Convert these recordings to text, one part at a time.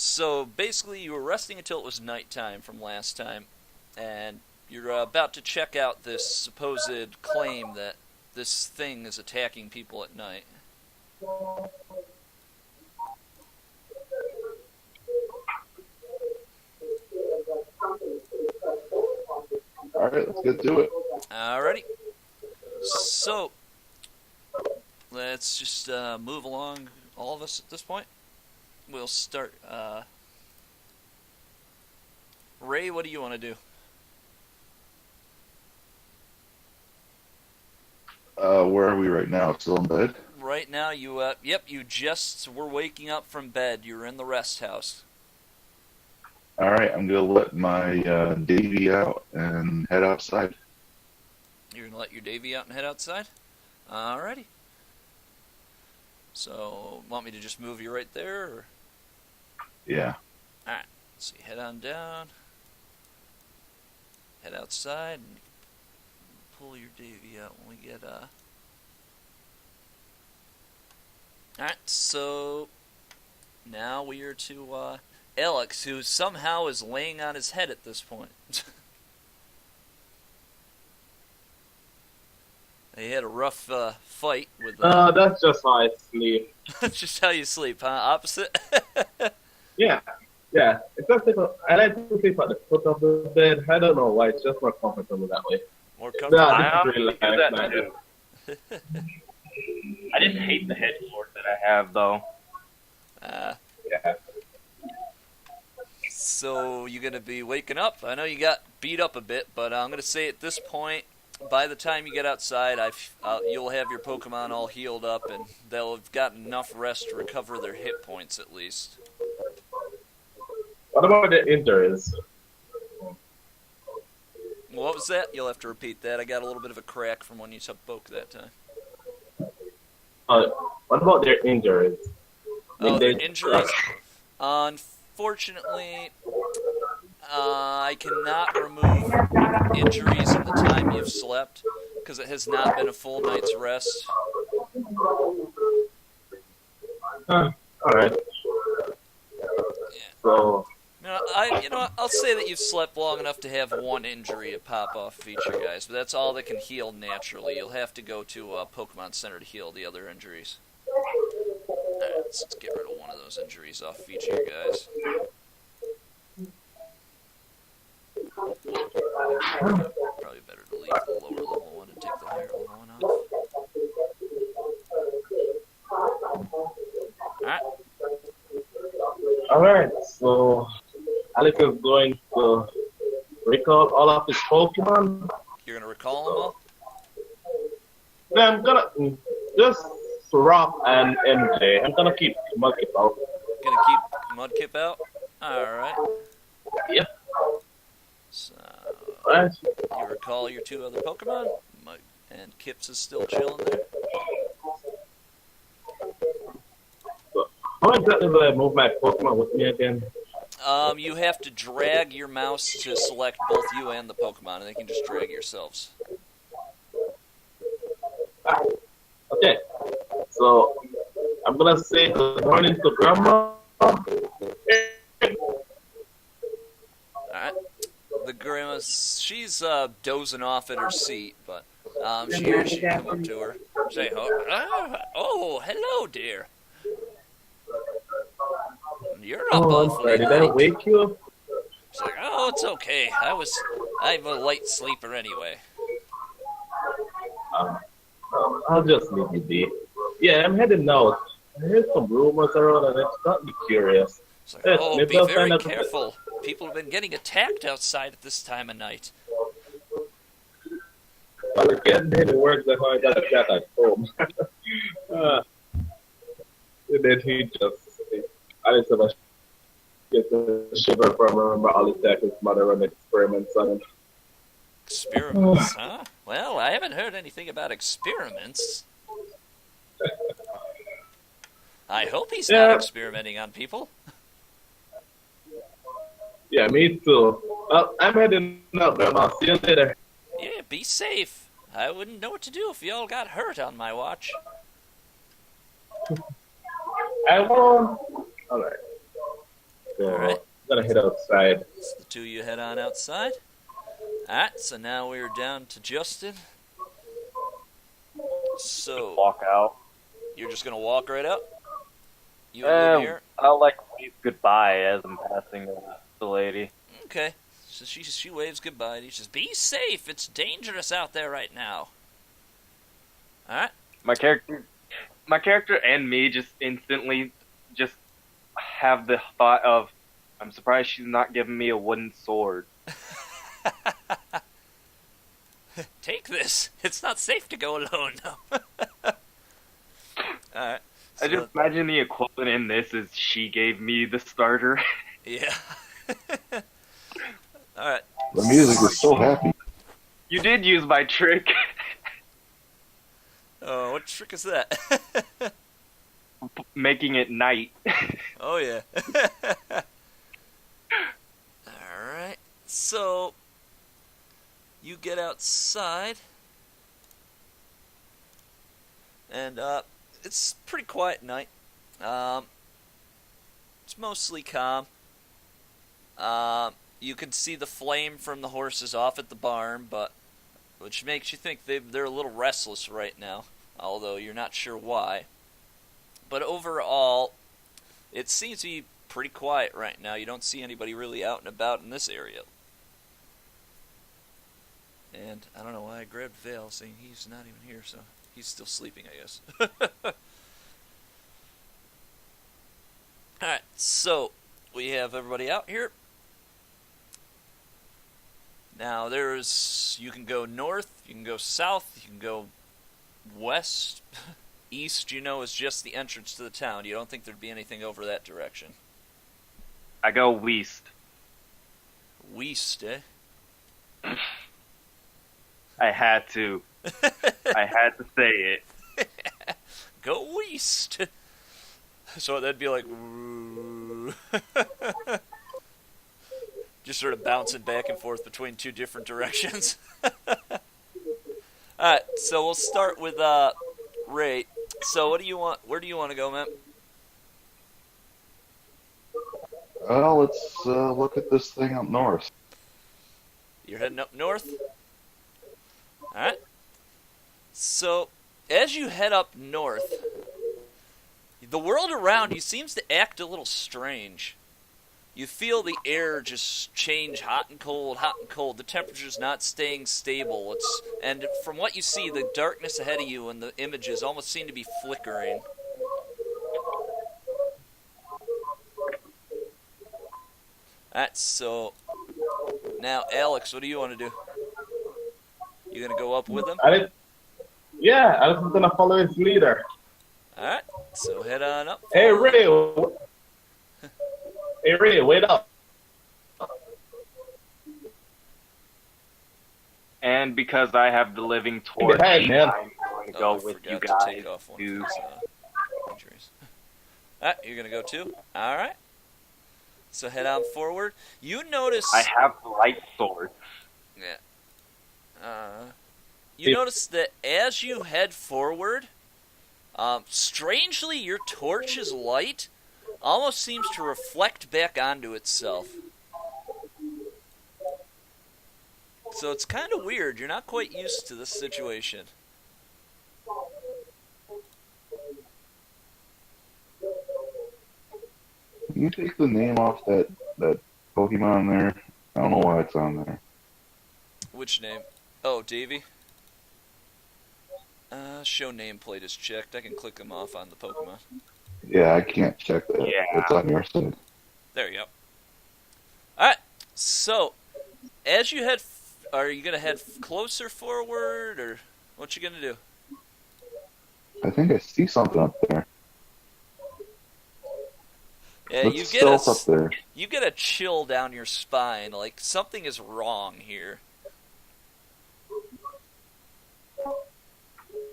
So basically, you were resting until it was nighttime from last time, and you're about to check out this supposed claim that this thing is attacking people at night. All right, let's get to it. Alrighty. So let's just move along, all of us at this point. We'll start. Ray, what do you want to do? Where are we right now? Still in bed? Right now, you just were waking up from bed. You're in the rest house. All right, I'm gonna let my Davy out and head outside. You're gonna let your Davy out and head outside? Alrighty. So, want me to just move you right there? Or? Yeah. Alright, let's see, head on down. Head outside and pull your Davy out when we get, Alright, so now we are to, Alex, who somehow is laying on his head at this point. They had a rough fight with. That's just how I sleep. That's just how you sleep, huh? Opposite. Yeah. It's just I like to sleep at the foot of the bed. I don't know why. It's just more comfortable that way. More comfortable. Yeah, I this is really do that nice. too. I just hate the headboard that I have, though. Yeah. So you gonna be waking up? I know you got beat up a bit, but I'm gonna say at this point, by the time you get outside, you'll have your Pokemon all healed up, and they'll have gotten enough rest to recover their hit points at least. What about the injuries? What was that? You'll have to repeat that. I got a little bit of a crack from when you spoke that time. What about their injuries? Oh, the injuries? Unfortunately, I cannot remove injuries in the time you've slept, because it has not been a full night's rest. Alright. Yeah. So, I'll say that you've slept long enough to have one injury to pop off of each of you guys, but that's all that can heal naturally. You'll have to go to a Pokemon Center to heal the other injuries. Alright, let's get rid of one of those injuries off of each of you guys. Probably better to leave the lower level one and take the higher level one off. alright, so Alex is going to recall all of his Pokemon. You're gonna recall them all? Then I'm gonna just Rock and MJ. I'm gonna keep Mudkip out. Gonna keep Mudkip out? Alright. Yep. So, Alright. you recall your two other Pokemon? And Kips is still chilling there? So, how exactly will I move my Pokemon with me again? You have to drag your mouse to select both you and the Pokemon, and they can just drag yourselves. Okay. So, I'm gonna say good morning to Grandma. Alright. The grandma, she's dozing off at her seat, but she hears you come up to her. Say, oh, hello, dear. You're up awfully Did I late. wake you up? She's like, oh, it's okay. I'm a light sleeper anyway. I'll just leave you be. Yeah, I'm heading out. I heard some rumors around and it's got me curious. It's like, Yes, oh, maybe be I'll very find out- careful. People have been getting attacked outside at this time of night. Well, again, it works that's how I got a cat at home. And then he just, I didn't so much get the shiver from remember all his his mother and experiments on him. Experiments, huh? Well, I haven't heard anything about experiments. I hope he's not Yeah. experimenting on people. Yeah, me too. Well, I'm heading out, Grandma. See you later. Yeah, be safe. I wouldn't know what to do if y'all got hurt on my watch. I won't. Alright. gonna head outside. So the two of you head on outside. Alright, so now we're down to Justin. So, Walk out. you're just gonna walk right out? You and Lumiere? I'll like wave goodbye as I'm passing the lady. Okay. So she waves goodbye and he says, "Be safe, it's dangerous out there right now." Alright? My character and me just instantly just have the thought of, I'm surprised she's not giving me a wooden sword. Take this. It's not safe to go alone. Alright. I just imagine the equivalent in this is she gave me the starter. Yeah. Alright. The music is so happy. You did use my trick. Oh, what trick is that? Making it night. Oh, yeah. Alright. So, you get outside. And, it's a pretty quiet night. It's mostly calm. You can see the flame from the horses off at the barn, which makes you think they're a little restless right now, although you're not sure why. But overall, it seems to be pretty quiet right now. You don't see anybody really out and about in this area. And I don't know why I grabbed Vale, saying he's not even here, so he's still sleeping, I guess. Alright, so we have everybody out here. Now you can go north, you can go south, you can go west. East, is just the entrance to the town. You don't think there'd be anything over that direction. I go west. West, eh? I had to. I had to say it. Go west. So that'd be like... just sort of bouncing back and forth between two different directions. Alright, so we'll start with Ray. So what do you want? Where do you want to go, man? Well, let's look at this thing up north. You're heading up north? Alright. So, as you head up north, the world around you seems to act a little strange. You feel the air just change hot and cold, hot and cold. The temperature's not staying stable. And from what you see, the darkness ahead of you and the images almost seem to be flickering. Alright, so now Alex, what do you want to do? You gonna go up with him? I was gonna follow his leader. Alright, so head on up. Hey Ray, wait up. And because I have the living torch, Hey, man. I'm going to go with you forgot to guys take off one to... of these, injuries. Alright, you're gonna go too? Alright. So head on forward. You notice... I have the light sword. Yeah. You notice that as you head forward, strangely your torch's light almost seems to reflect back onto itself. So it's kind of weird. You're not quite used to this situation. Can you take the name off that Pokemon there? I don't know why it's on there. Which name? Oh, Davy? Show nameplate is checked. I can click them off on the Pokemon. Yeah, I can't check that. Yeah. It's on your side. There you go. Alright, so, as you head... Are you going to head closer forward, or what you going to do? I think I see something up there. Yeah, What's stealth up there? You get a chill down your spine, like something is wrong here.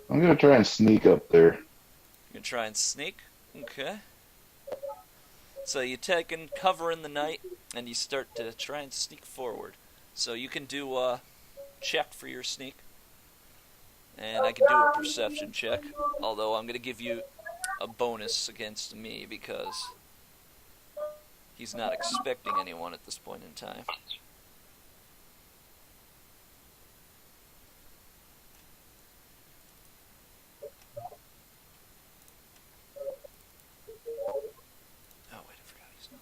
I'm gonna try and sneak up there. You can try and sneak? Okay. So you take and cover in the night, and you start to try and sneak forward. So you can do a check for your sneak. And I can do a perception check, although I'm going to give you a bonus against me because he's not expecting anyone at this point in time. Oh, wait, I forgot he's not.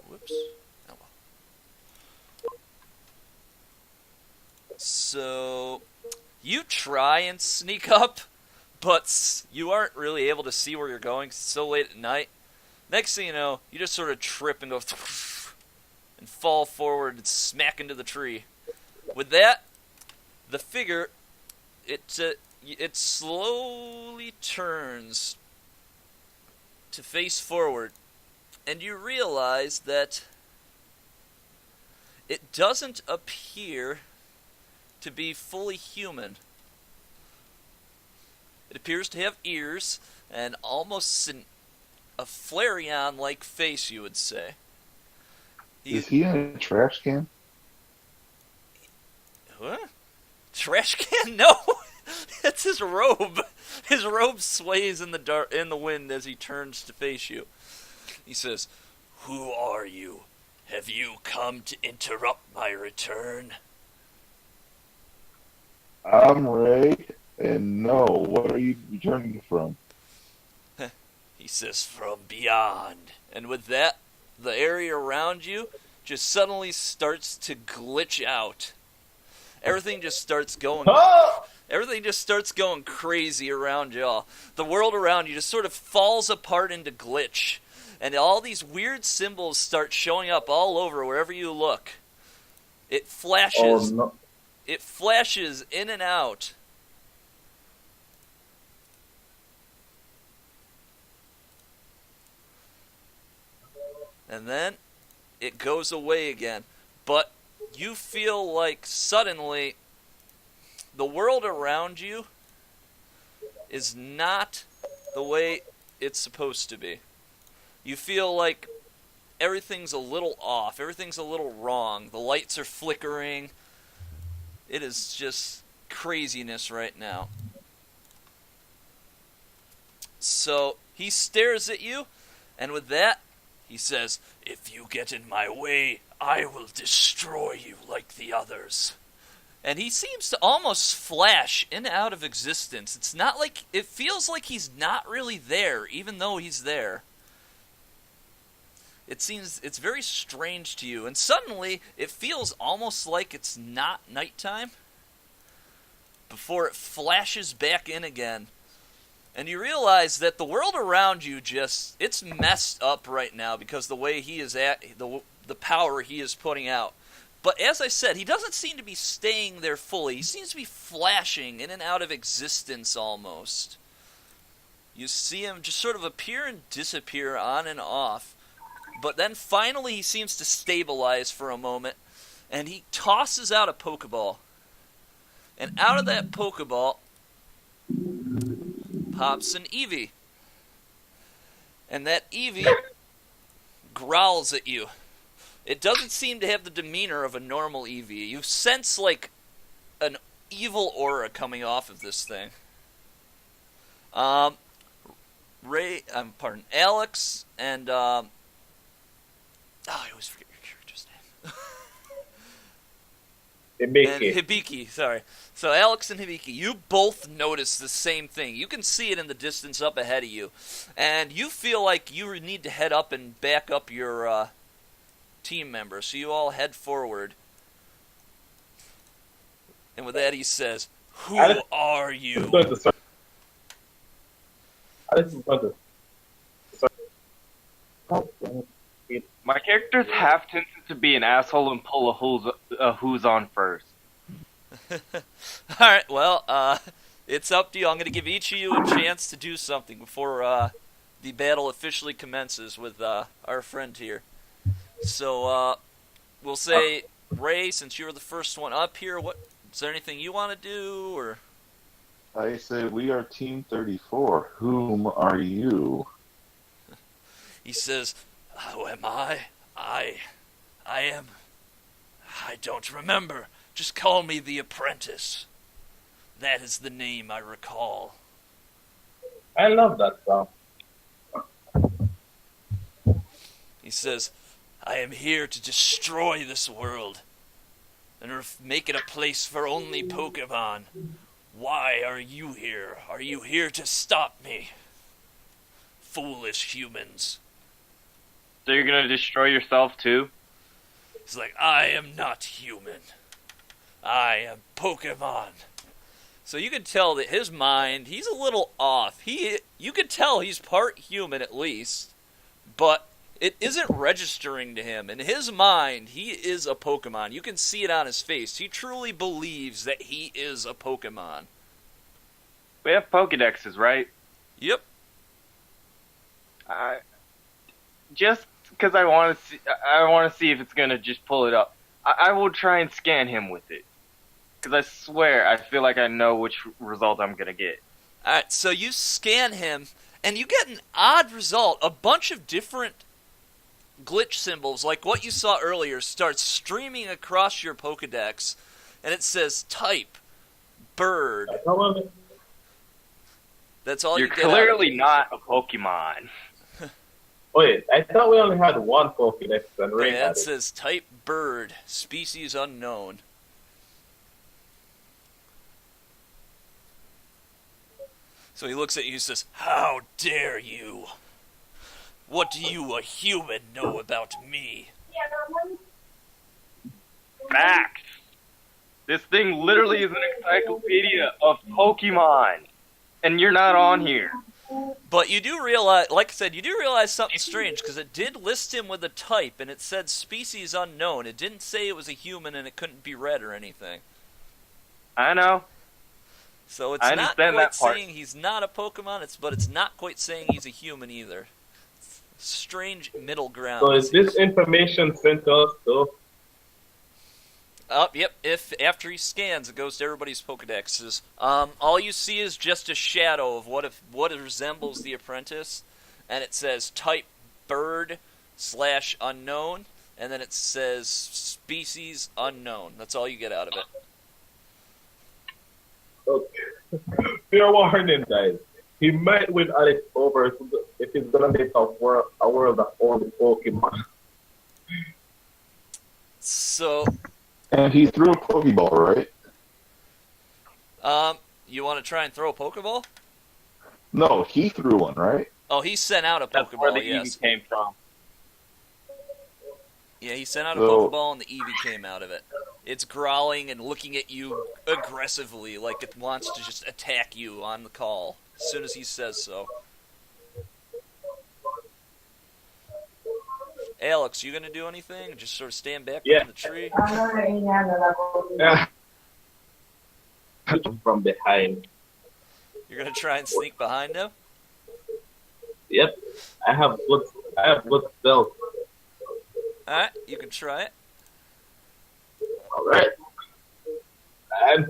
Whoops. Oh, well. So, you try and sneak up, but you aren't really able to see where you're going. It's so late at night. Next thing you know, you just sort of trip and go and fall forward and smack into the tree. With that, the figure, it slowly turns to face forward, and you realize that it doesn't appear to be fully human. It appears to have ears and almost a Flareon-like face, you would say. Is he in a trash can? What? Trash can? No! It's his robe. His robe sways in the wind as he turns to face you. He says, "Who are you? Have you come to interrupt my return?" I'm Ray, and no, what are you returning from? He says, "From beyond." And with that, the area around you just suddenly starts to glitch out. Everything just starts going crazy around y'all. The world around you just sort of falls apart into glitch. And all these weird symbols start showing up all over wherever you look. It flashes. Oh, no. It flashes in and out. And then it goes away again. But you feel like suddenly the world around you is not the way it's supposed to be. You feel like everything's a little off. Everything's a little wrong. The lights are flickering. It is just craziness right now. So he stares at you, and with that, he says, "If you get in my way, I will destroy you like the others." And he seems to almost flash in and out of existence. It's not like, it feels like he's not really there, even though he's there. It's very strange to you. And suddenly, it feels almost like it's not nighttime before it flashes back in again. And you realize that the world around you it's messed up right now because the way he is at, the power he is putting out. But as I said, he doesn't seem to be staying there fully. He seems to be flashing in and out of existence almost. You see him just sort of appear and disappear on and off. But then finally he seems to stabilize for a moment, and he tosses out a Pokeball. And out of that Pokeball pops an Eevee. And that Eevee growls at you. It doesn't seem to have the demeanor of a normal Eevee. You sense like an evil aura coming off of this thing. Alex and I always forget your character's name. Hibiki. And Hibiki, sorry. So Alex and Hibiki, you both notice the same thing. You can see it in the distance up ahead of you. And you feel like you need to head up and back up your team members. So you all head forward. And with that he says, "Who are you?" My character's half tempted to be an asshole and pull a who's on first. Alright, well, it's up to you. I'm going to give each of you a chance to do something before the battle officially commences with our friend here. So, we'll say, Ray, since you were the first one up here, is there anything you want to do, or? I say we are Team 34. Whom are you? He says, "Who am I? I am... I don't remember. Just call me the Apprentice. That is the name I recall." I love that song. He says, I am here to destroy this world and make it a place for only Pokemon. Why are you here? Are you here to stop me? Foolish humans. So you're gonna destroy yourself too? He's like, I am not human. I am Pokemon. So you can tell that his mind, he's a little off. You can tell he's part human at least, but it isn't registering to him. In his mind, he is a Pokemon. You can see it on his face. He truly believes that he is a Pokemon. We have Pokedexes, right? Yep. Just because I want to see if it's gonna just pull it up. I will try and scan him with it. Because I swear, I feel like I know which result I'm gonna get. Alright, so you scan him, and you get an odd result. A bunch of different glitch symbols, like what you saw earlier, start streaming across your Pokedex, and it says type, bird. That's all You're you get out of clearly it. not a Pokemon. Wait, I thought we only had one Pokédex and Ray Yeah, had it it. says type bird, species unknown. So he looks at you and says, how dare you? What do you, a human, know about me? Facts. This thing literally is an encyclopedia of Pokemon. And you're not on here. But you do realize, like I said, you do realize something strange, because it did list him with a type, and it said species unknown. It didn't say it was a human and it couldn't be red or anything. I know. So it's I not understand quite that part. saying he's not a Pokemon, but it's not quite saying he's a human either. Strange middle ground. So is this information sent to us too? Yep. If after he scans, it goes to everybody's Pokedexes. All you see is just a shadow of what resembles the apprentice, and it says type bird / unknown, and then it says species unknown. That's all you get out of it. Okay. Fair warning, guys. He might win Alex over if he's gonna make a world of only Pokemon. So, And he threw a Pokeball, right? you want to try and throw a Pokeball? No, he threw one, right? Oh, he sent out a That's where Pokeball, the yes. Eevee came from. Yeah, he sent out a So- Pokeball and the Eevee came out of it. It's growling and looking at you aggressively, like it wants to just attack you on the call, as soon as he says so. Alex, you gonna do anything? Just sort of stand back Yeah. from the tree? Yeah. From behind. You're gonna try and sneak behind him? Yep. I have good stealth. Alright, you can try it. Alright. And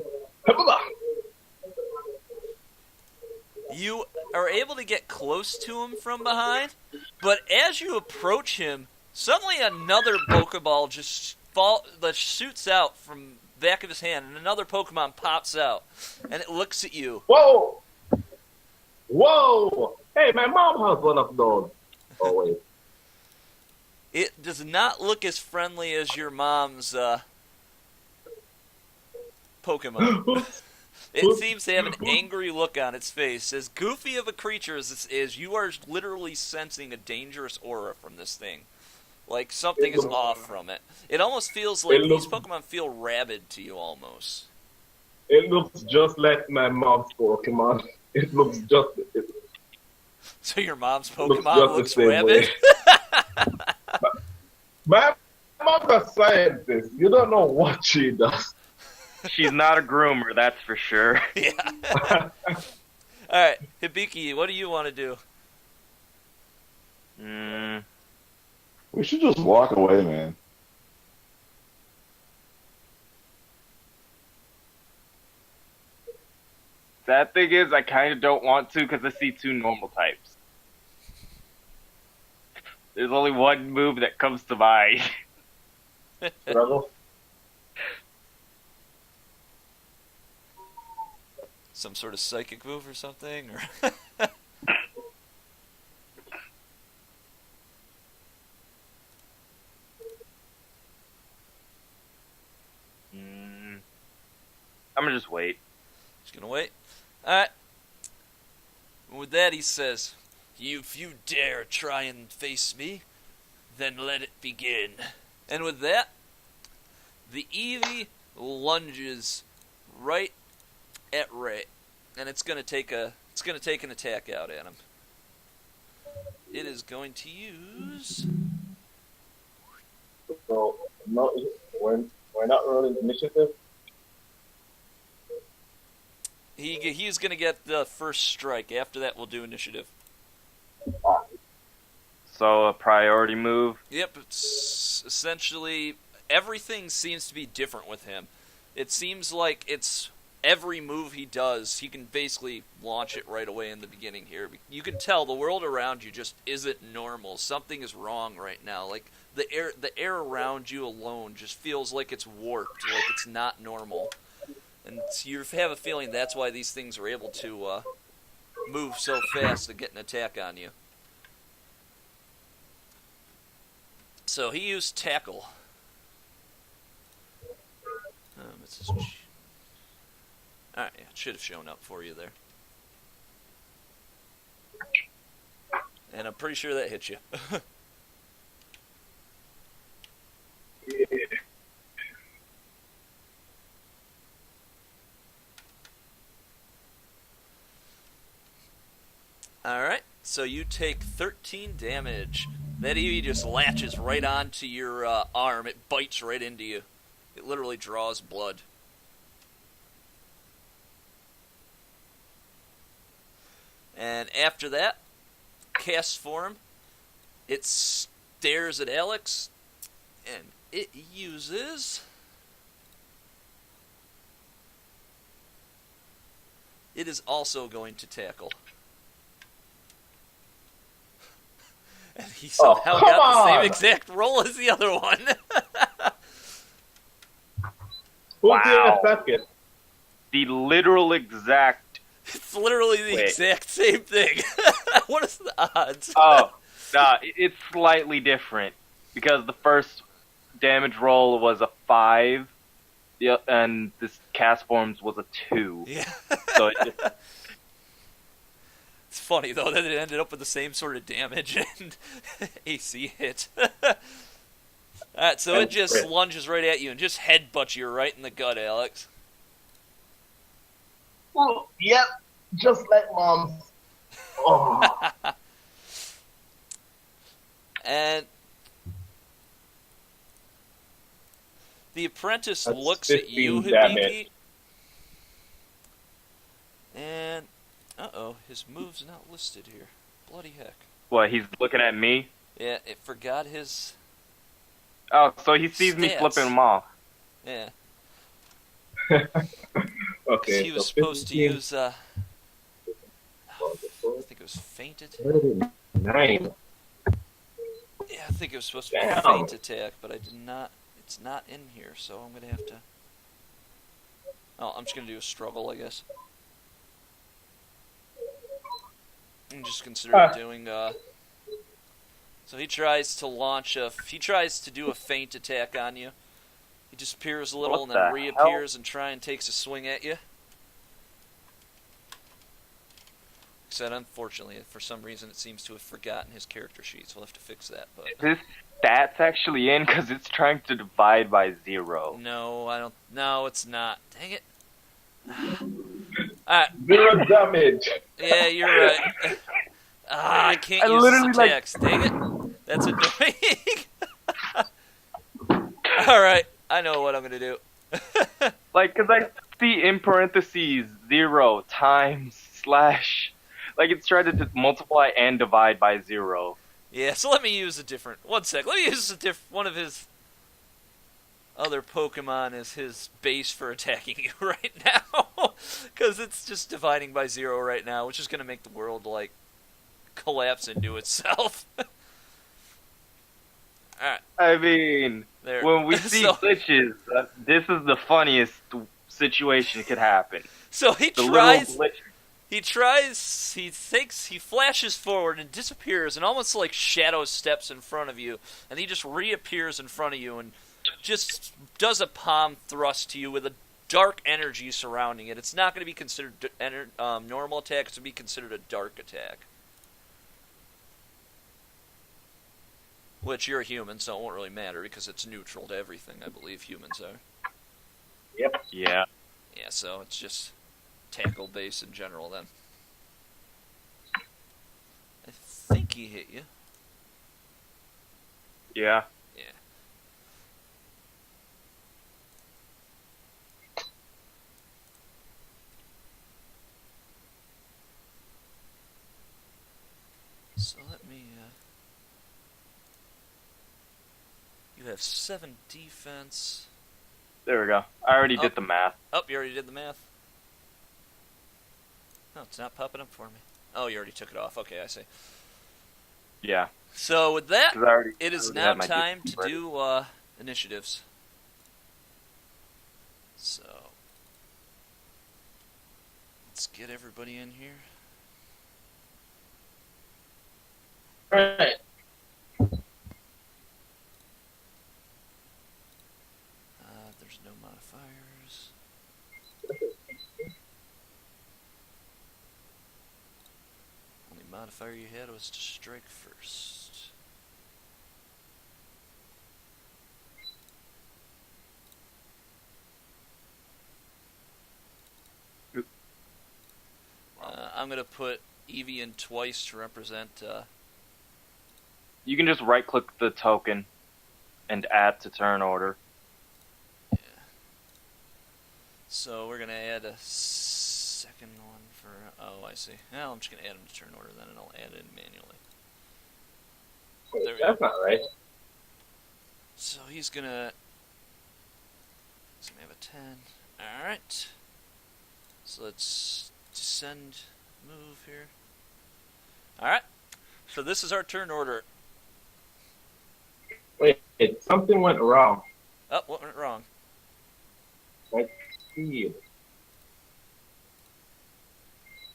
You are able to get close to him from behind, but as you approach him, suddenly another Pokeball just shoots out from the back of his hand, and another Pokemon pops out, and it looks at you. whoa! Whoa! Hey, my mom has one of those. Oh wait. It does not look as friendly as your mom's Pokemon. It seems to have an angry look on its face. As goofy of a creature as this is, you are literally sensing a dangerous aura from this thing. Like something is off from it. It almost feels like these Pokemon feel rabid to you almost. It looks just like my mom's Pokemon. It looks just. So your mom's Looks Pokemon just the looks same rabid? My mom's a scientist. You don't know what she does. She's not a groomer, that's for sure. Yeah. Alright, Hibiki, what do you want to do? We should just walk away, man. Sad thing is, I kind of don't want to because I see two normal types. There's only one move that comes to mind. Rebel? Some sort of psychic move or something? Or gonna just wait. Just gonna wait. Alright. With that, he says, if you dare try and face me, then let it begin. And with that, the Eevee lunges right at Ray, and it's gonna take an attack out at him. It is going to use. So no, we're not rolling initiative. He's gonna get the first strike. After that, we'll do initiative. So a priority move. Yep, it's essentially everything seems to be different with him. It seems like it's every move he does, he can basically launch it right away in the beginning here. You can tell the world around you just isn't normal. Something is wrong right now. Like the air around you alone just feels like it's warped, like it's not normal. And you have a feeling that's why these things are able to move so fast to get an attack on you. So he used Tackle. Alright, yeah, it should have shown up for you there. And I'm pretty sure that hit you. Alright, so you take 13 damage. That EV just latches right onto your arm. It bites right into you. It literally draws blood. And after that, cast form. It stares at Alex, and it uses... It is also going to tackle. And he somehow got the same exact roll as the other one. Who's the second? The literal exact. It's literally the exact same thing. What is the odds? Oh, nah, it's slightly different. Because the first damage roll was a 5, and this cast forms was a 2. Yeah. So it just... It's funny, though, that it ended up with the same sort of damage and AC hit. Alright, so it just lunges right at you and just headbutts you right in the gut, Alex. Well, yep, just like Mom. Oh. And the apprentice looks at you, Hibiki, and his move's not listed here. Bloody heck. What, he's looking at me? Yeah, it forgot his... Oh, so he sees me flipping him off. Yeah. Okay. He was supposed to use, I think it was feinted. 9. Yeah, I think it was supposed to be a feint attack, but I did not. It's not in here, so I'm gonna have to. Oh, I'm just gonna do a struggle, I guess. And just consider doing. So he tries to launch a. He tries to do a feint attack on you. He disappears a little and then reappears and takes a swing at you. Except, unfortunately, for some reason, it seems to have forgotten his character sheet, so we'll have to fix that. But his stats actually in because it's trying to divide by 0. No, I don't. No, it's not. Dang it. Alright. 0 damage. Yeah, you're right. I can't use this attacks. Dang it. That's annoying. Alright, I know what I'm gonna do. Because I see in parentheses 0 times slash. Like, it's trying to multiply and divide by 0. Yeah, so let me use a different... One sec. Let me use one of his other Pokemon as his base for attacking you right now. Because it's just dividing by 0 right now, which is going to make the world, like, collapse into itself. Alright. I mean, when we see glitches, this is the funniest situation that could happen. So he flashes forward and disappears and almost like shadow steps in front of you, and he just reappears in front of you and just does a palm thrust to you with a dark energy surrounding it. It's not going to be considered normal attack. It's going to be considered a dark attack. Which you're a human, so it won't really matter because it's neutral to everything, I believe humans are. Yep. Yeah. Yeah, so it's just tackle base in general then. I think he hit you. Yeah. Yeah. So let me, you have 7 defense. There we go. I already did the math. Oh, you already did the math? No, it's not popping up for me. Oh, you already took it off. Okay, I see. Yeah. So with that, 'Cause I already- it is I now had my time defense to ready. do initiatives. So let's get everybody in here. Alright. There's no modifiers. Only modifier you had was to strike first. I'm going to put Evie in twice to represent... You can just right-click the token and add to turn order. yeah. So we're going to add a second one for... Oh, I see. Well, I'm just going to add them to turn order then, and I'll add it manually. There we go. That's not right. So he's going to have a 10. Alright. So let's descend, move here. Alright. So this is our turn order. Wait, something went wrong. Oh, what went wrong? My speed.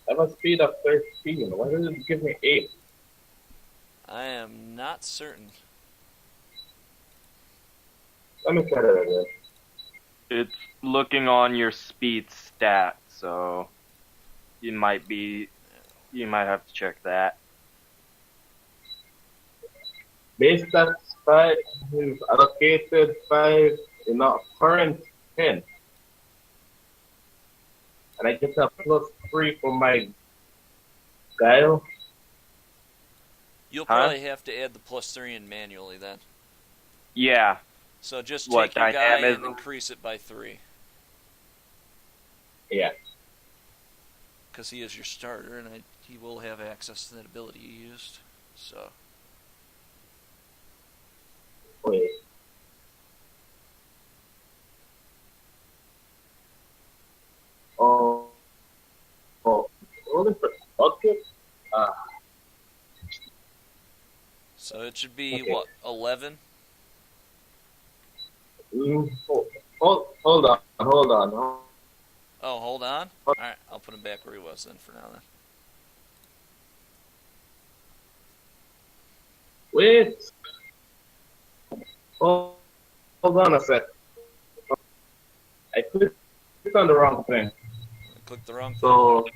I have a speed of 13. Why did it give me 8? I am not certain. Let me try that again. It's looking on your speed stat, so you might have to check that. Base stats 5 is allocated 5 in our current 10. And I get a +3 for my guile. You'll Huh? probably have to add the +3 in manually then. Yeah. So just What, take your guy and dynamism? increase it by 3. Yeah. Because he is your starter, and he will have access to that ability you used. So, Wait. Oh. Only for okay. so it should be, Okay. what, 11? Hold on. Oh, hold on. Alright, I'll put him back where he was then for now then. Wait. Hold on a sec. I clicked on the wrong thing. I clicked the wrong thing. So,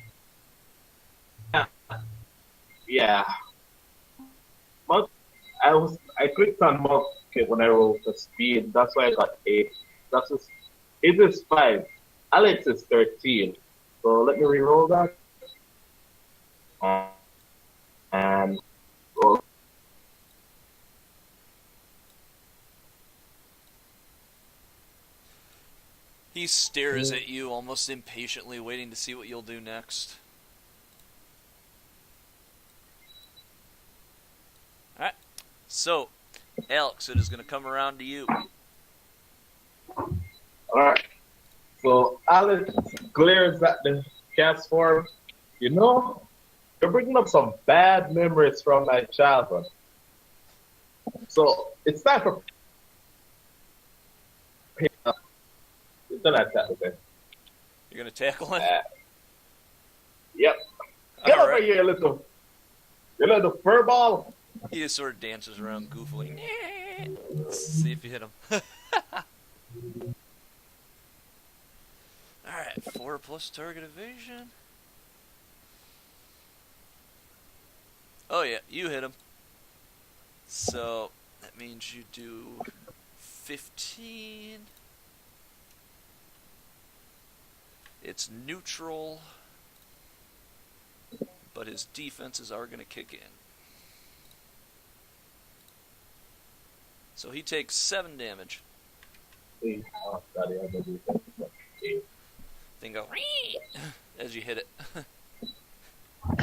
yeah. I clicked on multiplicate when I rolled the speed. That's why I got 8. It is 5. Alex is 13. So let me re-roll that. And roll. He stares at you almost impatiently, waiting to see what you'll do next. Alright, so, Alex, it is going to come around to you. Alright. So Alex glares at the cast form. You know, you're bringing up some bad memories from my childhood. So it's time for it's an attack again. You're going to tackle him? Yep. Get over Alright. here, you little fur ball. He just sort of dances around goofily. Let's see if you hit him. Alright, 4 plus target evasion. Oh yeah, you hit him. So, that means you do 15. It's neutral, but his defenses are going to kick in. So he takes 7 damage. Then go as you hit it.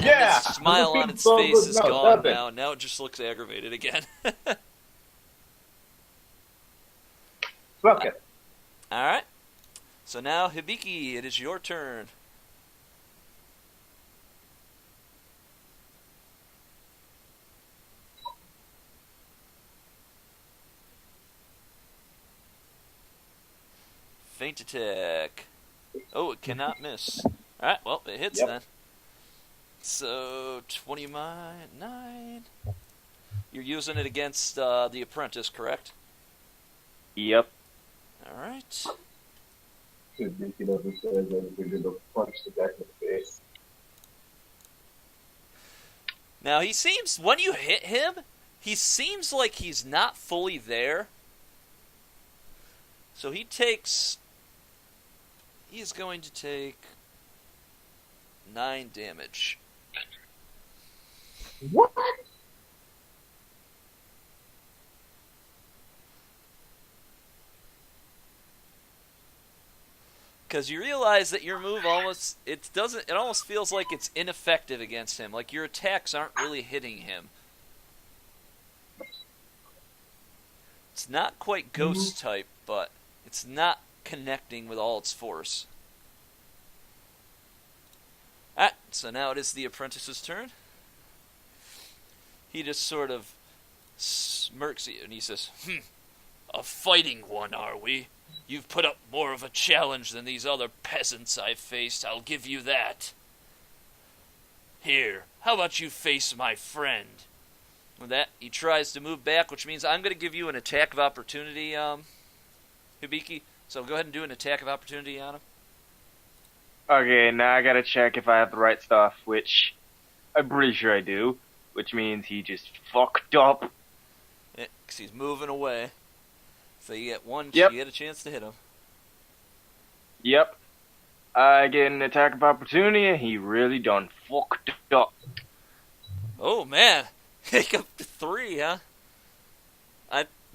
Yeah! The smile on its face is gone now. Now it just looks aggravated again. Fuck it. Alright. So now, Hibiki, it is your turn. Feint attack. Oh, it cannot miss. Alright, well, it hits then. So, 29. You're using it against the apprentice, correct? Yep. Alright. Punch the guy in the face. Now, he seems, when you hit him, he seems like he's not fully there. So he is going to take 9 damage. What? Because you realize that your move almost feels like it's ineffective against him. Like your attacks aren't really hitting him. It's not quite ghost type, but it's not connecting with all its force. Alright, so now it is the apprentice's turn. He just sort of smirks at you and he says, a fighting one, are we? You've put up more of a challenge than these other peasants I've faced, I'll give you that. Here, how about you face my friend? With that, he tries to move back, which means I'm going to give you an attack of opportunity, Hibiki. So go ahead and do an attack of opportunity on him. Okay, now I gotta check if I have the right stuff, which I'm pretty sure I do. Which means he just fucked up. Yeah, 'cause he's moving away. So you get Yep. You get a chance to hit him. Yep. I get an attack of opportunity, and he really done fucked up. Oh man, take up to 3, huh?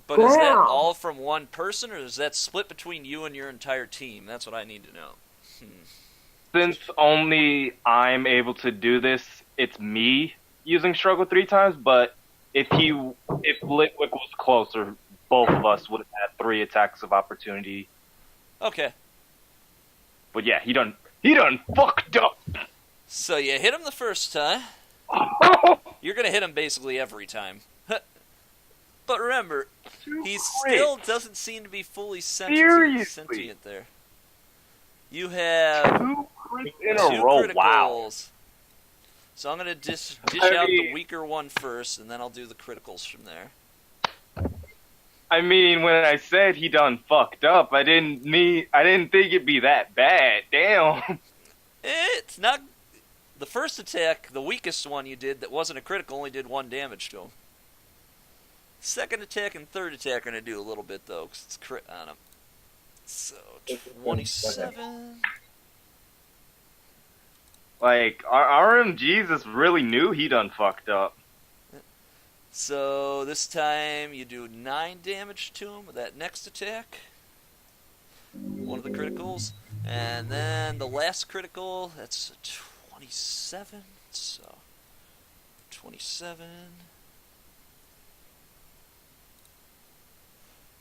But is that all from one person, or is that split between you and your entire team? That's what I need to know. Since only I'm able to do this, it's me using struggle 3 times. But if Litwick was closer, both of us would have had 3 attacks of opportunity. Okay. But yeah, he done fucked up. So you hit him the first time. You're gonna hit him basically every time. But remember, he still doesn't seem to be fully sentient there. You have 2 crits in 2 a row. criticals. Wow. So I'm gonna dish out the weaker one first, and then I'll do the criticals from there. I mean, when I said he done fucked up, I didn't think it'd be that bad. Damn. It's not. The first attack, the weakest one you did that wasn't a critical, only did 1 damage to him. Second attack and third attack are going to do a little bit, though, because it's crit on him. So, 27. Like, RM Jesus really knew he done fucked up. So, this time you do 9 damage to him with that next attack. One of the criticals. And then the last critical, that's 27. So, 27.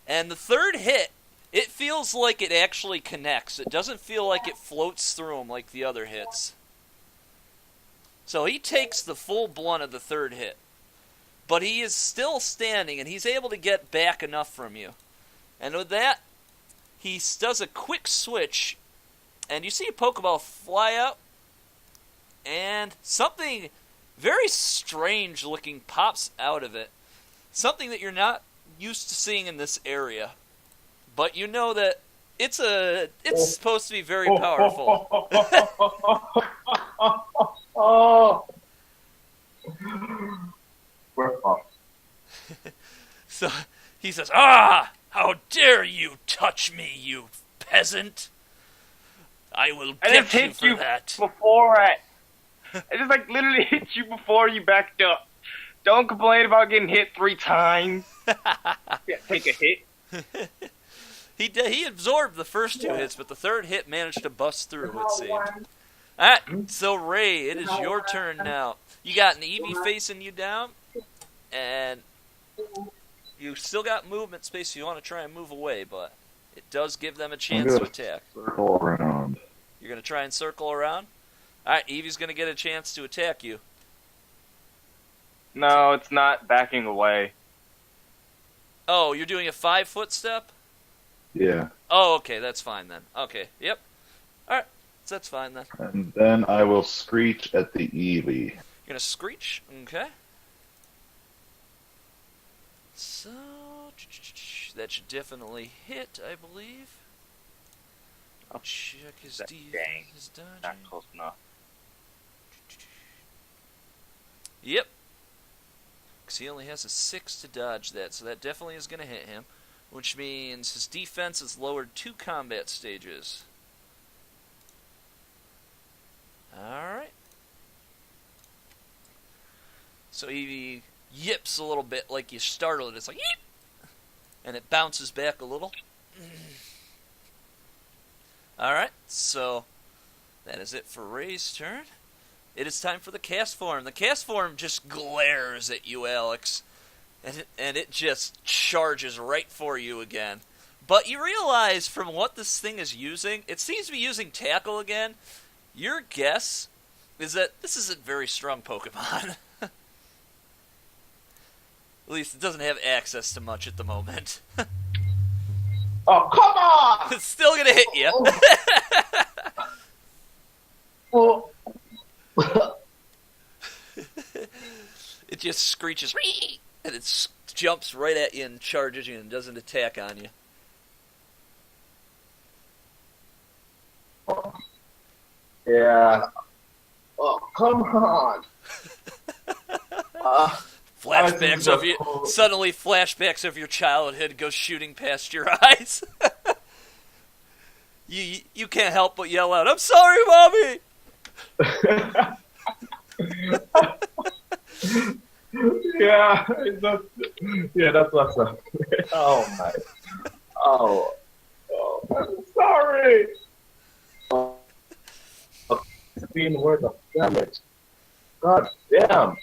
And the third hit, it feels like it actually connects. It doesn't feel like it floats through him like the other hits. So he takes the full blunt of the third hit. But he is still standing, and he's able to get back enough from you. And with that, he does a quick switch, and you see a Pokeball fly out, and something very strange looking pops out of it. Something that you're not used to seeing in this area. But you know that It's supposed to be very powerful. Oh. We're fucked. So he says, "Ah! How dare you touch me, you peasant! I will I get just you hit for you that." before I just like literally hit you before you backed up. Don't complain about getting hit 3 times. Yeah, take a hit. He absorbed the first 2 hits, but the third hit managed to bust through, it seemed. Alright, so Ray, it is your turn now. You got an Eevee facing you down, and you still got movement space if you want to try and move away, but it does give them a chance to attack. Circle around. You're going to try and circle around? Alright, Eevee's going to get a chance to attack you. No, it's not backing away. Oh, you're doing a 5-foot step? Yeah. Oh, okay, that's fine then. Okay, yep. Alright, so that's fine then. And then I will screech at the Eevee. You're going to screech? Okay. So, that should definitely hit, I believe. I'll check his Dang. his Not dodging. close enough. Yep. Because he only has a 6 to dodge that, so that definitely is going to hit him. Which means his defense is lowered 2 combat stages. Alright. So Eevee yips a little bit like you startled it. It's like, yip! And it bounces back a little. Alright, so that is it for Ray's turn. It is time for the cast form. The cast form just glares at you, Alex. And it just charges right for you again. But you realize from what this thing is using, it seems to be using Tackle again. Your guess is that this is a very strong Pokemon. At least it doesn't have access to much at the moment. Oh, come on! It's still going to hit you. Oh. It just screeches. And it jumps right at you and charges you and doesn't attack on you. Yeah. Oh, come on. Flashbacks of you. Suddenly, flashbacks of your childhood go shooting past your eyes. You can't help but yell out, "I'm sorry, Mommy!" Yeah, that's awesome. Oh my. Oh, I'm sorry. 16 worth of damage. God damn.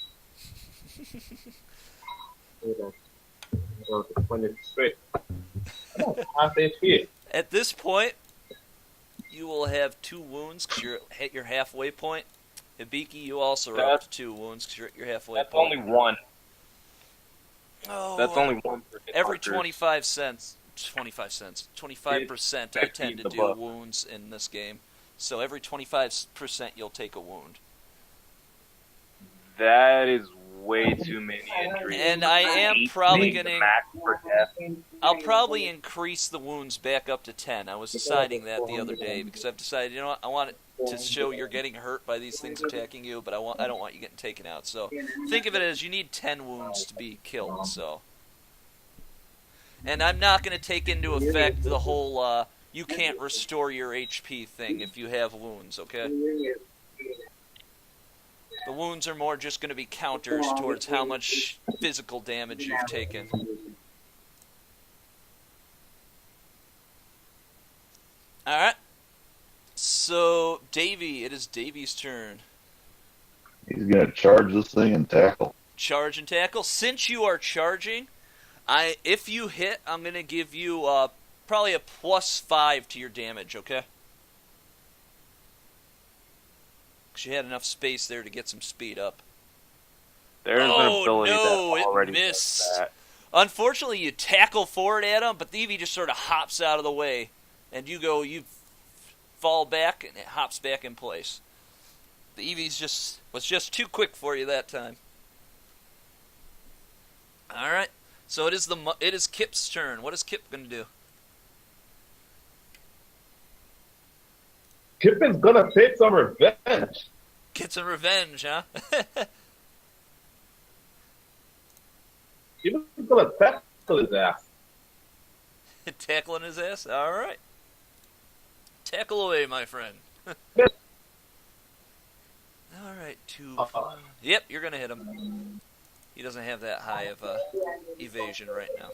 23. Half HP. At this point, you will have 2 wounds because you're at your halfway point. Hibiki, you also are up to 2 wounds because you're at your halfway That's point. only 1. Oh, That's only 1 per hit every marker. 25% I tend to do wounds in this game. So every 25% you'll take a wound. That is way too many injuries. And I am probably going to... Max per death. I'll probably increase the wounds back up to 10. I was deciding that the other day because I've decided, you know what, I want it to show you're getting hurt by these things attacking you, but I don't want you getting taken out. So think of it as you need 10 wounds to be killed. So, and I'm not going to take into effect the whole you can't restore your HP thing if you have wounds, okay? The wounds are more just going to be counters towards how much physical damage you've taken. Alright. So, Davey, it is Davey's turn. He's gonna charge this thing and tackle. Charge and tackle. Since you are charging, if you hit, I'm going to give you probably a +5 to your damage, okay? Because you had enough space there to get some speed up. There's an ability that already it missed. does that. Unfortunately, you tackle forward at him, but the Eevee just sort of hops out of the way. And you fall back, and it hops back in place. The Eevee was just too quick for you that time. All right, so it is Kip's turn. What is Kip going to do? Kip is gonna take some revenge. Get some revenge, huh? He's gonna tackle his ass. Tackling his ass? Alright. Tackle away, my friend. Alright, 2. Yep, you're gonna hit him. He doesn't have that high of evasion right now.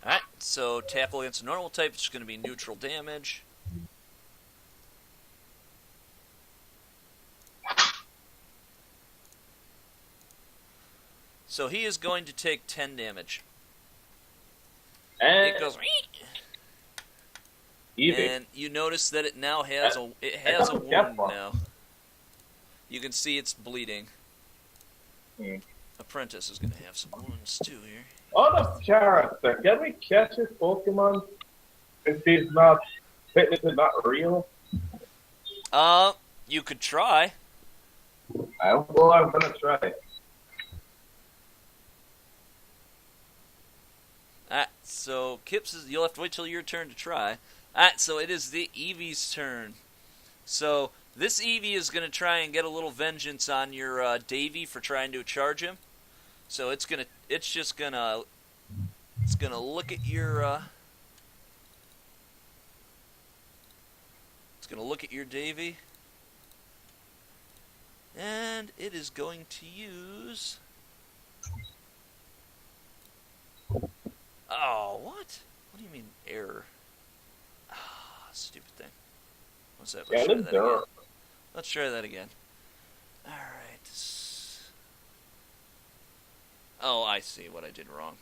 Alright, so tackle against a normal type, it's going to be neutral damage. So he is going to take 10 damage. And It goes... Evie. And you notice that it now has a wound now. You can see it's bleeding. Apprentice is going to have some wounds too here. On a character, can we catch his Pokemon if he's not technically not real? You could try. I'm gonna try. Alright, so Kips is, you'll have to wait till your turn to try. Alright, so it is the Eevee's turn. So this Eevee is going to try and get a little vengeance on your Davy for trying to charge him. So it's gonna look at your Davy, and it is going to use. Oh, what? What do you mean error? Ah, stupid thing. What's that? Let's try that again. Let's try that again. All right. Oh, I see what I did wrong.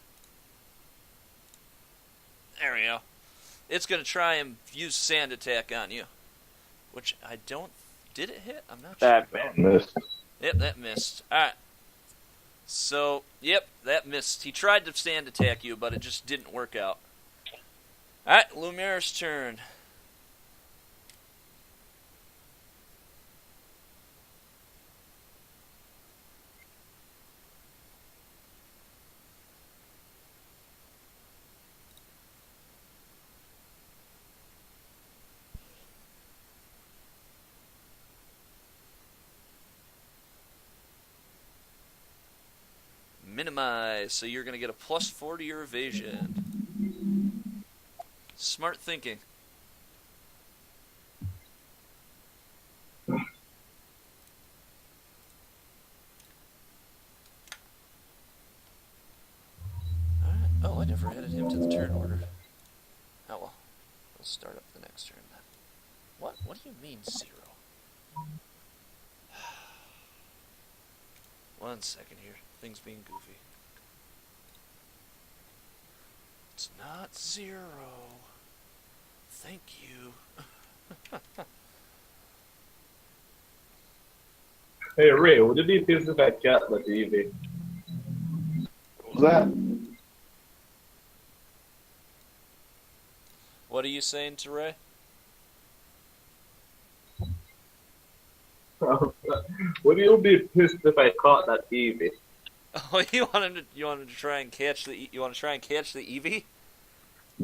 There we go. It's going to try and use Sand Attack on you. Which I don't... Did it hit? I'm not sure. That missed. Yep, that missed. Alright. So, yep, that missed. He tried to Sand Attack you, but it just didn't work out. Alright, Lumiere's turn. Minimize, so you're going to get a +4 to your evasion. Smart thinking. Alright. Oh, I never added him to the turn order. Oh well. We'll start up the next turn then. What? What do you mean 0? 1 second here. Things being goofy. It's not 0. Thank you. Hey Ray, what did you think of that cat with Evie? What was that? What are you saying to Ray? Would you be pissed if I caught that Eevee? Oh, you wanted to try and catch the Eevee?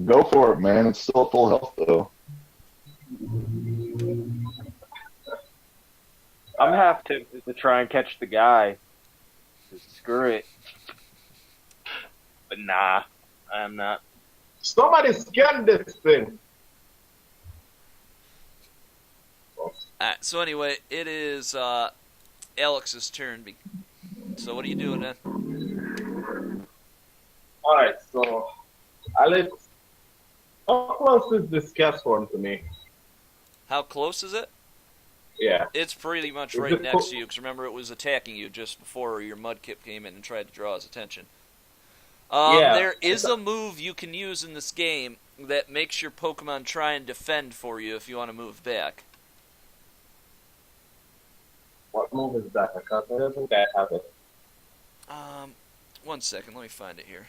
Go for it, man. It's still at full health, though. I'm half tempted to try and catch the guy. Just screw it. But nah, I'm not. Somebody scan this thing! Alright, so anyway, it is Alex's turn. So what are you doing then? Alright, so Alex, how close is this cat form to me? How close is it? Yeah. It's pretty much Is right it next to you, because remember it was attacking you just before your Mudkip came in and tried to draw his attention. Yeah. There is a move you can use in this game that makes your Pokemon try and defend for you if you want to move back. What move is that? I don't think I have it. 1 second, let me find it here.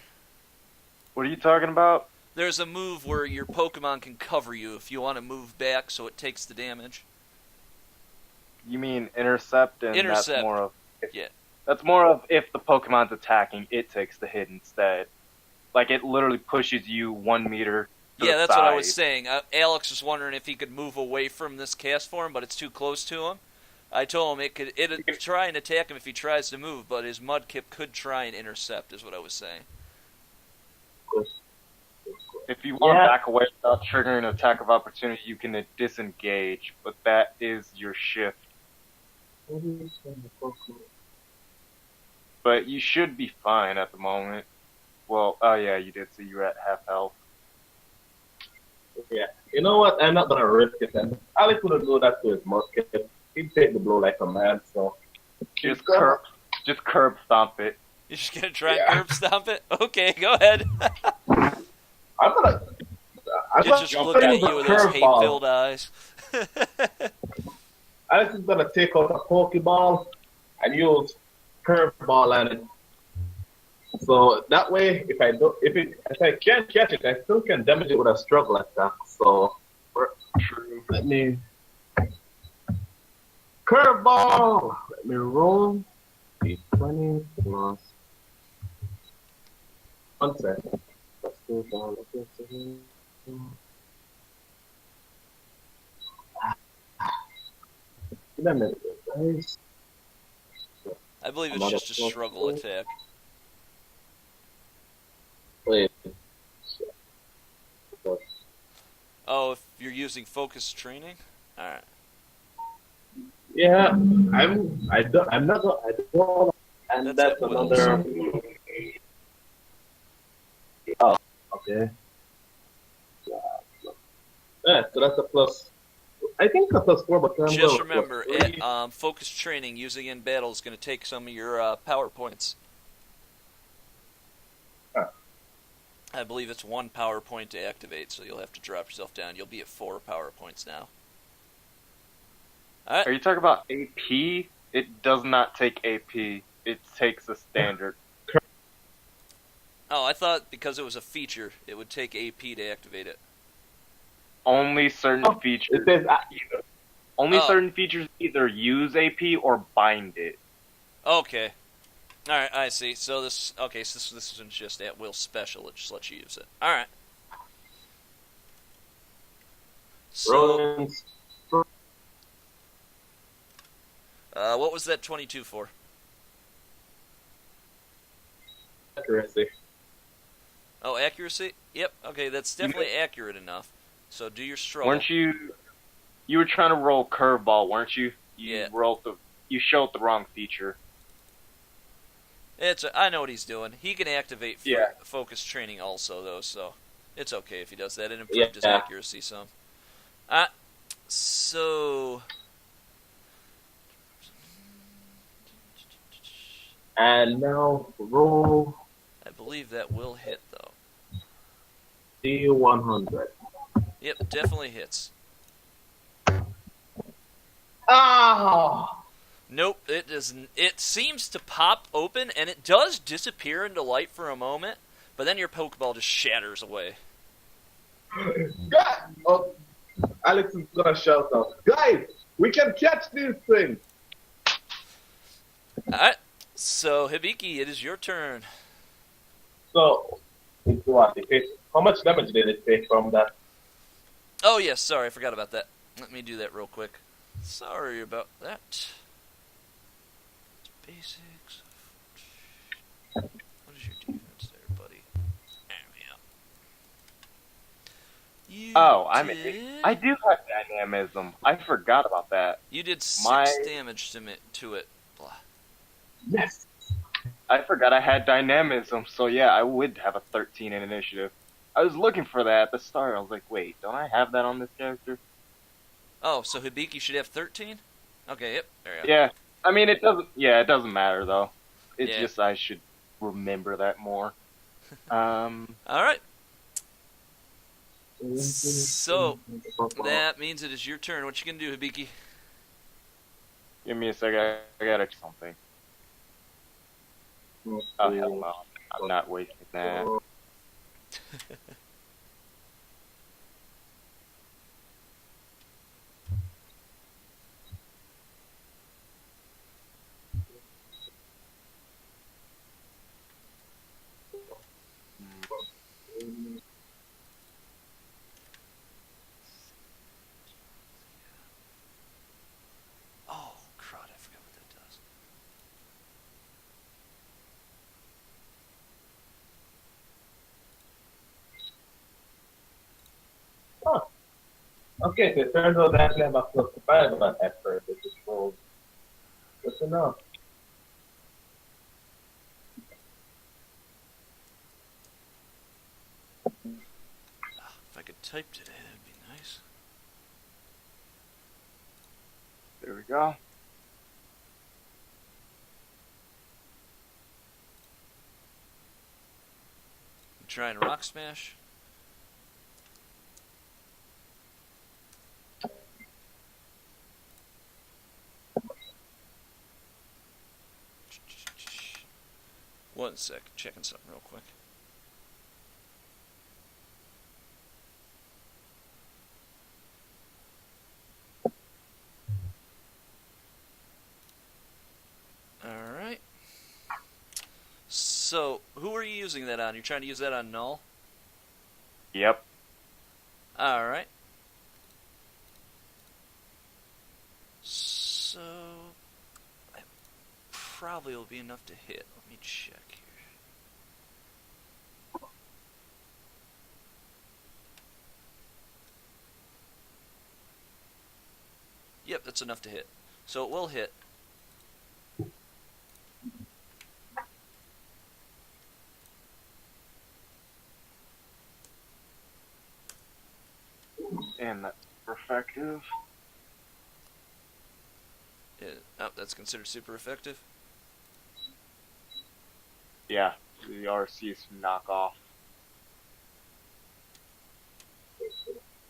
What are you talking about? There's a move where your Pokemon can cover you if you want to move back so it takes the damage. You mean intercept, and Intercept. that's more of Yeah. That's more of if the Pokemon's attacking, it takes the hit instead. Like it literally pushes you 1 meter Yeah, the that's what I was side. saying. Alex was wondering if he could move away from this cast form, but it's too close to him. I told him it'd try and attack him if he tries to move, but his mudkip could try and intercept, is what I was saying. If you want to Yeah. back away without triggering an attack of opportunity, you can disengage, but that is your shift. But you should be fine at the moment. Well, oh yeah, you did, so you're at half health. Yeah. You know what? I'm not gonna risk it. And Alex wouldn't do that to his musket. He'd take the blow like a man. So Just curb stomp it. You're just gonna try and curb stomp it? Okay, go ahead. I'm gonna. He's just looking at you with those hate-filled eyes. Alex is gonna take out a Pokeball and use curveball on it. So that way, if I can't catch it, I still can damage it with a struggle attack. So let me curveball. Let me roll. D20 plus 1 second. Let's do that. Give me a minute, guys. I believe it's just a struggle attack. Wait. Oh, if you're using focus training? Alright. Yeah, I'm not gonna. I don't. And That's that's at will, another. Oh, okay. Yeah, so that's a plus. I think a +4, but I'm Just going remember, +3. focus training using in battle is going to take some of your power points. Huh. I believe it's 1 power point to activate, so you'll have to drop yourself down. You'll be at 4 power points now. Alright. Are you talking about AP? It does not take AP. It takes a standard. Oh, I thought because it was a feature, it would take AP to activate it. Only certain It features. says Certain features either use AP or bind it. Okay. Alright, I see. So this isn't just at will special, it just lets you use it. Alright. So, Rollins. what was that 22 for? Accuracy. Oh, accuracy? Yep, okay, that's definitely accurate enough. So do your struggle. Weren't you? You were trying to roll curveball, weren't you? Yeah. You showed the wrong feature. I know what he's doing. He can activate Yeah. focus training also, though, so it's okay if he does that. It improved his Yeah. accuracy some. So... And now roll I believe that will hit, though. D100. Yep, definitely hits. Ah! Nope, it doesn't. It seems to pop open, and it does disappear into light for a moment, but then your Pokeball just shatters away. God! Oh, Alex is gonna shout out, guys, we can catch these things! Alright, so Hibiki, it is your turn. So, what? How much damage did it take from that? Oh, yes, sorry, I forgot about that. Let me do that real quick. Sorry about that. Basics. What is your defense there, buddy? There we go. I do have dynamism. I forgot about that. You did 6 damage to it. Blah. Yes! I forgot I had dynamism, so yeah, I would have a 13 in initiative. I was looking for that at the start. I was like, wait, don't I have that on this character? Oh, so Hibiki should have 13? Okay, yep, there you go. Yeah. I mean, it doesn't matter, though. It's Yeah. just I should remember that more. Alright, so that means it is your turn. What you gonna do, Hibiki? Give me a second. I got something. Oh, hell no. I'm not wasting that. Okay, so it turns out that I have a plus 5 on that first. It just rolled. Good to know. If I could type today, that'd be nice. There we go. I'm trying rock smash. One sec, checking something real quick. Alright. So, who are you using that on? You're trying to use that on Null? Yep. Alright. So, that probably will be enough to hit. Let me check here. Yep, that's enough to hit. So it will hit. And that's effective. Oh, that's considered super effective. Yeah, the RC is knockoff.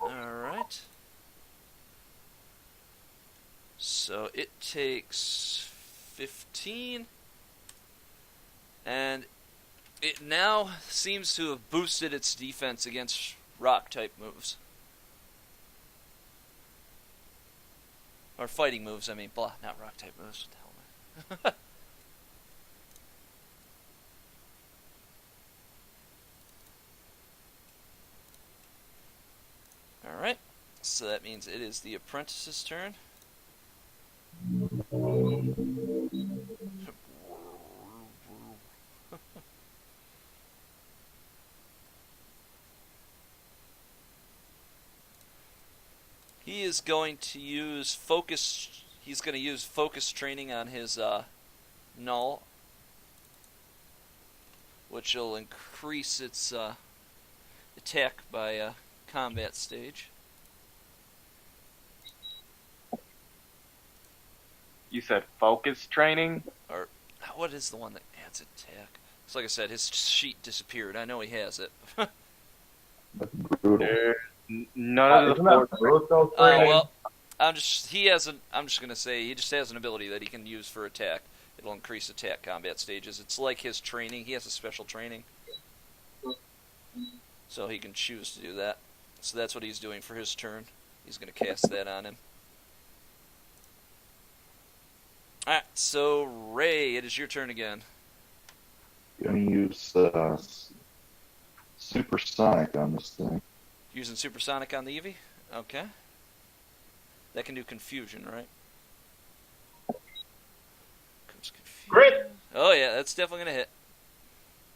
Alright. So it takes 15. And it now seems to have boosted its defense against rock type moves. Or fighting moves, I mean, blah, not rock type moves. What the hell, man? Alright, so that means it is the apprentice's turn. He is going to use focus. He's going to use focus training on his null, which will increase its attack by combat stage. You said focus training? Or what is the one that adds attack? Because like I said, his sheet disappeared. I know he has it. That's brutal. None of Isn't the that four. brutal Oh training? well, I'm just gonna say he just has an ability that he can use for attack. It'll increase attack combat stages. It's like his training. He has a special training, so he can choose to do that. So that's what he's doing for his turn. He's gonna cast that on him. Alright, so Ray, it is your turn again. Gonna use supersonic on this thing. Using supersonic on the Eevee? Okay. That can do confusion, right? Comes confusion. Crit! Oh yeah, that's definitely gonna hit.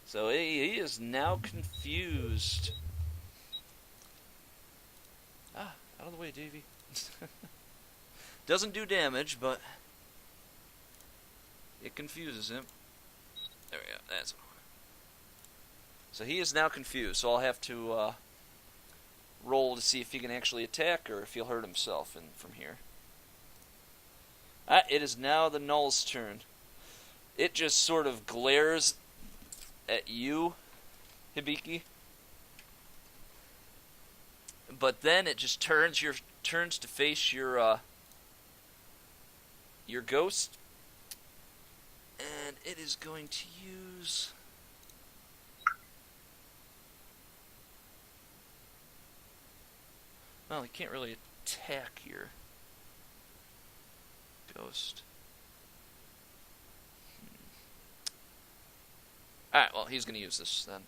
So he is now confused. Ah, out of the way, Davey. Doesn't do damage, but it confuses him. There we go. That's one. So he is now confused. So I'll have to roll to see if he can actually attack or if he'll hurt himself from here. It is now the Null's turn. It just sort of glares at you, Hibiki. But then it just turns to face your ghost, and it is going to use. Well, he can't really attack your ghost. Alright, well, he's going to use this then.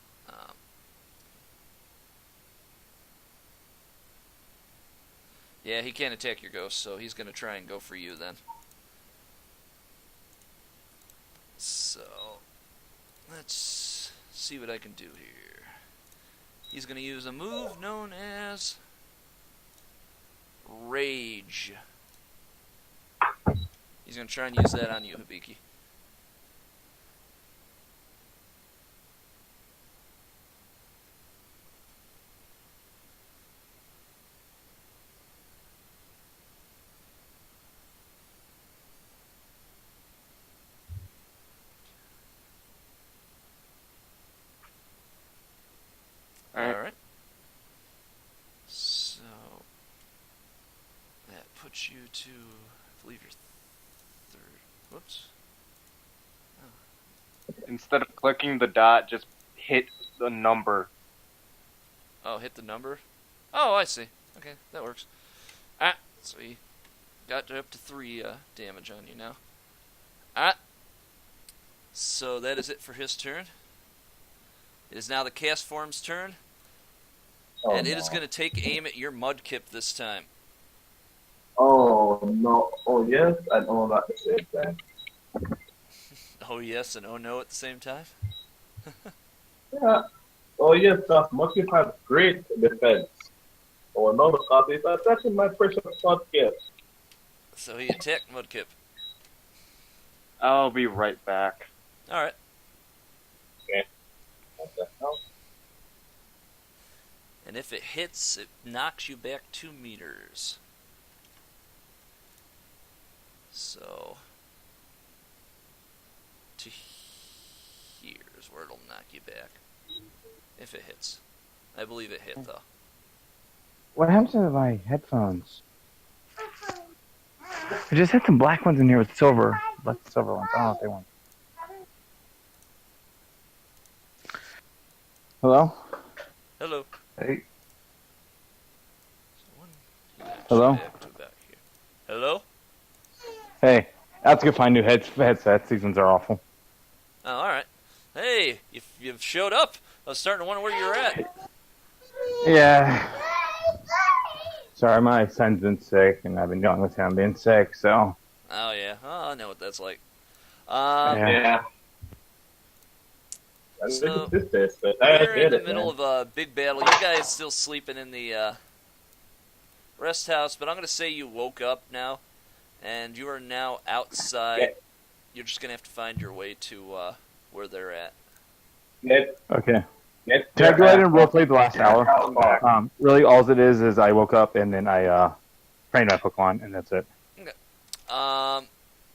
Yeah, he can't attack your ghost, so he's going to try and go for you then. So, let's see what I can do here. He's going to use a move known as Rage. He's going to try and use that on you, Hibiki. Alright. So, that puts you to, I believe you're third. Whoops. Instead of clicking the dot, just hit the number. Oh, hit the number? Oh, I see. Okay, that works. Ah, so he got up to 3 damage on you now. Ah. So that is it for his turn. It is now the cast form's turn. And it is going to take aim at your Mudkip this time. Oh, no. Oh, yes, and oh, no at the same time. Oh yes and oh no at the same time? Yeah. Oh, yes, that Mudkip has great defense. Oh, no, because it's attacking my precious Mudkip. So he attacked Mudkip. I'll be right back. Alright. Okay. What the hell? And if it hits, it knocks you back 2 meters. So, to here is where it'll knock you back. If it hits. I believe it hit, though. What happened to my headphones? I just had some black ones in here with silver. Black silver ones. I don't know if they want. Hello? Hello. Hey. Hello? Back to about here. Hello? Hey, I have to go find new headsets. These ones are awful. Oh, alright. Hey, you've showed up. I was starting to wonder where you're at. Yeah. Sorry, my son's been sick, and I've been dealing with him being sick, so. Oh, yeah. Oh, I know what that's like. Yeah. So, This is it. We're in the middle of a big battle. You guys still sleeping in the rest house, but I'm going to say you woke up now, and you are now outside. Yeah. You're just going to have to find your way to where they're at. Okay. Can I go ahead and roleplay the last hour? Really, all it is I woke up, and then I trained my Pokemon, and that's it. Okay.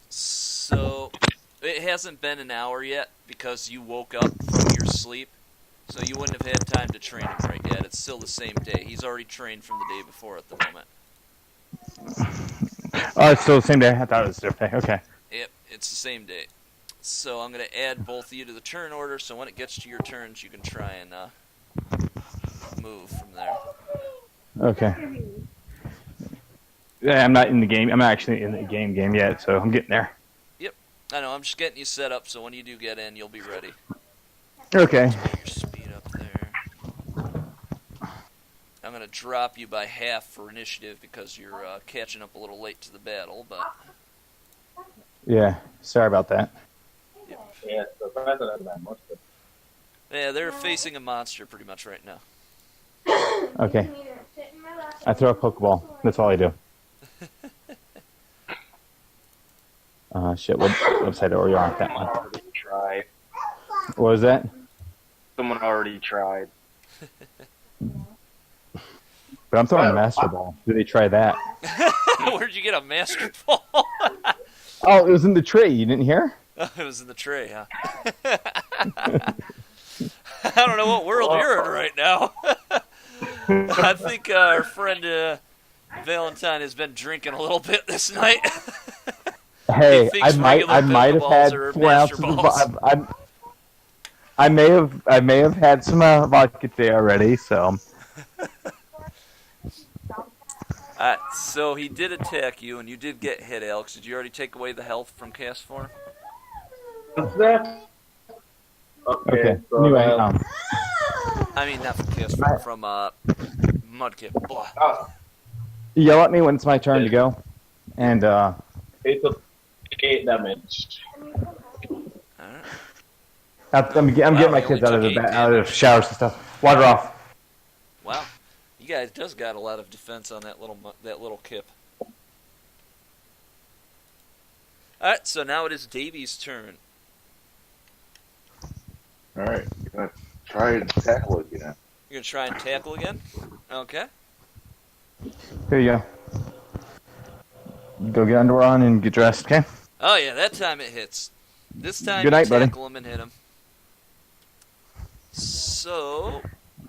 So, it hasn't been an hour yet, because you woke up from your sleep, so you wouldn't have had time to train him right yet. It's still the same day. He's already trained from the day before at the moment. Oh, it's still the same day? I thought it was a different day. Okay. Yep, it's the same day. So I'm going to add both of you to the turn order, so when it gets to your turns, you can try and move from there. Okay. Yeah, I'm not in the game. I'm not actually in the game yet, so I'm getting there. Yep, I know. I'm just getting you set up, so when you do get in, you'll be ready. Okay. Get your speed up there. I'm going to drop you by half for initiative because you're catching up a little late to the battle, but... Yeah, sorry about that. Yep. Yeah, so rather than that Mudkip. Yeah, they're facing a monster pretty much right now. Okay. I throw a Pokeball. That's all I do. Shit, what website are you on that one? Already tried. What was that? Someone already tried. But I'm throwing a Master Ball. Did they try that? Where'd you get a Master Ball? Oh, it was in the tray. You didn't hear? Oh, it was in the tray, huh? I don't know what world you're in right now. I think our friend Valentine has been drinking a little bit this night. Hey, I might have had are 4 ounces of I may have had some vodka today already, so. So he did attack you, and you did get hit, Alex. Did you already take away the health from cast form? What's that? Okay. So, Anyway, I mean, not from cast form, from Mudkip. Blah. yell at me when it's my turn to go, and It took 8 damage. Alright. I'm getting my kids out of the showers and stuff. Water off. Wow. You does got a lot of defense on that little kip. Alright, so now it is Davy's turn. Alright, I'm gonna try and tackle again. You're going to try and tackle again? Okay. Here you go. Go get underwear on and get dressed, okay? Oh, yeah, that time it hits. This time Good night, you buddy. tackle him and hit him. So,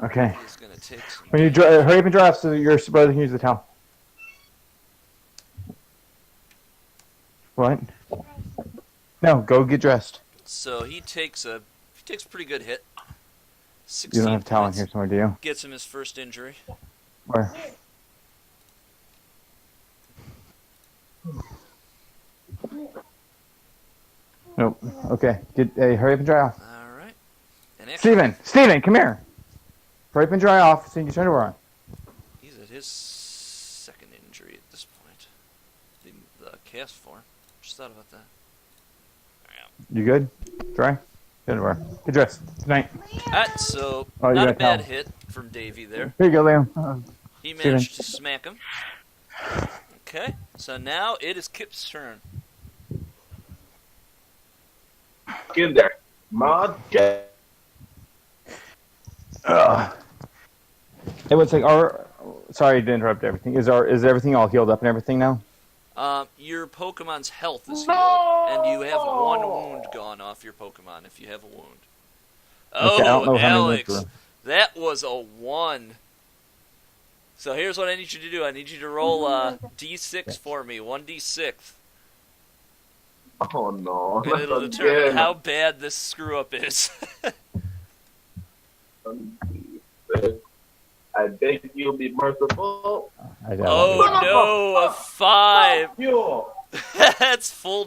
Okay. he's going to take some... When you hurry up and dry off so that your brother can use the towel. What? No, go get dressed. So he takes a pretty good hit. 16 You don't have a towel in points. here somewhere, do you? Gets him his first injury. Where? Nope. Okay. Hurry up and dry off. All right. And actually, Steven, come here. Hurry up and dry off so you can get your underwear on. he's at his second injury at this point. The cast form. Just thought about that. You good? Dry? Get underwear. Get dressed. Good night. Alright, so Oh, you not got a a bad towel. hit from Davey there. Here you go, Liam. He managed to smack him. Okay, so now it is Kip's turn. Get in there. Mod, get. Hey, one second. Sorry to interrupt everything. Is everything all healed up and everything now? Your Pokemon's health is healed, and you have one wound gone off your Pokemon if you have a wound. Okay, I don't know Oh, how many Alex, wounds that was a 1. So here's what I need you to do. I need you to roll D6 for me, 1d6. Oh no. And it'll determine how bad this screw-up is. I beg you'll be merciful. Oh no, a 5! You. That's full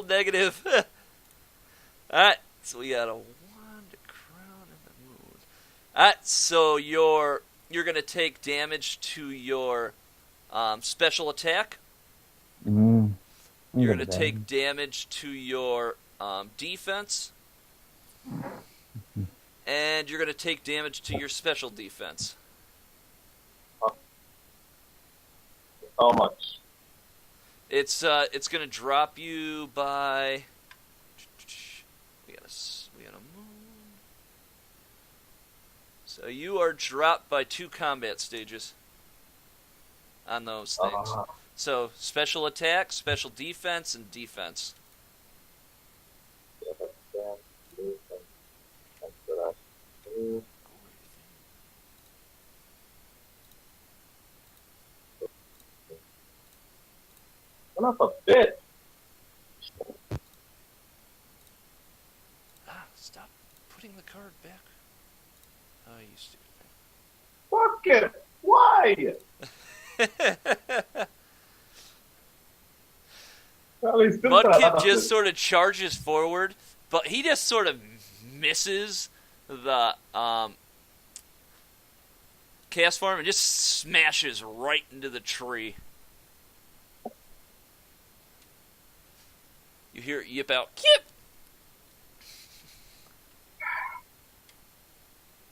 negative. Alright, so we got a 1 to crown and a wound. Alright, so you're gonna take damage to your special attack. You're gonna take damage to your defense. And you're gonna take damage to your special defense. How much? It's gonna drop you by. We gotta move. So you are dropped by 2 combat stages on those things. So special attack, special defense, and defense. Son of a bitch. Stop putting the card back. Oh, you stupid Fuck it. Why? Well, he's still Mudkip just sort of charges forward, but he just sort of misses the cast form and just smashes right into the tree. You hear it yip out, Kip!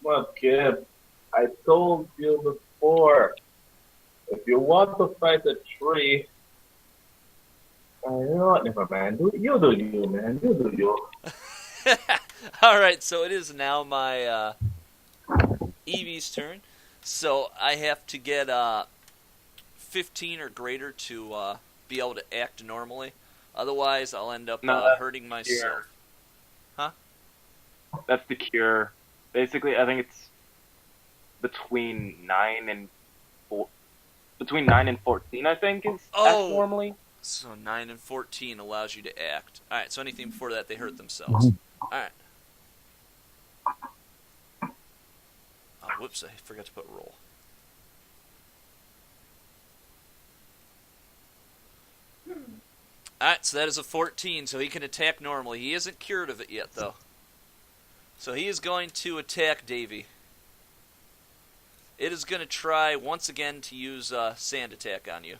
Mudkip, I told you before, if you want to fight a tree, you know what, never mind. You do you, man. You do you. Alright, so it is now my Eevee's turn. So I have to get 15 or greater to be able to act normally. Otherwise, I'll end up hurting myself. Cure. Huh? That's the cure. Basically, I think it's between 9 and 14. I think is act normally. So 9 and 14 allows you to act. All right. So anything before that, they hurt themselves. All right. Oh, whoops! I forgot to put roll. Alright, so that is a 14, so he can attack normally. He isn't cured of it yet, though. So he is going to attack Davy. It is going to try, once again, to use Sand Attack on you.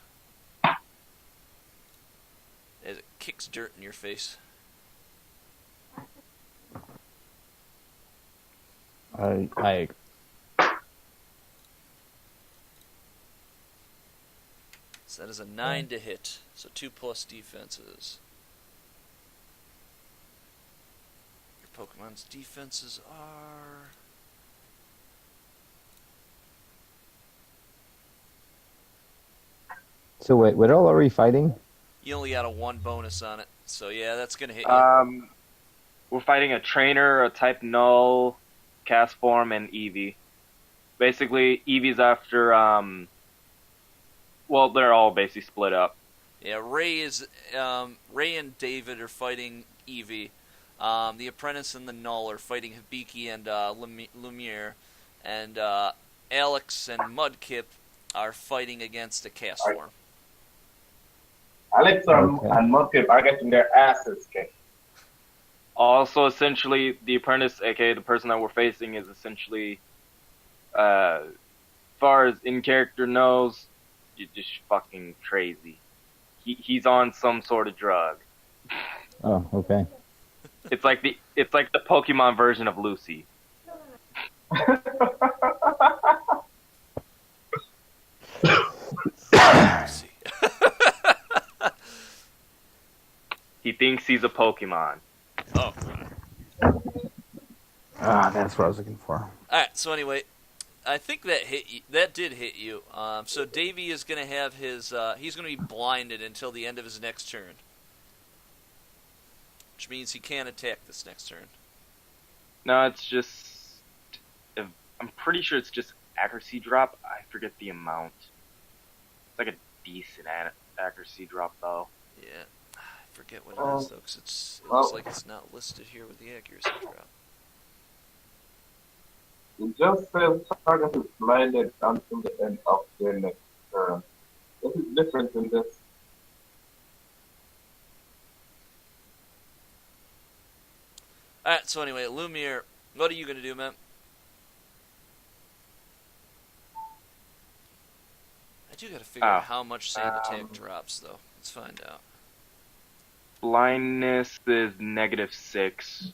As it kicks dirt in your face. I So that is a 9 to hit. So 2 plus defenses. Your Pokemon's defenses are... So wait, what all are we fighting? You only got a 1 bonus on it. So yeah, that's going to hit you. We're fighting a trainer, a type null, cast form, and Eevee. Basically, Eevee's after, well, they're all basically split up. Yeah, Ray and David are fighting Eevee. The Apprentice and the Null are fighting Hibiki and Lumiere. And Alex and Mudkip are fighting against a cast form. Alex and Mudkip are getting their asses kicked. Also, essentially, the Apprentice, aka the person that we're facing, is essentially, as far as in-character knows, you're just fucking crazy. He's on some sort of drug. Oh, okay. It's like the Pokemon version of Lucy. He thinks he's a Pokemon. Oh. That's what I was looking for. Alright, so anyway, I think that hit you. That did hit you. So Davey is going to have his... he's going to be blinded until the end of his next turn. Which means he can't attack this next turn. No, it's just... I'm pretty sure it's just accuracy drop. I forget the amount. It's like a decent accuracy drop, though. Yeah. I forget what it is, though, because it looks like it's not listed here with the accuracy drop. It just says target is blinded until the end of the next turn. What is different in this? Alright, so anyway, Lumiere, what are you going to do, man? I do got to figure out how much sand attack drops, though. Let's find out. Blindness is -6.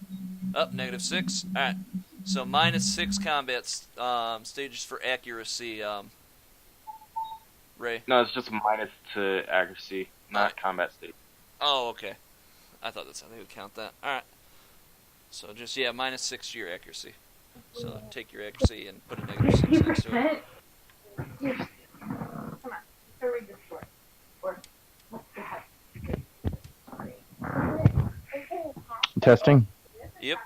Oh, -6? Alright. So -6 combat stages for accuracy, Ray. No, it's just minus to accuracy, not combat state. Oh, okay. I thought that's how they would count that. Alright. So just, yeah, -6 to your accuracy. So take your accuracy and put a -6 next to it. Come on, go read this story. Or, let's go ahead. Testing? Yep.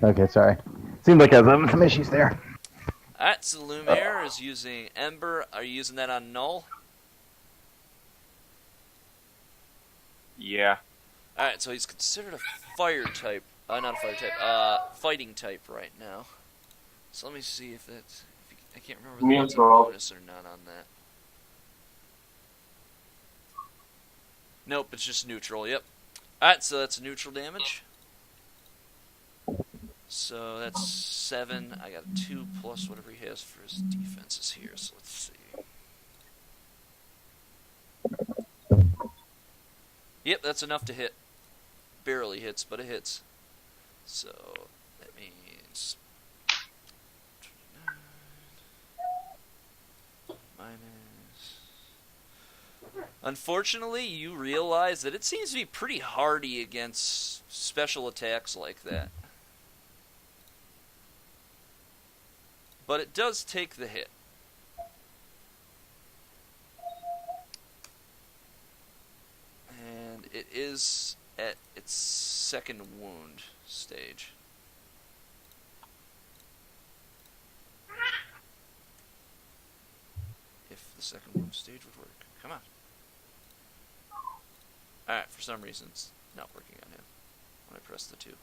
Okay, sorry. Seemed like I was having some issues there. Alright, so Lumiere is using Ember. Are you using that on Null? Yeah. Alright, so he's considered a fire type. Not a fire type. Fighting type right now. So let me see if that's... I can't remember if that's a bonus or not on that. Nope, it's just neutral, yep. Alright, so that's neutral damage. So that's 7. I got 2 plus whatever he has for his defenses here, so let's see. Yep, that's enough to hit. Barely hits, but it hits. So that means... Unfortunately, you realize that it seems to be pretty hardy against special attacks like that. But it does take the hit. And it is at its second wound stage. If the second wound stage would work. Come on. Alright, for some reason it's not working on him when I press the 2.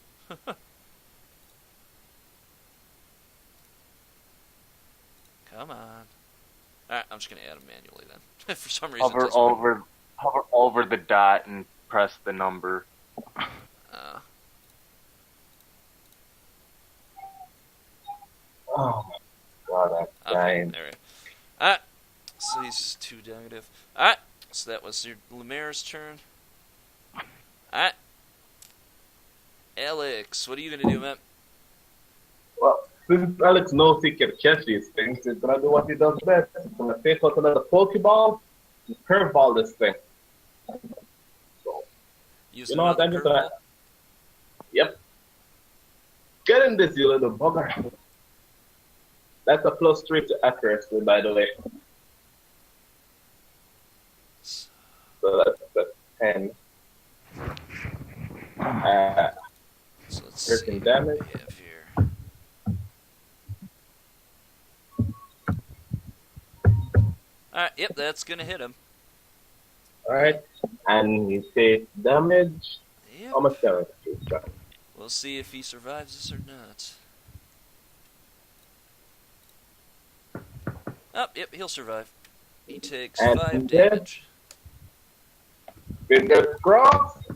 Come on. Alright, I'm just going to add him manually then. For some reason Hover over the dot and press the number. Oh my god, that's dying. There we go. Alright, so he's 2 negative. Alright, so that was your Lumiere's turn. Alright. Alex, what are you going to do, man? Well, since Alex knows he can catch these things, he's gonna do what he does best. He's gonna take out another Pokeball curveball this thing. So, Use you know what? I'm another just gonna. curveball. Yep. Get in this, you little bugger. That's a +3 to accuracy, by the way. So that's the 10. So let's 13 see damage. what we have here. Alright, yep, that's gonna hit him. Alright. And he takes damage. Yep. How much damage? We'll see if he survives this or not. Oh, yep, he'll survive. He takes And 5 dead. damage. Fingers crossed.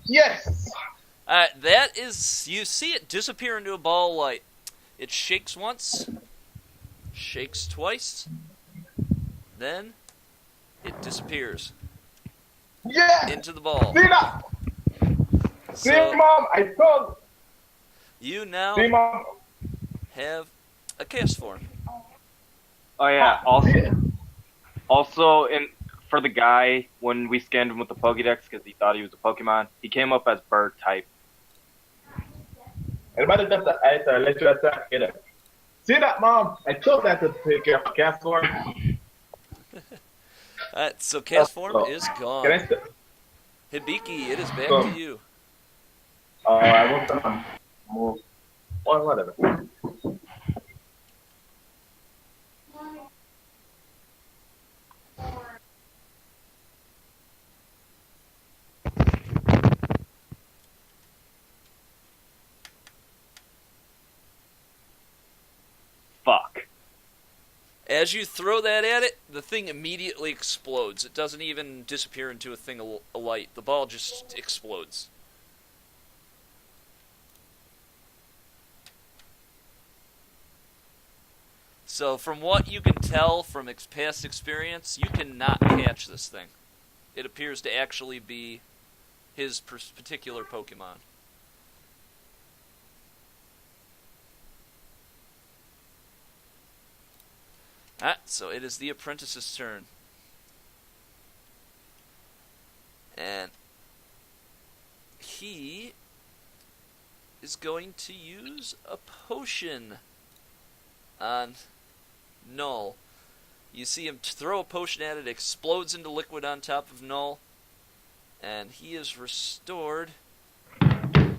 Yes! Alright, that is... You see it disappear into a ball of light. It shakes once, shakes twice, then it disappears Yeah! into the ball. See that? See, So Mom? I told you now See, Mom? have a cast form. Oh yeah. Also, for the guy, when we scanned him with the Pokédex because he thought he was a Pokemon, he came up as bird type. Anybody that's the ice, I'll let you attack it. See that, Mom? I told that to take care of cast form. Alright, so cast form is Can I gone. still? Hibiki, it is back to you. I want to move. Or whatever. Fuck. As you throw that at it, the thing immediately explodes. It doesn't even disappear into a thing of light. The ball just explodes. So from what you can tell from past experience, you cannot catch this thing. It appears to actually be his particular Pokemon. So it is the apprentice's turn. And he is going to use a potion on Null. You see him throw a potion at it, explodes into liquid on top of Null, and he is restored.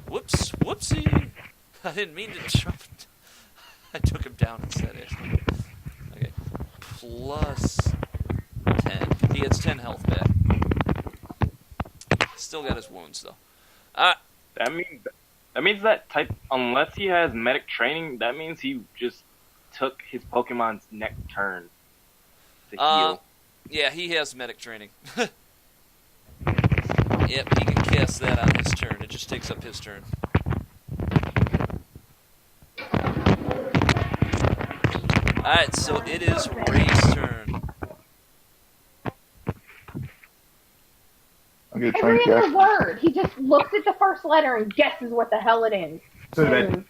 Whoops, whoopsie! I didn't mean to jump. I took him down instead, actually. Okay. Plus 10. He gets 10 health back. Still got his wounds, though. That means that type, unless he has medic training, that means he just took his Pokemon's next turn to heal. Yeah, he has medic training. Yep, he can cast that on his turn. It just takes up his turn. Alright, so it is Ray's turn. I'm gonna He try and reads cast. the word. He just looks at the first letter and guesses what the hell it is. Good.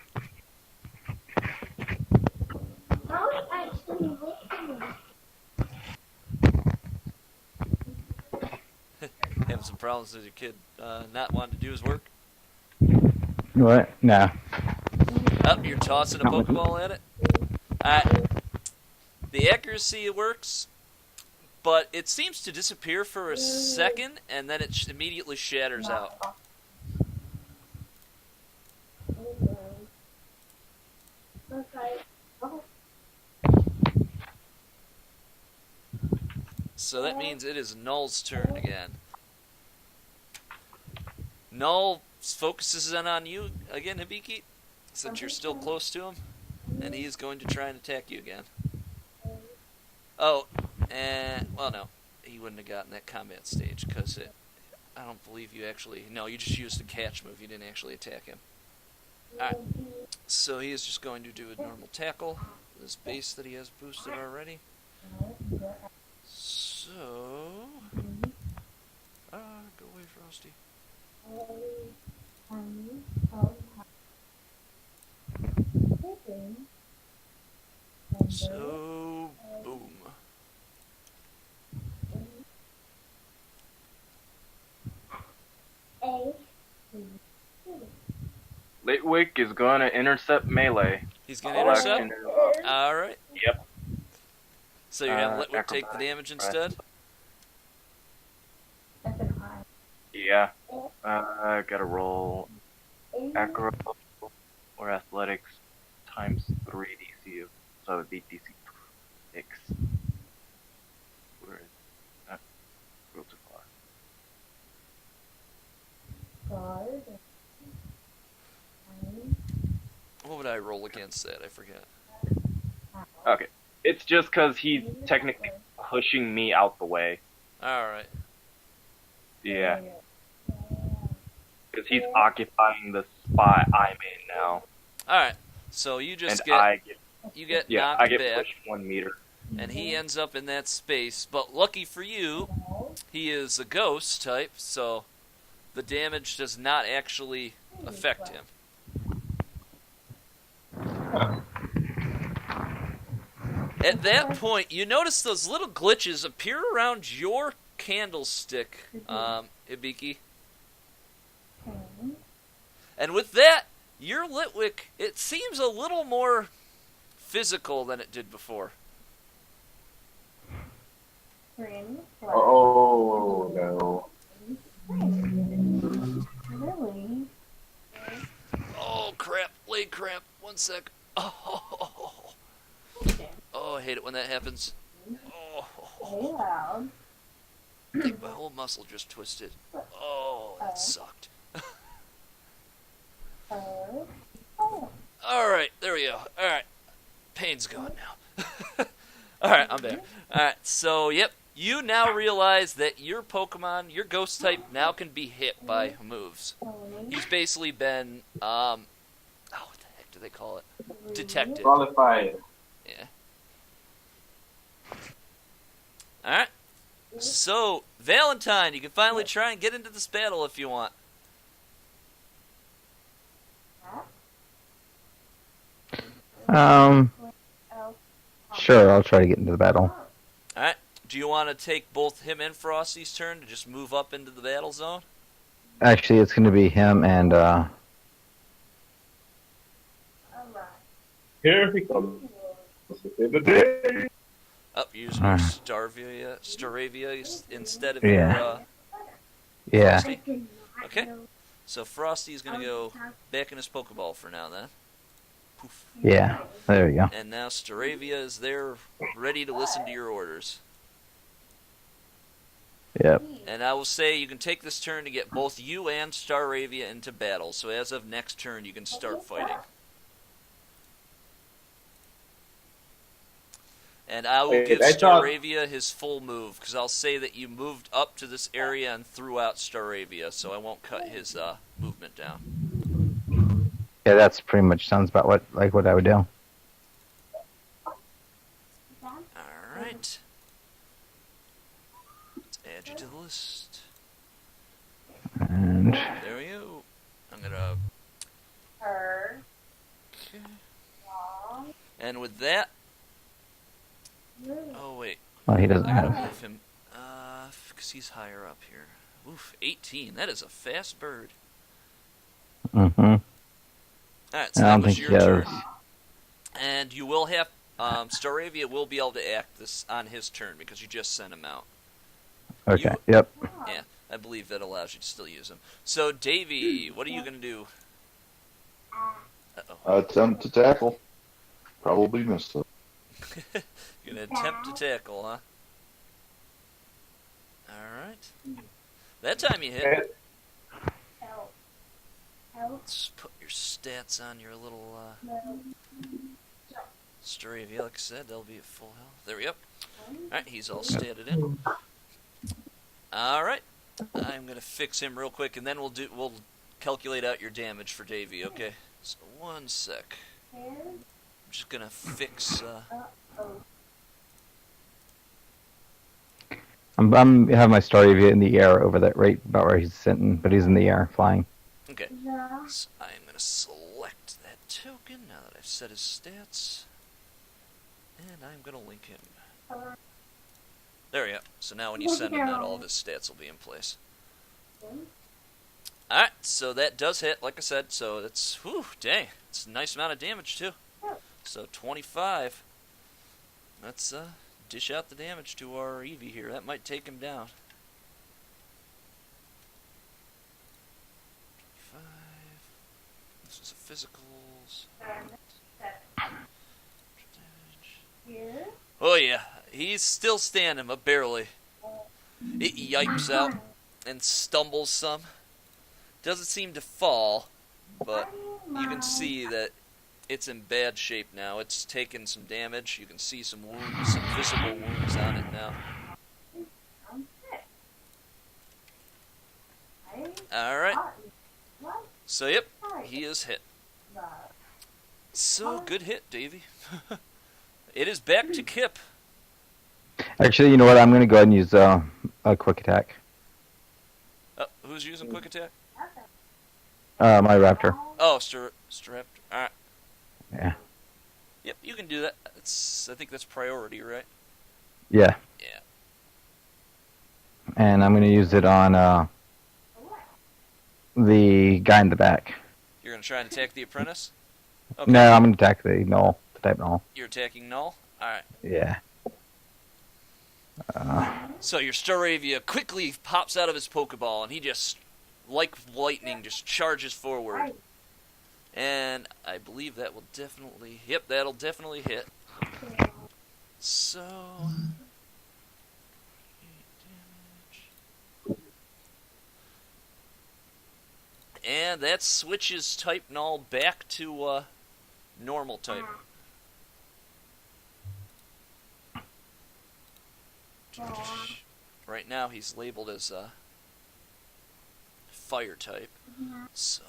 Having some problems with your kid not wanting to do his work? What? Nah. Oh, you're tossing a Pokeball at it? The accuracy works, but it seems to disappear for a second, and then it immediately shatters out. So that means it is Null's turn again. Null focuses in on you again, Hibiki, since you're still close to him, and he is going to try and attack you again. Oh, and well, no, he wouldn't have gotten that combat stage because I don't believe you actually. No, you just used the catch move. You didn't actually attack him. All right, so he is just going to do a normal tackle. This base that he has boosted already. So, go away, Frosty. So, boom. Litwick is going to intercept melee. He's going to intercept? Alright. Yep. So you're going to have Litwick take the damage instead? Yeah. I gotta roll acro or athletics times 3 DC, so it would be DC 6. Where is that? Real too far. What would I roll against that? I forget. Okay. It's just because he's technically pushing me out the way. Alright. Yeah. Because he's occupying the spot I'm in now. Alright. So you just and I get knocked I get back. pushed 1 meter. And he ends up in that space. But lucky for you, he is a ghost type, so the damage does not actually affect him. At that point, you notice those little glitches appear around your candlestick, Ibiki. And with that, your Litwick, it seems a little more physical than it did before. Oh, no. Oh, crap. Leg cramp. 1 sec. Oh, I hate it when that happens. Oh, I think my whole muscle just twisted. Oh, that sucked. Alright, there we go. Alright. Pain's gone now. Alright, I'm back. Alright, so, yep. You now realize that your Pokemon, your ghost type, now can be hit by moves. He's basically been, what the heck do they call it? Detected. Qualified. Yeah. Alright. So, Valentine, you can finally try and get into this battle if you want. Sure, I'll try to get into the battle. Alright. Do you want to take both him and Frosty's turn to just move up into the battle zone? Actually, it's going to be him and, Here he comes. Up, using your Staravia instead of your, yeah. Frosty. Okay. So Frosty's going to go back in his Pokeball for now, then. Poof. Yeah, there we go. And now Staravia is there, ready to listen to your orders. Yep. And I will say you can take this turn to get both you and Staravia into battle. So as of next turn, you can start fighting. And I will give Staravia his full move, because I'll say that you moved up to this area and threw out Staravia, so I won't cut his movement down. Yeah, that's pretty much sounds about what I would do. Alright. Let's add you to the list. And There we go. I'm gonna... Okay. And with that... Oh, wait. well, he doesn't I gotta have. move him. Because he's higher up here. Oof, 18. That is a fast bird. Mm-hmm. Alright, so I that don't was think your he turn. has. And you will have... Staravia will be able to act this on his turn, because you just sent him out. Okay. Yep. Yeah, I believe that allows you to still use him. So, Davey, what are you going to do? Uh-oh. Attempt to tackle. Probably missed it. You're going to attempt to tackle, huh? Alright. That time you hit. Let's put your stats on your little Staravia. Like I said, they'll be at full health. There we go. Alright, he's all statted in. Alright. I'm going to fix him real quick, and then we'll calculate out your damage for Davey, okay? So, 1 sec. I'm just going to fix... I'm have my Staravia in the air over that right about where he's sitting, but he's in the air flying. Okay. So I'm going to select that token now that I've set his stats. And I'm going to link him. There we go. So now when you send him out, all of his stats will be in place. Alright, so that does hit, like I said, so it's, whew, dang, it's a nice amount of damage, too. So 25. Let's dish out the damage to our Eevee here. That might take him down. 25. This is a physicals. Oh yeah, he's still standing, but barely. It yipes out and stumbles some. Doesn't seem to fall, but you can see that it's in bad shape now. It's taken some damage. You can see some wounds, some visible wounds on it now. Alright. So, yep, he is hit. So, good hit, Davey. It is back to Kip. Actually, you know what? I'm going to go ahead and use a quick attack. Who's using quick attack? My raptor. Oh, Straptor. Alright. Yeah. Yep, you can do that. I think that's priority, right? Yeah. Yeah. And I'm going to use it on the guy in the back. You're going to try and attack the apprentice? Okay. No, I'm going to attack the Null. The type Null. You're attacking Null? Alright. Yeah. So your Staravia quickly pops out of his Pokeball, and he just, like lightning, just charges forward. And I believe that will definitely... Yep, that'll definitely hit. So... And that switches type Null back to normal type. Right now he's labeled as fire type, so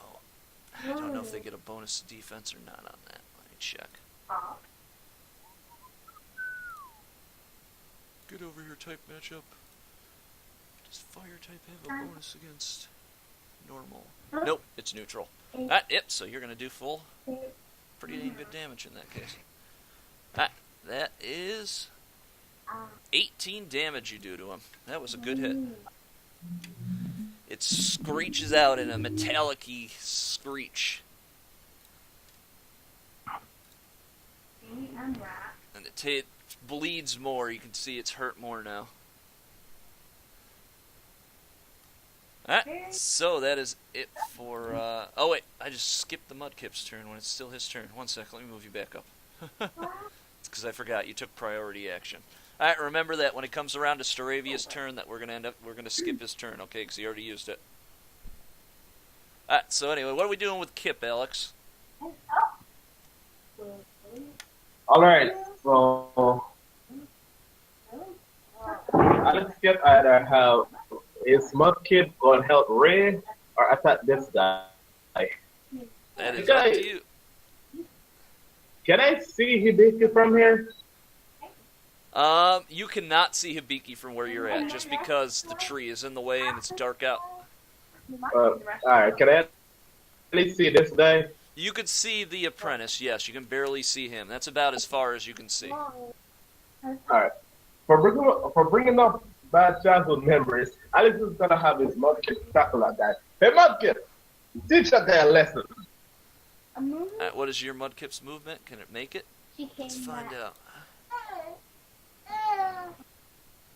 I don't know if they get a bonus defense or not on that. Let me check. Get over here, type matchup. Does fire type have a bonus against normal? Nope, it's neutral. Yep, so you're going to do full. Pretty dang good damage in that case. That is 18 damage you do to him. That was a good hit. It screeches out in a metallic-y screech. And it bleeds more. You can see it's hurt more now. Alright, so that is it for... oh wait, I just skipped the Mudkip's turn when it's still his turn. One sec, let me move you back up. It's because I forgot you took priority action. Alright, remember that when it comes around to Staravia's turn, that we're gonna skip his turn, okay? Because he already used it. Alright, so anyway, what are we doing with Kip, Alex? Alright, so Alex Kip either have is Mudkip gonna help Ray or attack this guy? That is up to you. Can I see Hibiki from here? You cannot see Hibiki from where you're at, just because the tree is in the way and it's dark out. Alright, can I at least see this guy? You could see the apprentice, yes. You can barely see him. That's about as far as you can see. Alright. For bringing up bad childhood memories, Alex is gonna have his Mudkip tackle that guy. Hey Mudkip! Teach that guy a lesson! What is your Mudkip's movement? Can it make it? Let's find out.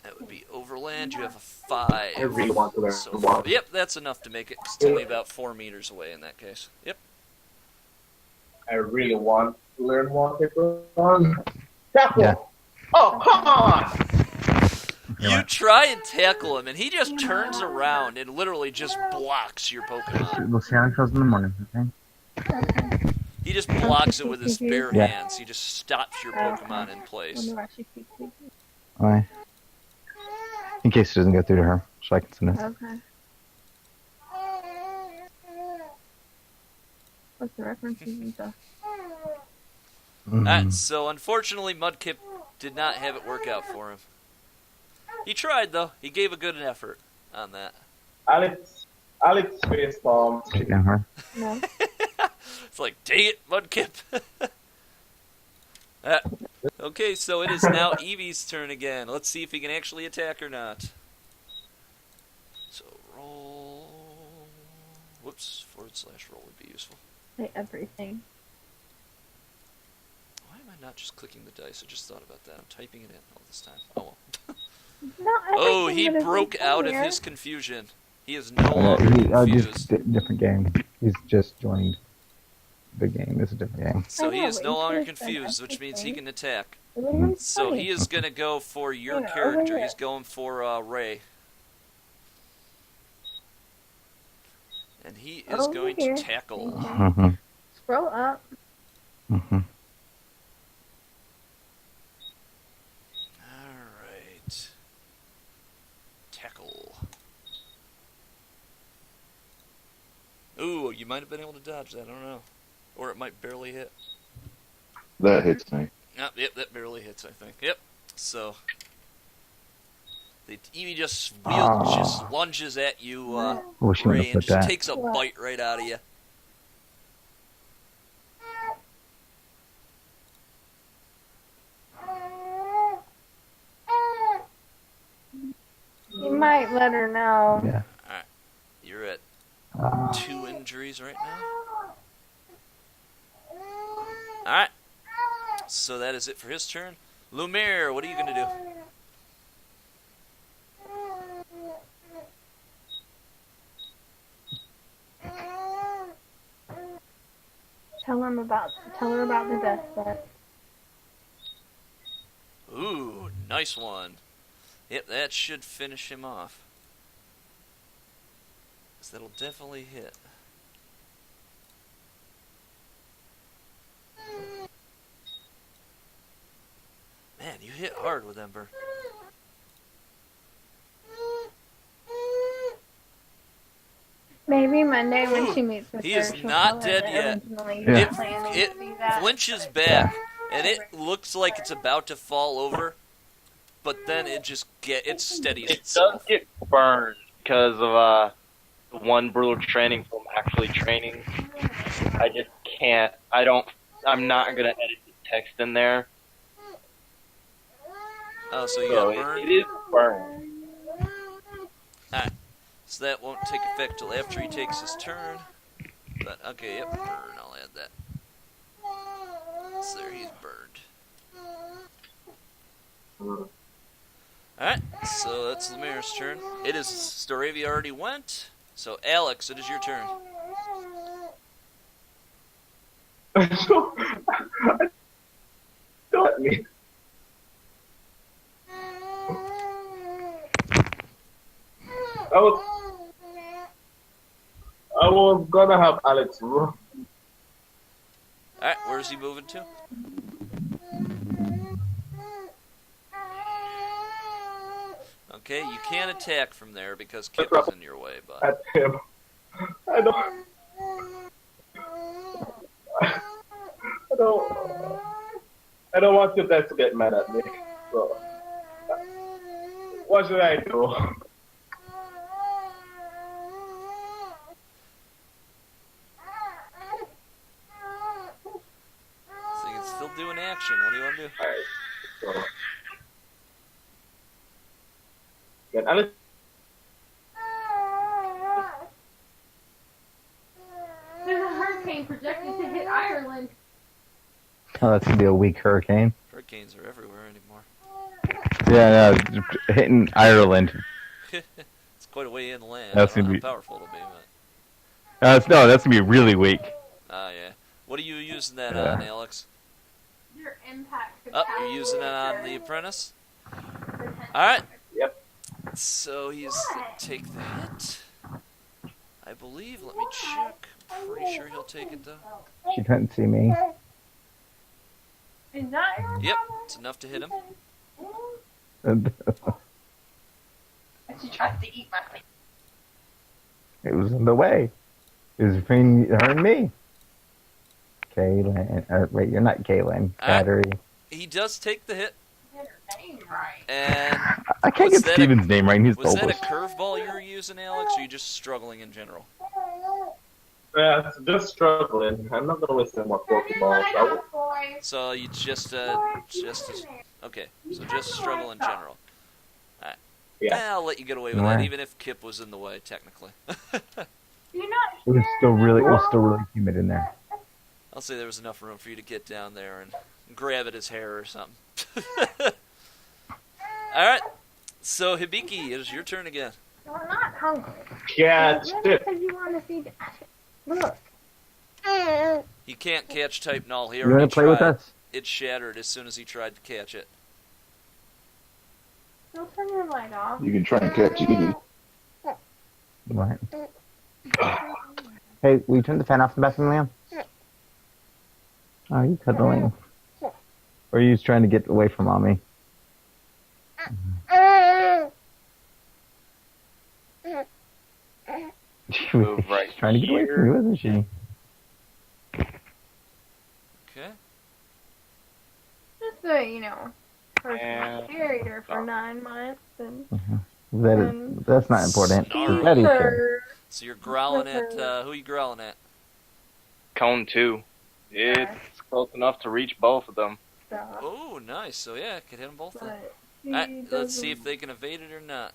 That would be overland. You have a 5. I really want to learn So one. yep, that's enough to make it. It's only about 4 meters away in that case. Yep. I really want to learn one. Tackle! Yeah. Oh, come on! You try and tackle him, and he just turns around and literally just blocks your Pokemon. We'll see how it goes in the morning, okay? He just blocks it with his bare Yeah. hands. He just stops your Pokemon in place. Alright. In case it doesn't go through to her, so I can send it. Okay. What's the references and stuff? So unfortunately, Mudkip did not have it work out for him. He tried, though. He gave a good effort on that. Alex face palm. Check down her. No. It's like, dang it, Mudkip. Okay, so it is now Eevee's turn again. Let's see if he can actually attack or not. So roll. /roll would be useful. Say everything. Why am I not just clicking the dice? I just thought about that. I'm typing it in all this time. Oh well. Not Oh, everything he that is broke in out of here. his confusion. He is no longer confused. Just different game. He's just joined the game. It's a different game. So he I know, is but no you longer could've said confused, which means he everything. can attack. It would've been So funny. he is going to go for your You know, character. over He's here. going for Ray. And he is Over going here. to tackle. Mm-hmm. Scroll up. Mm-hmm. Alright. Tackle. Ooh, you might have been able to dodge that, I don't know. Or it might barely hit. That hits me. Yep, that barely hits, I think. Yep. So the Eevee just lunges at you, Wish you Ray, would've and put just that. takes a bite right out of you. You might let her know. Yeah. Alright. You're at 2 injuries right now. Alright. So that is it for his turn. Lumiere, what are you going to do? Tell her about the death threat. Ooh, nice one. Yep, that should finish him off. 'Cause that'll definitely hit. Man, you hit hard with Ember. Maybe Monday when she meets with He her, is she'll not tell her dead that yet. originally Yeah. you were planning to do that. Flinches back, and it looks like it's about to fall over, but then it steadies It itself. does get burned because of one brutal training from actually training. I just can't. I'm not gonna edit the text in there. Oh, so you So got burned? it is burned. Alright. So that won't take effect till after he takes his turn. But, okay, yep, burn, I'll add that. So there, he's burned. Alright, so that's Lumire's turn. It is, Storavia already went. So, Alex, it is your turn. Don't let me. I was gonna have Alex run. Alright, where's he moving to? Okay, you can't attack from there because Kip is in your way, but... At him. I don't. I don't want you guys to get mad at me. So, what should I do? So you can still do an action. What do you want to do? Alright, so. Then Alex. There's a hurricane projected to hit Ireland. Oh, that's gonna be a weak hurricane. Hurricanes are everywhere anymore. Yeah, no, hitting Ireland. It's quite a way inland. That's I don't know gonna how be- powerful it'll be, but... That's gonna be really weak. Yeah. What are you using that Yeah. on, Alex? Your impact. Oh, you're using it on the apprentice? Alright. Yep. So he's gonna take the hit. I believe, let me check. I'm pretty sure he'll take it though. She couldn't see me. Is that your Yep, it's enough to hit him. She tries to eat my face. It was in the way. It was between her and me. Kaylin. Wait, you're not Kaylin. Battery. He does take the hit. Get her name right. And I can't was get that Steven's name right. He's was that a bogus. curveball you were using, Alex, or are you just struggling in general? Yeah, it's just struggling. I'm not gonna waste any more Pokeballs. So you just okay. So just struggle in general. Alright. Yeah. I'll let you get away with that, Right. even if Kip was in the way, technically. You're not It was still sharing really, the it was still ball. really humid in there. I'll say there was enough room for you to get down there and grab at his hair or something. Alright, so Hibiki, it is your turn again. You're not hungry. Catch Remember it. because you want to see. Look. He can't catch type null. He You want already to play with tried. us? It shattered as soon as he tried to catch it. Don't turn your light off. You can try and catch Evie. What? Hey, will you turn the fan off in the bathroom, Liam? Oh, are you cuddling? Or are you just trying to get away from mommy? She was Move right trying to get away from you, wasn't she? Okay. Just so you know, person And- carried her for 9 months and. That's not important. Snarl. Daddy cares. So you're growling at, who are you growling at? Cone 2. It's close enough to reach both of them. Oh, nice. So yeah, could hit them both then. But Alright, let's see if they can evade it or not.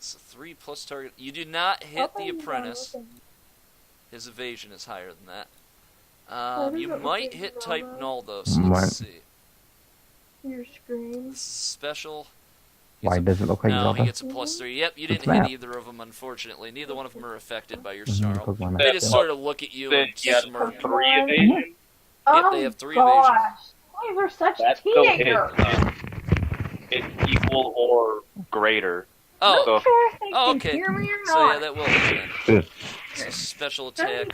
So 3 plus target. You do not hit the apprentice. His evasion is higher than that. You might hit type null though, so let's see. Your screen. Special. Why does it look like No, Zelda? he gets a +3. Yep, you didn't What's hit that? either of them, unfortunately. Neither one of them are affected by your Mhm, snarl. Pokemon They map. just sort of look at you and Then, yeah, smirk. 3 evasion. Oh, they have 3 evasion. gosh. Boys are such That still hits. teenagers. It's equal or greater. Oh, So I don't care if they oh, can okay. hear me or So yeah, not. that will hit then. So special attack,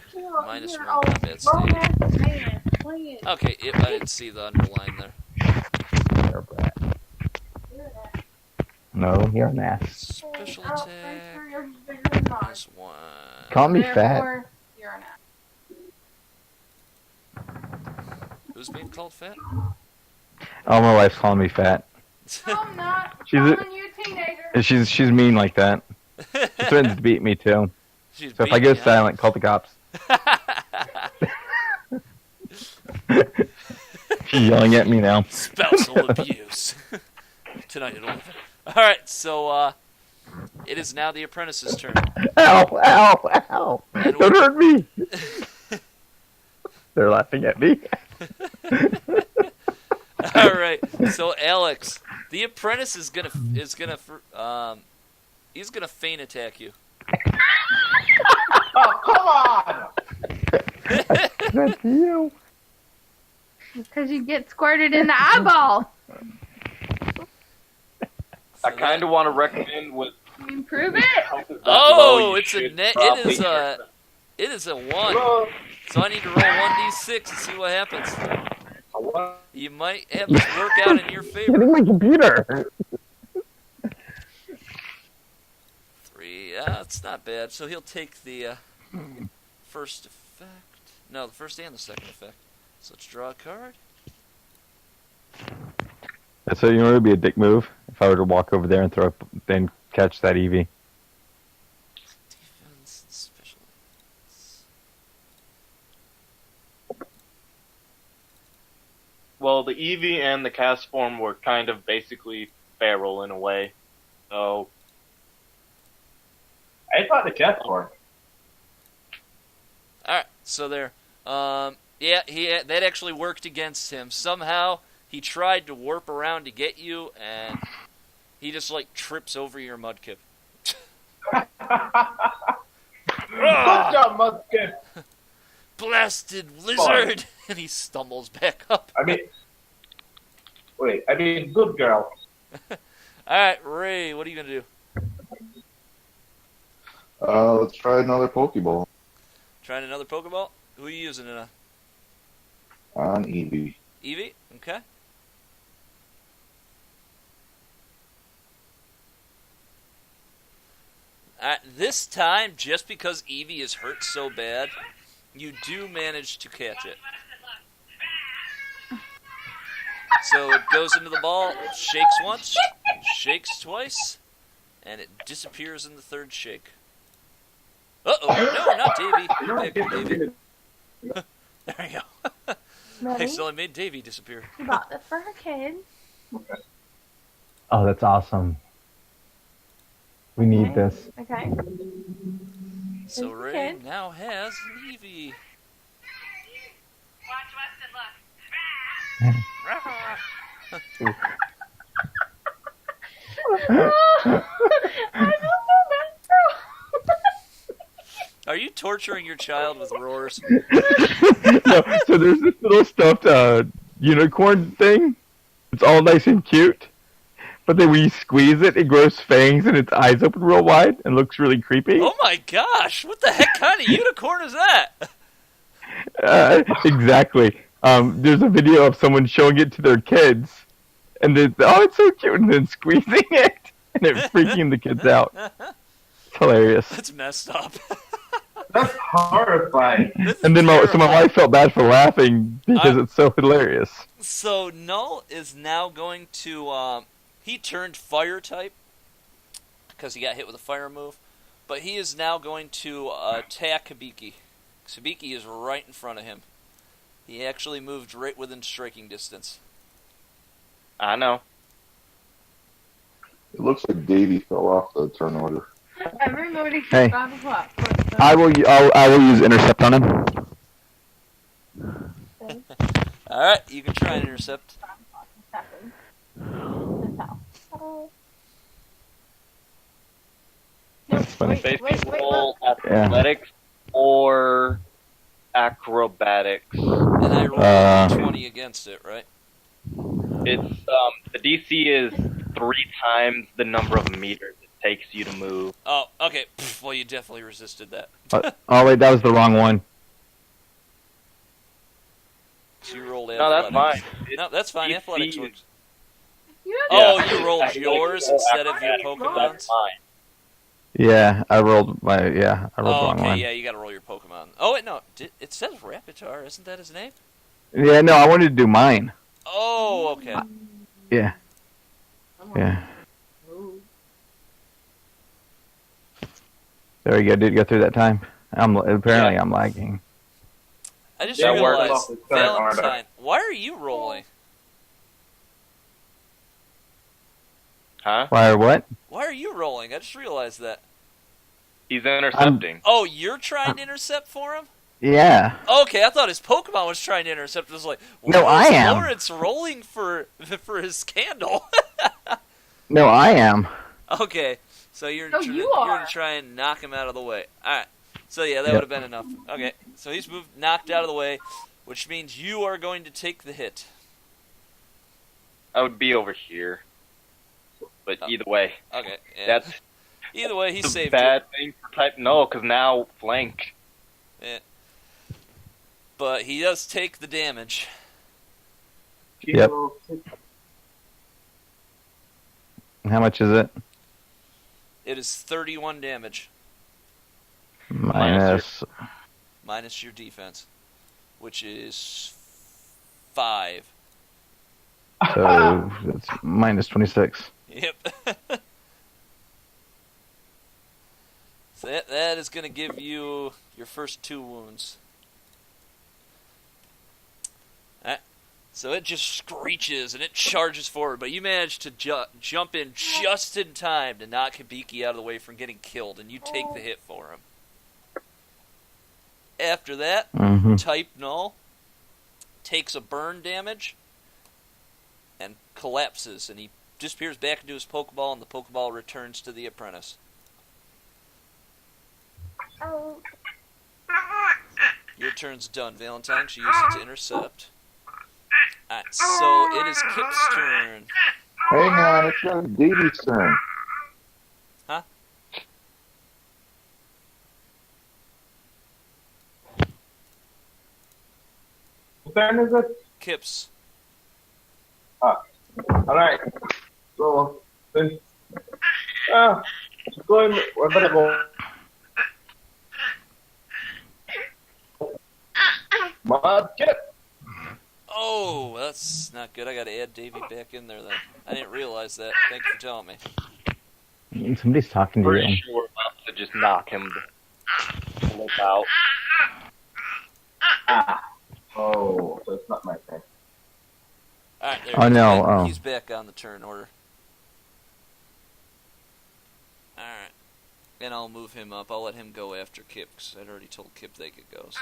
minus 1 combat state. Okay, I didn't see the underline there. No, you're an ass. Special Oh, attack, you're bigger than mine. minus 1. Call me fat. Therefore, you're an ass. Who's being called fat? Oh, my wife's calling me fat. I'm not She's a- calling you a teenager. And she's mean like that. She threatens to beat me too. She's So if I go beating you, huh? silent, call the cops. She's yelling at me now. Spousal abuse. Tonight at 11. Alright, so, it is now the apprentice's turn. Ow, ow, ow. And Don't hurt me. They're laughing at me. Alright, so Alex, the apprentice is gonna he's gonna feint attack you. Oh, come on! That's you. Because you get squirted in the eyeball. I kind of want to recommend with. You improve it. Oh, it's a net. It is a 1. So I need to roll 1d6 and see what happens. You might have this work out in your favor. Hitting my computer. 3. Yeah, it's not bad. So he'll take the first effect. No, the first and the second effect. So let's draw a card. So you know it would be a dick move if I were to walk over there and throw up, then catch that Eevee. Defense and special. Well, the Eevee and the cast form were kind of basically feral in a way. So I thought the cat form. Alright, so there. Yeah, that actually worked against him. Somehow he tried to warp around to get you, and he just like trips over your mudkip. Good job, Mudkip. Blasted lizard! And he stumbles back up. Good girl. Alright, Ray, what are you gonna do? Let's try another Pokeball Trying another Pokeball? Who are you using it on? on Eevee. Eevee? Okay. This time, just because Eevee is hurt so bad, you do manage to catch it. So it goes into the ball, shakes once, shakes twice, and it disappears in the third shake. Uh-oh, no, not Davey. You're back, Davey. There you go. I accidentally made Davey disappear. You bought this for her kid. Oh, that's awesome. We need this. Okay. So Ray now has an Eevee. Watch Weston, look. I feel so bad. Are you torturing your child with roars? No, so there's this little stuffed unicorn thing. It's all nice and cute. But then when you squeeze it, it grows fangs and its eyes open real wide and looks really creepy. Oh my gosh! What the heck kind of unicorn is that? Exactly. There's a video of someone showing it to their kids, and it's so cute, and then squeezing it, and it freaking the kids out. It's hilarious. That's messed up. That's horrifying. And then my wife felt bad for laughing because it's so hilarious. So Null is now going to. He turned fire type because he got hit with a fire move, but he is now going to attack Hibiki. Hibiki is right in front of him. He actually moved right within striking distance. I know. It looks like Davey fell off the turn order. Everybody Hey. 5 o'clock. I will use intercept on him. Alright, you can try and intercept. That's funny. Basically, roll athletics or acrobatics. And I rolled 20 against it, right? It's the DC is 3 times the number of meters it takes you to move. Oh, okay. Well, you definitely resisted that. Oh wait, that was the wrong one. So you rolled No, that's athletics. fine. No, that's fine. DC Athletics works. Yeah. You rolled yours instead of your Pokemon's? That's fine. Yeah, I rolled the wrong okay, one. yeah, you gotta roll your Pokemon. Oh, wait, no. It says Rapitar. Isn't that his name? Yeah, no, I wanted to do mine. Oh, okay. Yeah. Yeah. There we go. Did it go through that time? I'm lagging. I just That works realized, off the turn order. Valentine, why are you rolling? Huh? Why or what? Why are you rolling? I just realized that. He's intercepting. Oh, you're trying to intercept for him? Yeah. Okay, I thought his Pokemon was trying to intercept. I was like, No, I am. Lawrence rolling for his candle. No, I am. Okay, so you're No, you're you are. going to try and knock him out of the way. All right. So yeah, that would have been enough. Okay, so he's knocked out of the way, which means you are going to take the hit. I would be over here. But either way, Okay. Yeah. that's Either way, he the saved bad thing for type. No, because now flank. you. Yeah. But he does take the damage. Yep. How much is it? It is 31 damage Minus. minus your defense, which is 5. So it's minus 26. Yep. So that is going to give you your first 2 wounds. Alright. So it just screeches and it charges forward, but you manage to jump in just in time to knock Hibiki out of the way from getting killed, and you take the hit for him. After that, Type Null takes a burn damage and collapses, and he disappears back into his Pokeball, and the Pokeball returns to the apprentice. Your turn's done, Valentine. She used it to intercept. Alright, so it is Kip's turn. Hang on, it's not Davey's turn. Huh? What turn is it? Kip's. Alright. So, since... we're gonna go... Mod Kip! Oh, that's not good. I gotta add Davey back in there then. I didn't realize that. Thank you for telling me. Somebody's talking to Pretty you. sure we're about to just knock him the look out. Oh, so it's not my turn. Alright, there Oh, he's no, back. oh. He's back on the turn order. Alright. And I'll move him up. I'll let him go after Kip, because I'd already told Kip they could go, so.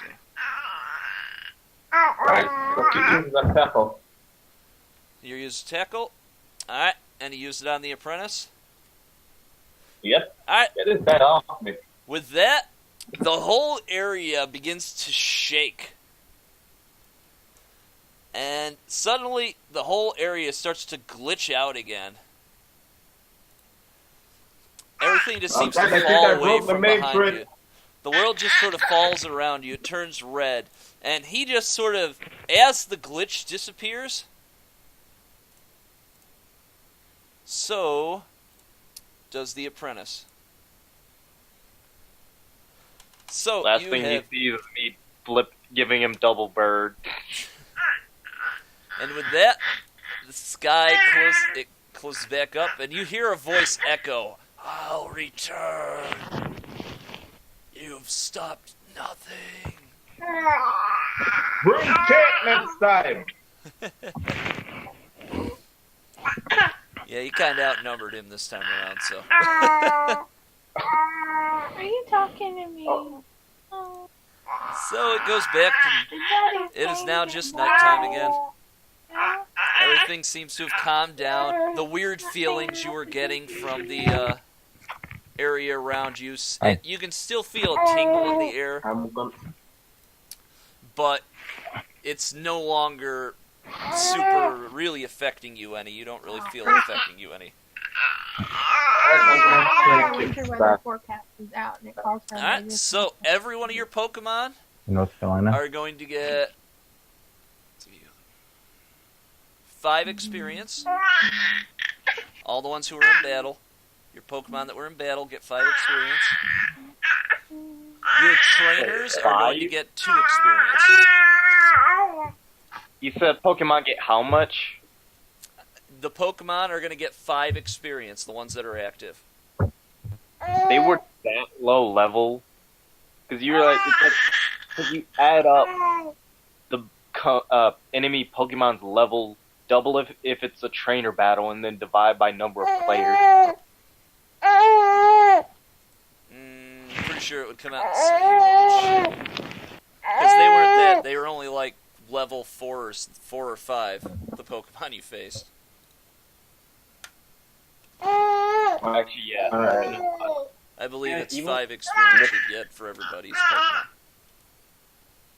Alright, so keep using that tackle. You use tackle. Alright, and he used it on the apprentice. Yep. Alright. Get his head off me. With that, the whole area begins to shake. And suddenly, the whole area starts to glitch out again. Everything just seems to fall away from behind you. The world just sort of falls around you. It turns red. And he just sort of, as the glitch disappears, so does the apprentice. So Last thing have, you see is me giving him double bird. And with that, the sky closes back up, and you hear a voice echo, "I'll return. You've stopped nothing." Bring Kate next time! Yeah, you kind of outnumbered him this time around, so. Are you talking to me? Oh. So it goes back to, it is now just nighttime again. Everything seems to have calmed down. The weird feelings you were getting from the area around you, you can still feel a tingle in the air, but it's no longer super really affecting you any. You don't really feel it affecting you any. Winter weather forecast is out and it calls for Alright, so every one of your Pokemon North Carolina. are going to get 5 experience. All the ones who are in battle. Your Pokemon that were in battle get 5 experience. Your trainers are going to get 2 experience. You said Pokemon get how much? The Pokemon are going to get 5 experience, the ones that are active. They were that low level? Because you're like, because you add up the enemy Pokemon's level, double if it's a trainer battle, and then divide by number of players. Pretty sure it would come out the same. Because they weren't that, they were only like level 4 or 5, the Pokemon you faced. Well, actually, yeah. I believe it's 5 experience you get for everybody's Pokemon.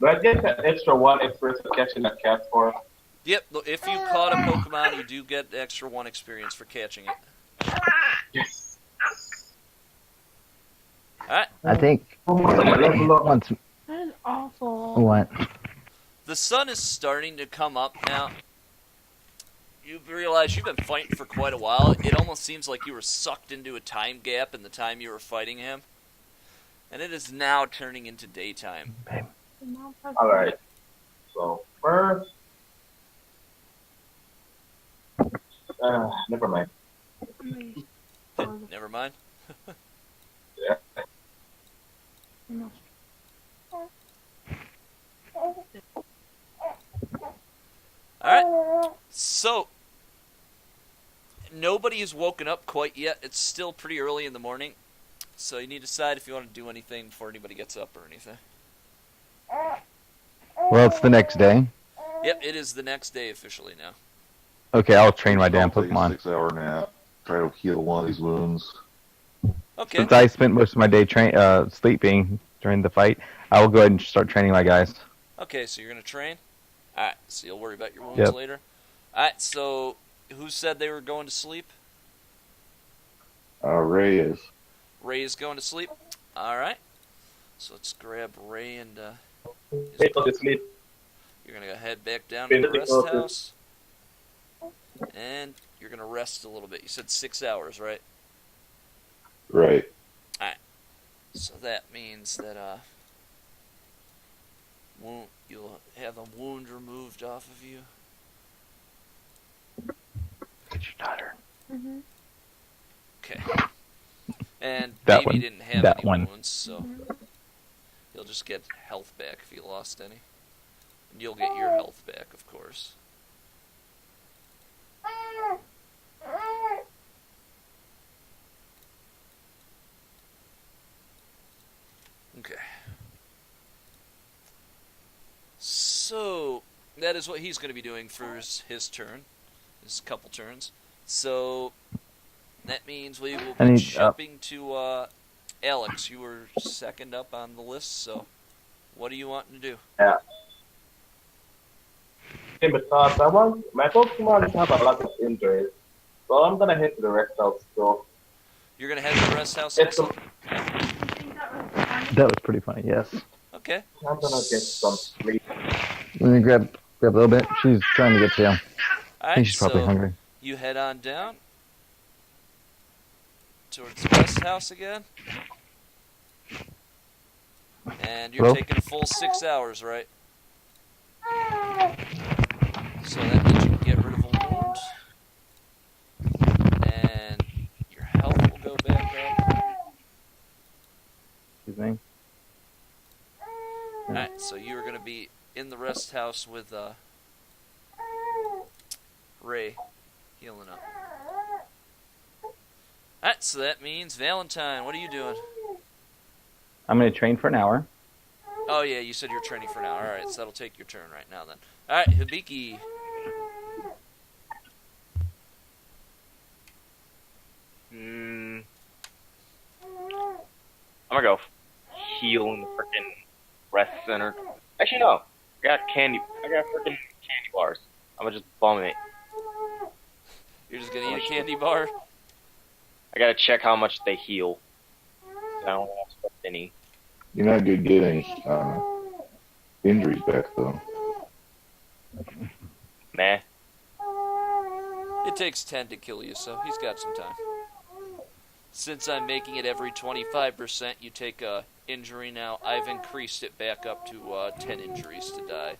Do I get that extra 1 experience for catching that cat for? Yep, if you caught a Pokemon, you do get extra 1 experience for catching it. Yes. Alright. I think once. That is awful. What? The sun is starting to come up now. You realize you've been fighting for quite a while. It almost seems like you were sucked into a time gap in the time you were fighting him. And it is now turning into daytime. Alright. So, first... never mind. Never mind. Yeah. Alright. So, nobody has woken up quite yet. It's still pretty early in the morning. So you need to decide if you want to do anything before anybody gets up or anything. Well, it's the next day. Yep, it is the next day officially now. Okay, I'll train my damn I'll take a Pokemon. 6-hour nap. Try to heal one of these wounds. Okay. Since I spent most of my day sleeping during the fight, I will go ahead and start training my guys. Okay, so you're going to train? Alright, so you'll worry about your wounds later. Alright, so who said they were going to sleep? Ray is. Ray is going to sleep? Alright. So let's grab Ray and Go to sleep. you're going to head back down to the rest house. And you're going to rest a little bit. You said 6 hours, right? Right. Alright. So that means that you'll have a wound removed off of you. Get your daughter. Mm-hmm. Okay. And That Baby one. didn't have That any one. wounds, so you'll just get health back if you lost any. And you'll get your health back, of course. that is what he's going to be doing for his turn, his couple turns. So that means we will be jumping to Alex. You were second up on the list, so what are you wanting to do? Yeah. Because my Pokemon have a lot of injuries, so I'm gonna head to the rest house. So you're gonna head to the rest house also? That was pretty funny. Yes. Okay. I'm gonna get some sleep. Let me grab a little bit. She's trying to get to you. I think she's probably so hungry. You head on down towards the rest house again, and you're taking a full 6 hours, right? So that means you can get rid of a wound, and your health will go back up. Excuse me. Alright, so you are going to be in the rest house with Ray healing up. Alright, so that means Valentine, what are you doing? I'm going to train for an hour. Oh yeah, you said you're training for an hour. Alright, so that'll take your turn right now then. Alright, Hibiki. I'm gonna go heal in the frickin' rest center. Actually, no. I got frickin' candy bars. I'm gonna just bum it. You're just gonna eat a candy bar? I gotta check how much they heal. I don't have any. You're not good getting injuries back, though. Nah. It takes 10 to kill you, so he's got some time. Since I'm making it every 25%, you take a injury now. I've increased it back up to 10 injuries to die.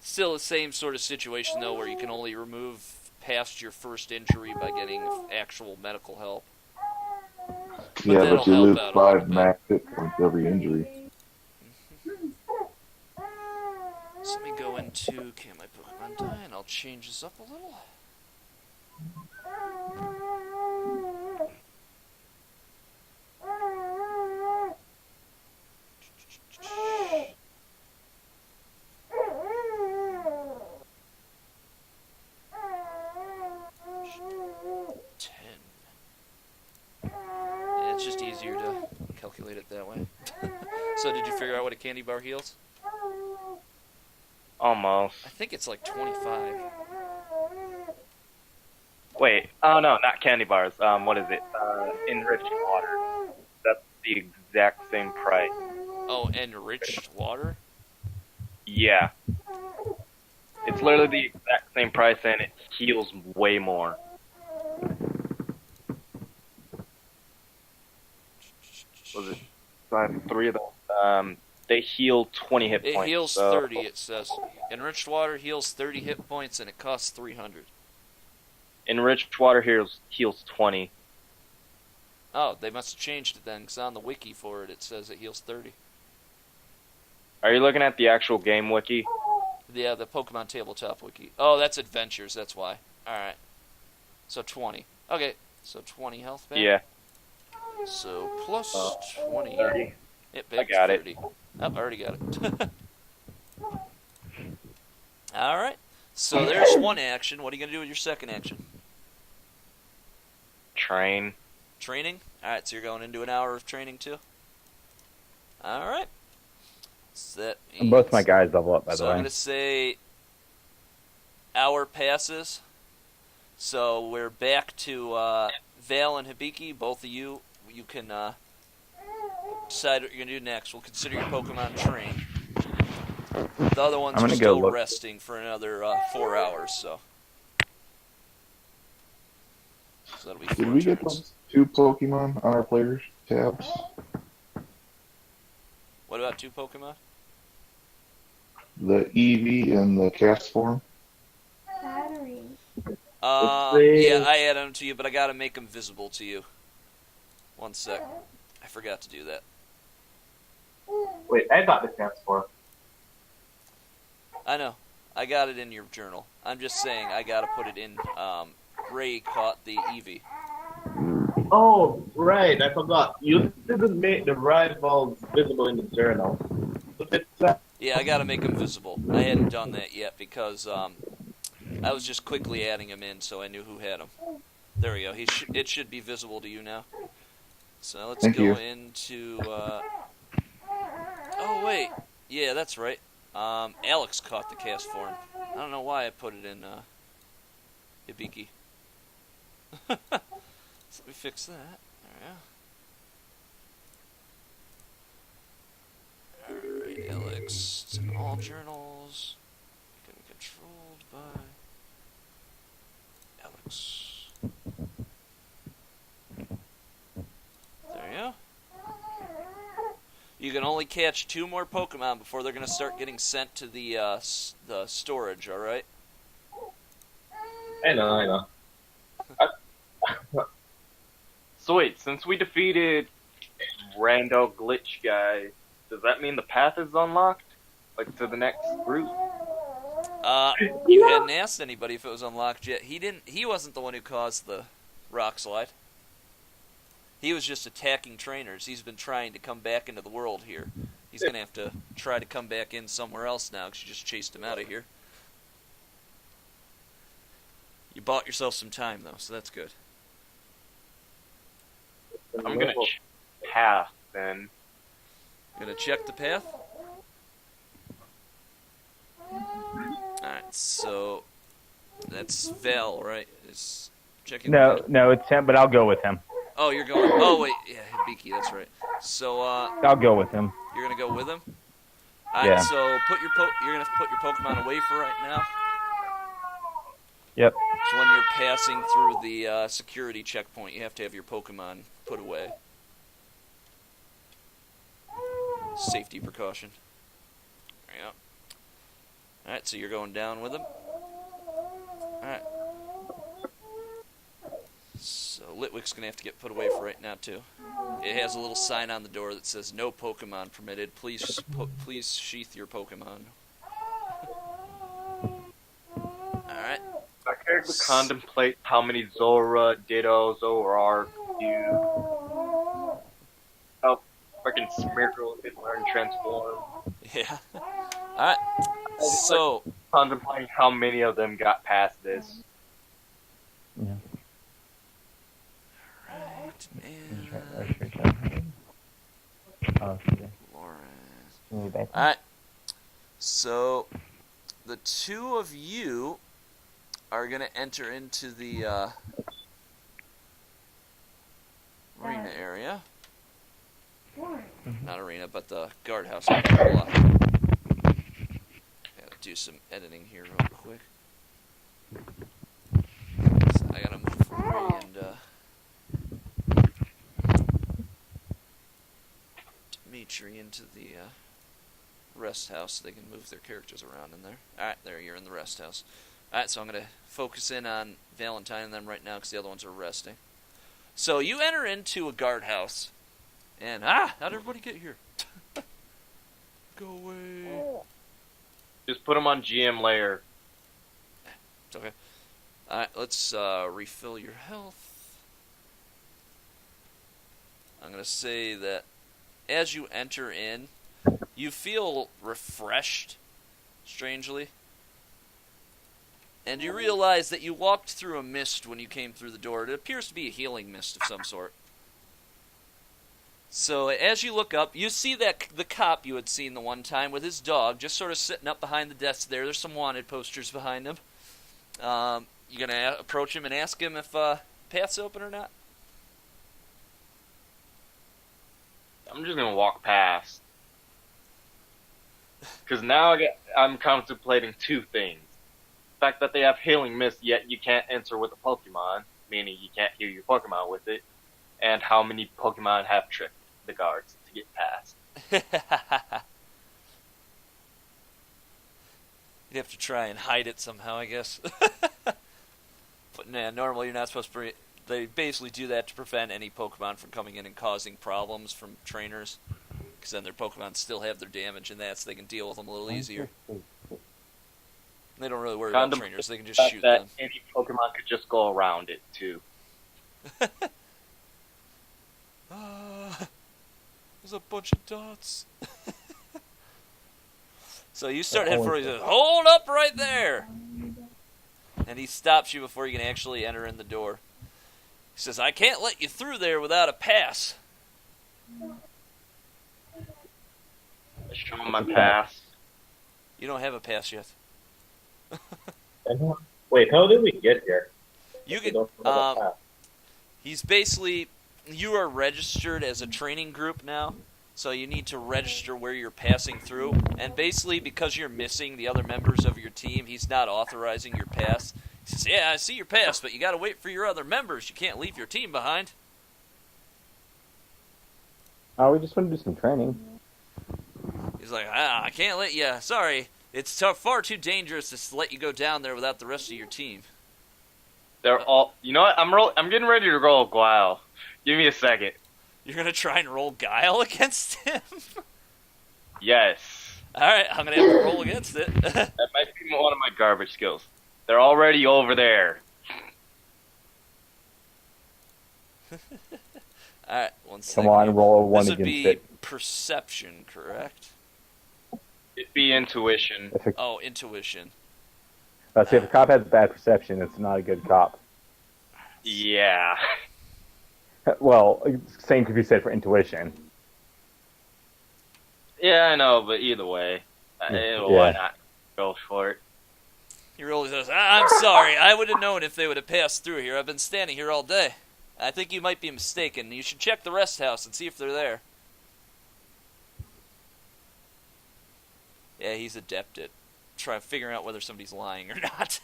Still the same sort of situation, though, where you can only remove past your first injury by getting actual medical help. Yeah, but you lose 5 max hit points every injury. So let me go into Can My Pokemon Die, and I'll change this up a little. It's just easier to calculate it that way. So did you figure out what a candy bar heals? Almost. I think it's like 25. Wait, oh no, not candy bars. What is it? Enriched water. That's the exact same price. Oh, enriched water? Yeah. It's literally the exact same price and it heals way more. Was it? I have 3 of those. They heal 20 hit points. It heals 30, it says. Enriched water heals 30 hit points and it costs 300. Enriched water heals 20. Oh, they must have changed it then, because on the wiki for it, it says it heals 30. Are you looking at the actual game wiki? Yeah, the Pokemon Tabletop wiki. Oh, that's Adventures, that's why. Alright. So 20. Okay, so 20 health back? Yeah. So plus 20. 30. I got 30. it. Oh, I already got it. Alright. So there's one action. What are you going to do with your second action? Train. Training? Alright, so you're going into an hour of training too? Alright. So that means, Both my guys level up, by the so way. I'm going to say hour passes. So we're back to Val and Hibiki. Both of you can decide what you're going to do next. We'll consider your Pokemon trained. The other ones are still resting for another 4 hours, so that'll be 4 Did we get those 2 Pokemon on our players' tabs? What about 2 Pokemon? The Eevee and the cast form? Batteries. Yeah, I added them to you, but I gotta make them visible to you. One sec. I forgot to do that. Wait, I got the cast form. I know. I got it in your journal. I'm just saying I gotta put it in. Ray caught the Eevee. Oh, right, I forgot. You didn't make the rivals visible in the journal. So Yeah, I gotta make him visible. I hadn't done that yet because I was just quickly adding him in so I knew who had him. There we go. It should be visible to you now. So let's Thank go you. into... Oh, wait. Yeah, that's right. Alex caught the cast form. I don't know why I put it in Hibiki. So let me fix that. There we go. Alright, Alex. It's in all journals. Getting controlled by Alex. There you go. You can only catch 2 more Pokemon before they're going to start getting sent to the storage, alright? I know. So wait, since we defeated Rando Glitch guy, does that mean the path is unlocked? Like, to the next route? You hadn't asked anybody if it was unlocked yet. He wasn't the one who caused the rock slide. He was just attacking trainers. He's been trying to come back into the world here. He's going to have to try to come back in somewhere else now because you just chased him out of here. You bought yourself some time, though, so that's good. I'm gonna path then. Gonna check the path? Alright, so that's Val, right? Is checking the No, it's him, but I'll go with him. Oh, you're going. Oh, wait. Yeah, Hibiki, that's right. So, I'll go with him. you're going to go with him? Alright, Yeah. so you're going to have to put your Pokemon away for right now. Yep. So when you're passing through the security checkpoint, you have to have your Pokemon put away. Safety precaution. There you go. Alright, so you're going down with him. Alright. So Litwick's going to have to get put away for right now, too. It has a little sign on the door that says, "No Pokemon permitted. Please sheath your Pokemon." Alright. I character contemplate how many Zora, Ditto, Zoroark, you. How fucking Smeargle can learn Transform. Yeah. Alright. So, Contemplating how many of them got past this. Yeah. right, and Oh, okay. Lauren. Alright. So, the 2 of you are going to enter into the arena area. Not arena, but the guardhouse. Gotta do some editing here real quick. So I gotta move Ray and Dimitri into the rest house so they can move their characters around in there. Alright, there, you're in the rest house. Alright, so I'm going to focus in on Valentine and them right now because the other ones are resting. So you enter into a guardhouse. And, how'd everybody get here? Go away. Just put them on GM layer. It's okay. Alright, let's refill your health. I'm going to say that as you enter in, you feel refreshed, strangely. And you realize that you walked through a mist when you came through the door. It appears to be a healing mist of some sort. So as you look up, you see that the cop you had seen the one time with his dog just sort of sitting up behind the desk there. There's some wanted posters behind him. You going to approach him and ask him if path's open or not? I'm just gonna walk past. Because now I'm contemplating 2 things. The fact that they have healing mist, yet you can't enter with a Pokemon, meaning you can't heal your Pokemon with it, and how many Pokemon have tricked the guards to get past. You'd have to try and hide it somehow, I guess. But nah, normally you're not supposed to... They basically do that to prevent any Pokemon from coming in and causing problems from trainers. Because then their Pokemon still have their damage and that, so they can deal with them a little easier. They don't really worry about trainers, they can just shoot them. Any Pokemon could just go around it, too. There's a bunch of dots. So you start heading for it. He says, "Hold up right there!" And he stops you before you can actually enter in the door. He says, "I can't let you through there without a pass." Show him my pass. You don't have a pass yet. Wait, how did we get here? You can. He's basically. You are registered as a training group now, so you need to register where you're passing through. And basically, because you're missing the other members of your team, he's not authorizing your pass. He says, "Yeah, I see your pass, but you got to wait for your other members. You can't leave your team behind." Oh, we just want to do some training. He's like, "I can't let you. Sorry, it's far too dangerous to let you go down there without the rest of your team." They're all. You know what? I'm getting ready to roll Guile. Give me a second. You're gonna try and roll guile against him? Yes. All right, I'm gonna have to roll against it. That might be one of my garbage skills. They're already over there. All right, 1 second. Come on, roll a 1 This would against be it. perception, correct? It'd be intuition. Oh, intuition. See, if a cop has bad perception, it's not a good cop. Yeah. Well, same could be said for intuition. Yeah, I know, but either way, why not go for it? He really says, "I'm sorry. I would have known if they would have passed through here. I've been standing here all day. I think you might be mistaken. You should check the rest house and see if they're there." Yeah, he's adept at figuring out whether somebody's lying or not.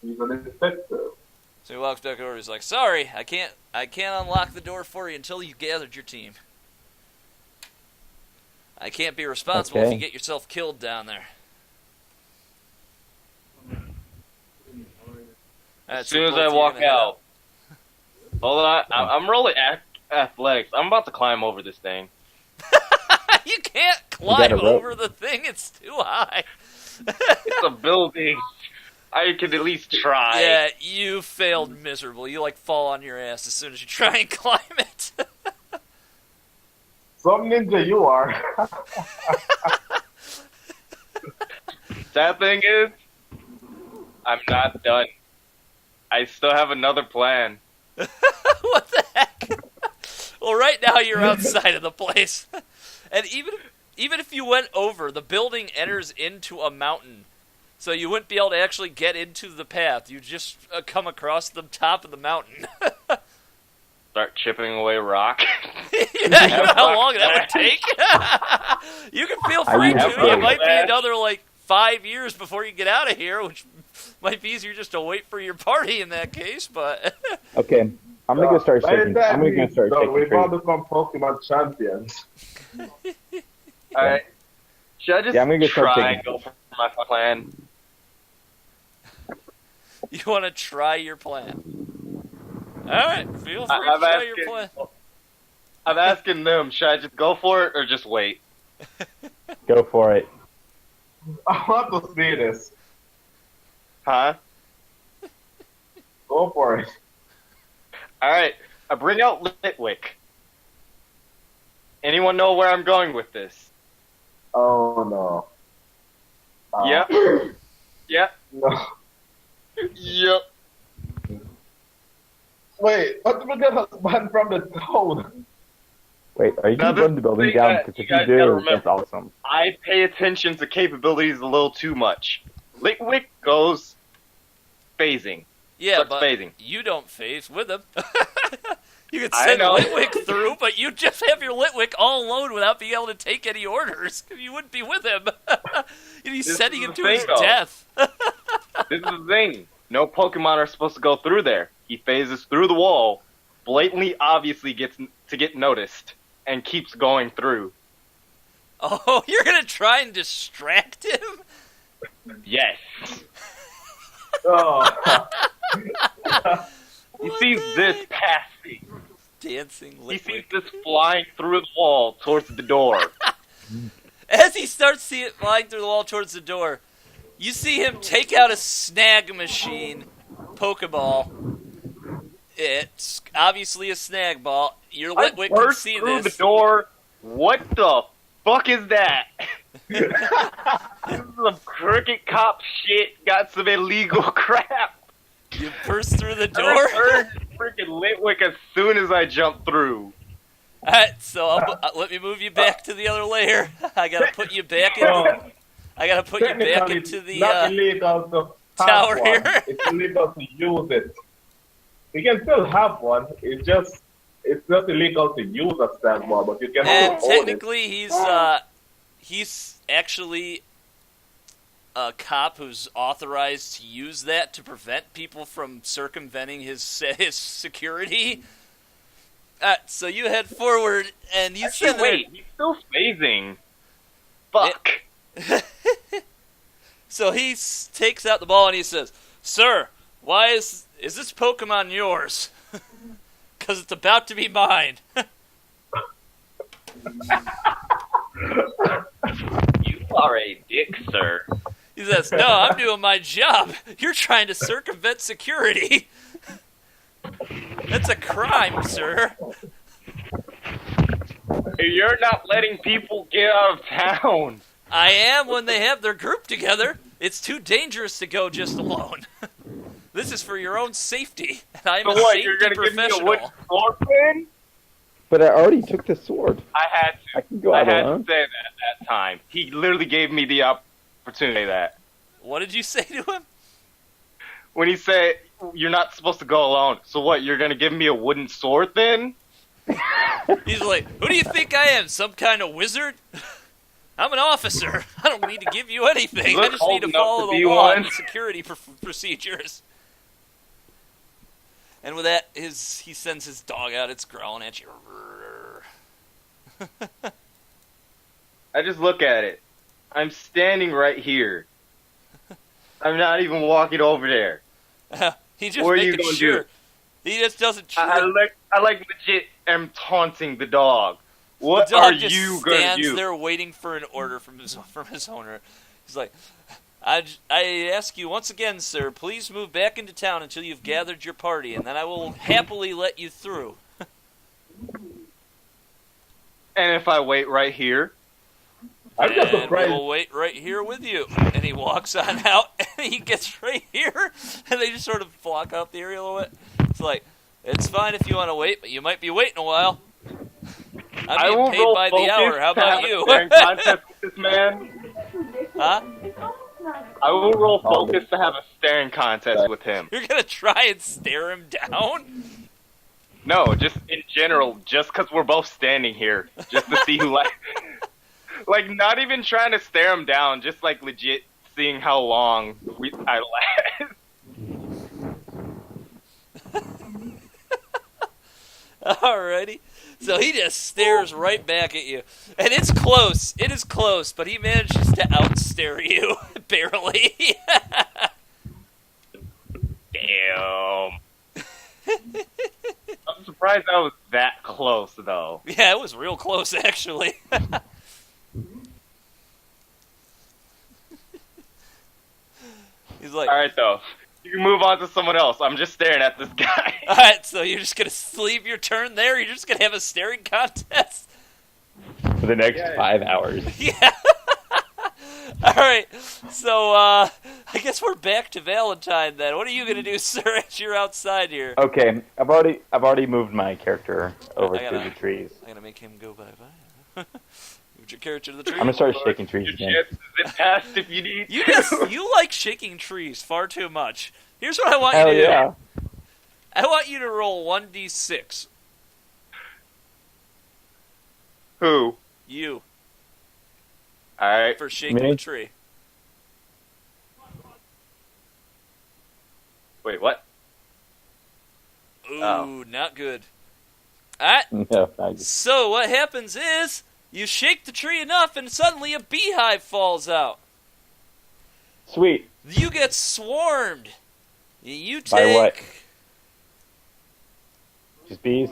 Even if it's so. So he walks back over. He's like, "Sorry, I can't unlock the door for you until you've gathered your team. I can't be responsible if you get yourself killed down there." As soon as I walk out, hold on, I'm rolling athletics. I'm about to climb over this thing. You can't climb over the thing. It's too high. It's a building. I could at least try. Yeah, you failed miserably. You fall on your ass as soon as you try and climb it. Some ninja you are. Sad thing is, I'm not done. I still have another plan. What the heck? Well, right now you're outside of the place. And even if you went over, the building enters into a mountain. So you wouldn't be able to actually get into the path. You just come across the top of the mountain. Start chipping away rock. Yeah, you know how long that would take? You can feel free to. It might be another, 5 years before you get out of here, which might be easier just to wait for your party in that case, but... Okay, I'm going to go start shaking. I'm going to go start shaking. We've all become Pokemon champions. Alright. Should I just I'm gonna try and go for my plan? You want to try your plan? Alright, feel free to try your plan. I'm asking them, should I just go for it or just wait? Go for it. I want to see this. Huh? Go for it. Alright, I bring out Litwick. Anyone know where I'm going with this? Oh no. Yep. Yep. No. Yep. Wait, what did we get us banned from the toad? Wait, are you going to burn the building down? Because if you do, that's awesome. I pay attention to capabilities a little too much. Litwick goes phasing. Yeah, but phasing. You don't phase with him. You could send Litwick through, but you just have your Litwick all alone without being able to take any orders. You wouldn't be with him. You'd be sending him to his death. This is the thing. No Pokemon are supposed to go through there. He phases through the wall, blatantly obviously gets to get noticed, and keeps going through. Oh, you're going to try and distract him? Yes. Oh. He sees this passing. Dancing Litwick. He sees this flying through the wall towards the door. As he starts seeing it flying through the wall towards the door, you see him take out a snag machine Pokeball. It's obviously a snag ball. Your Litwick can see through this. the door. What the fuck is that? This is some crooked cop shit. Got some illegal crap. You burst through the I door. returned freaking Litwick as soon as I jumped through. Alright, so let me move you back to the other layer. I gotta put you back in. I gotta put you back into the not illegal to have tower one. here. It's illegal to use it. You can still have one. It's not illegal to use a standby, but you can And still own it. technically, he's actually a cop who's authorized to use that to prevent people from circumventing his security. So you head forward, and you Actually, said, wait, he's still phasing. Fuck. So he takes out the ball and he says, "Sir, why is this Pokemon yours? Because it's about to be mine." You are a dick, sir. He says, "No, I'm doing my job. You're trying to circumvent security. That's a crime, sir." You're not letting people get out of town. I am when they have their group together. It's too dangerous to go just alone. This is for your own safety, and I'm So a what, safety you're gonna give me a professional. wooden sword then? But I already took the sword. I had to. I can go I out had alone. to say that at that time. He literally gave me the opportunity of that. What did you say to him? When he said, you're not supposed to go alone. So what, you're gonna give me a wooden sword then? He's like, "Who do you think I am? Some kind of wizard? I'm an officer. I don't need to give you anything. You I look just need old to enough follow to the be law one." and security procedures." And with that, he sends his dog out. It's growling at you. I just look at it. I'm standing right here. I'm not even walking over there. He just What are you making gonna sure. do? He just doesn't. I like legit am taunting the dog. What the dog are just you gonna stands do? there waiting for an order from his owner. He's like, I ask you once again, sir, please move back into town until you've gathered your party, and then I will happily let you through. And if I wait right here? I'm just And surprised. we'll wait right here with you. And he walks on out, and he gets right here, and they just sort of block out the area a little bit. It's like, it's fine if you want to wait, but you might be waiting a while. I I'm will being paid roll by the focus hour. How to have about a you? staring contest with this man. Huh? I will roll focus to have a staring contest with him. You're gonna try and stare him down? No, just in general, just because we're both standing here, just to see who like not even trying to stare him down, just like legit seeing how long I last. Alrighty. So he just stares right back at you. And it's close. It is close, but he manages to outstare you. Barely. Damn. I'm surprised I was that close, though. Yeah, it was real close, actually. He's like, Alright, though. You can move on to someone else. I'm just staring at this guy. alright, so you're just going to leave your turn there? You're just going to have a staring contest? For the next 5 hours. Yeah. Alright, so I guess we're back to Valentine then. What are you going to do, sir, as you're outside here? Okay, I've already moved my character over I to gotta- the trees. I'm going to make him go bye-bye. Move your character to the tree. I'm gonna start shaking trees Your again. chances in past if you need You to. just you like shaking trees far too much. Here's what I want Hell you to yeah! do. I want you to roll 1d6. Who? You Alright. for shaking Me? the tree. Wait, what? Ooh, Oh. not good. Alright, No, I just, so what happens is you shake the tree enough and suddenly a beehive falls out. sweet. You get swarmed. You take By what? Just bees.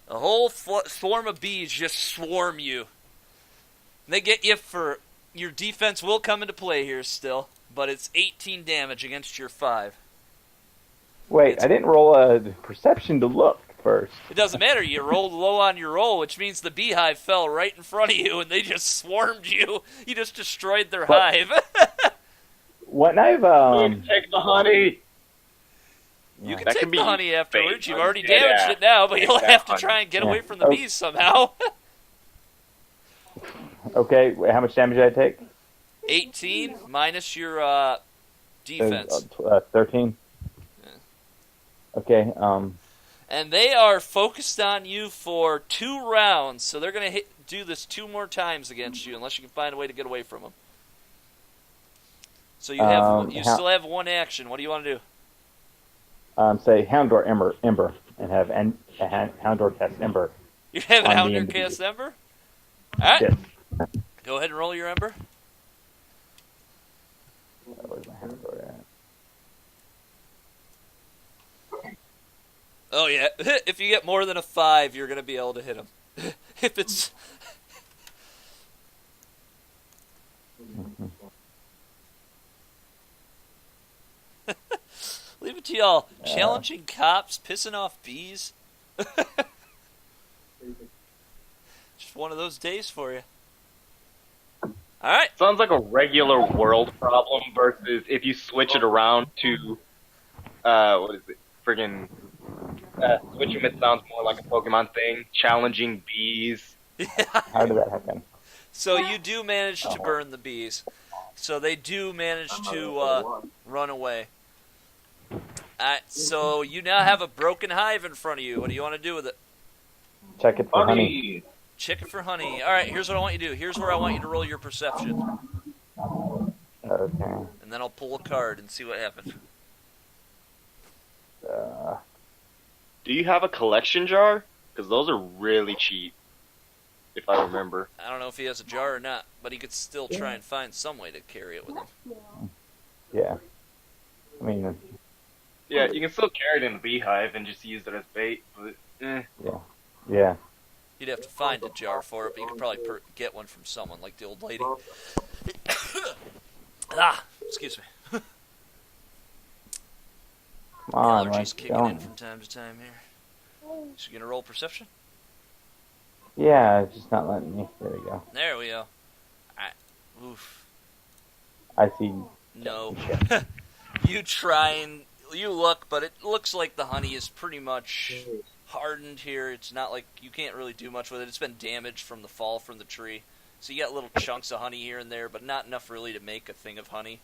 a whole swarm of bees just swarm you. They get you for your defense will come into play here still, but it's 18 damage against your 5. Wait, I didn't roll a perception to look. first. It doesn't matter. You rolled low on your roll, which means the beehive fell right in front of you, and they just swarmed you. You just destroyed their hive. When I've Take the honey. You can That take can be the honey afterwards. fake. You've already Yeah. damaged it now, but Take you'll that have to honey. try and get Yeah. away from the bees somehow. okay, how much damage did I take? 18 minus your defense. 13. Okay. And they are focused on you for 2 rounds, so they're going to do this 2 more times against you, unless you can find a way to get away from them. So you have still have 1 action. What do you want to do? Say Houndor Ember, and have Houndor cast Ember. You have an On the Houndor individual. cast Ember? Alright. Yes. Go ahead and roll your Ember. Where's my Houndor at? Oh, yeah. If you get more than a 5, you're going to be able to hit him. If it's... Leave it to y'all. Challenging cops, pissing off bees. Just one of those days for you. Alright. Sounds like a regular world problem versus if you switch it around to, what is it? Friggin' switch them, it sounds more like a Pokemon thing. Challenging bees. How did that happen? So you do manage to burn the bees. So they do manage to run away. So you now have a broken hive in front of you. What do you want to do with it? Check it for honey. Check it for honey. Alright, here's what I want you to do. Here's where I want you to roll your perception. Okay. And then I'll pull a card and see what happens. Do you have a collection jar? Because those are really cheap, if I remember. I don't know if he has a jar or not, but he could still try and find some way to carry it with him. Yeah. I mean, Yeah, you can still carry it in the beehive and just use it as bait, but yeah. You'd have to find a jar for it, but you could probably get one from someone, like the old lady. Excuse me. Come on, Allergies let's kicking go. in from time to time here. So you gonna roll perception? Yeah, it's just not letting me. There we go. There we go. Oof. I see. No. You try and you look, but it looks like the honey is pretty much hardened here. It's not like you can't really do much with it. It's been damaged from the fall from the tree. So you got little chunks of honey here and there, but not enough really to make a thing of honey.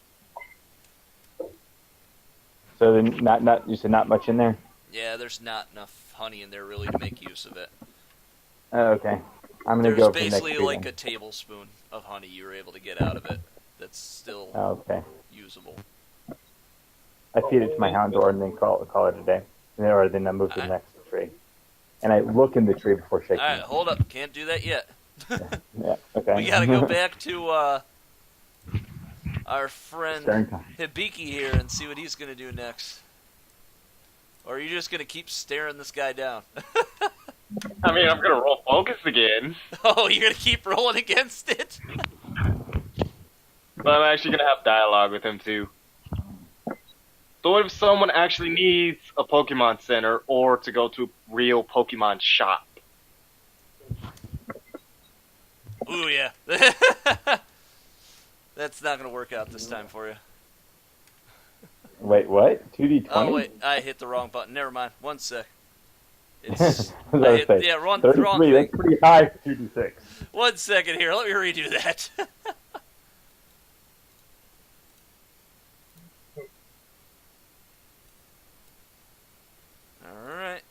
So then, not you said not much in there. Yeah, there's not enough honey in there really to make use of it. Oh, okay. I'm gonna There's go for the next basically tree like then. a tablespoon of honey you were able to get out of it. That's still Oh, okay. usable. I feed it to my Houndor and then call it a day. Or then I move to the next tree. And I look in the tree before shaking Alright, it. hold up. Can't do that yet. Yeah, okay. We gotta go back to our friend Staring time. Hibiki here and see what he's gonna do next. Or are you just gonna keep staring this guy down? I mean, I'm gonna roll focus again. Oh, you're gonna keep rolling against it? But I'm actually gonna have dialogue with him too. So what if someone actually needs a Pokemon Center or to go to a real Pokemon shop? Ooh, yeah. That's not gonna work out this time for you. Wait, what? 2d20? Oh, wait, I hit the wrong button. Never mind. 1 sec. It's, I was I gonna hit, say, yeah, wrong 33, thing. that's pretty high for 2d6. 1 second here. Let me redo that. Alright.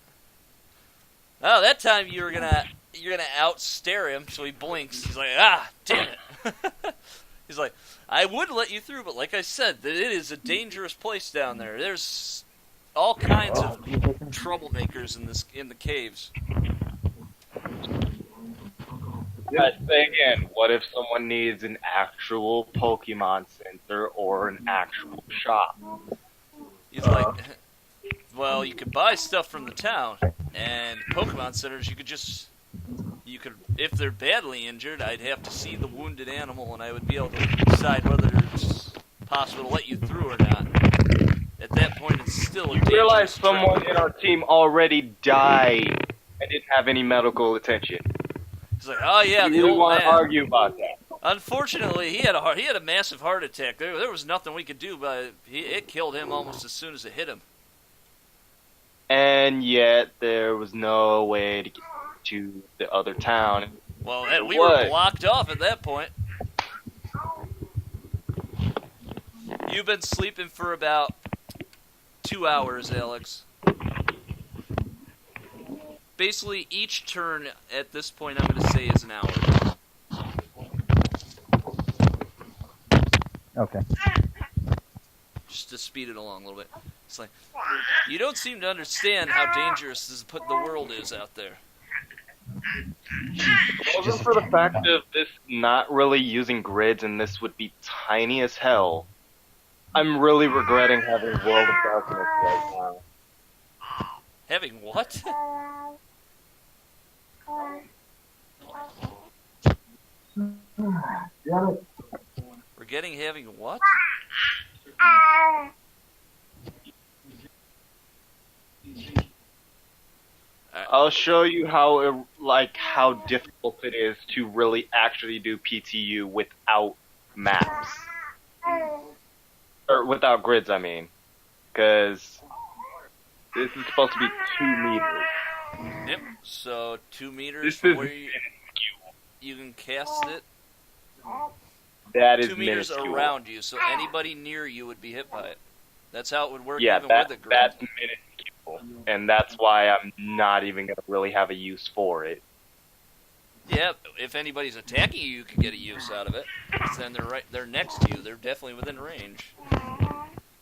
Oh, that time you're gonna outstare him, so he blinks. He's like, damn it. He's like, I would let you through, but like I said, that it is a dangerous place down there. There's all kinds of troublemakers in the caves. I say again, what if someone needs an actual Pokemon Center or an actual shop? He's like, well, you could buy stuff from the town, and Pokemon centers, you could, if they're badly injured, I'd have to see the wounded animal, and I would be able to decide whether it's possible to let you through or not. At that point in it's still a You realize dangerous someone trip. in our team already died and didn't have any medical attention. He's like, oh yeah, You the really old want to man. argue about that? Unfortunately, he had a massive heart attack. There was nothing we could do, but it killed him almost as soon as it hit him. And yet, there was no way to get to the other town. Well, and we were blocked off at that point. You've been sleeping for about 2 hours, Alex. Basically, each turn at this point, I'm going to say, is an hour. Okay. Just to speed it along a little bit. It's like, you don't seem to understand how dangerous the world is out there. If it wasn't for the fact of this not really using grids and this would be tiny as hell, I'm really regretting having World of Darkness right now. Having what? Forgetting having what? I'll show you how difficult it is to really actually do PTU without maps. Or without grids, I mean. Because this is supposed to be 2 meters. Yep, so 2 meters This from is where you can cast it. That is 2 meters minuscule. around you, so anybody near you would be hit by it. That's how it would work Yeah, even with a grid. that's minuscule. And that's why I'm not even going to really have a use for it. Yeah, if anybody's attacking you, you can get a use out of it. 'Cause then they're next to you. They're definitely within range.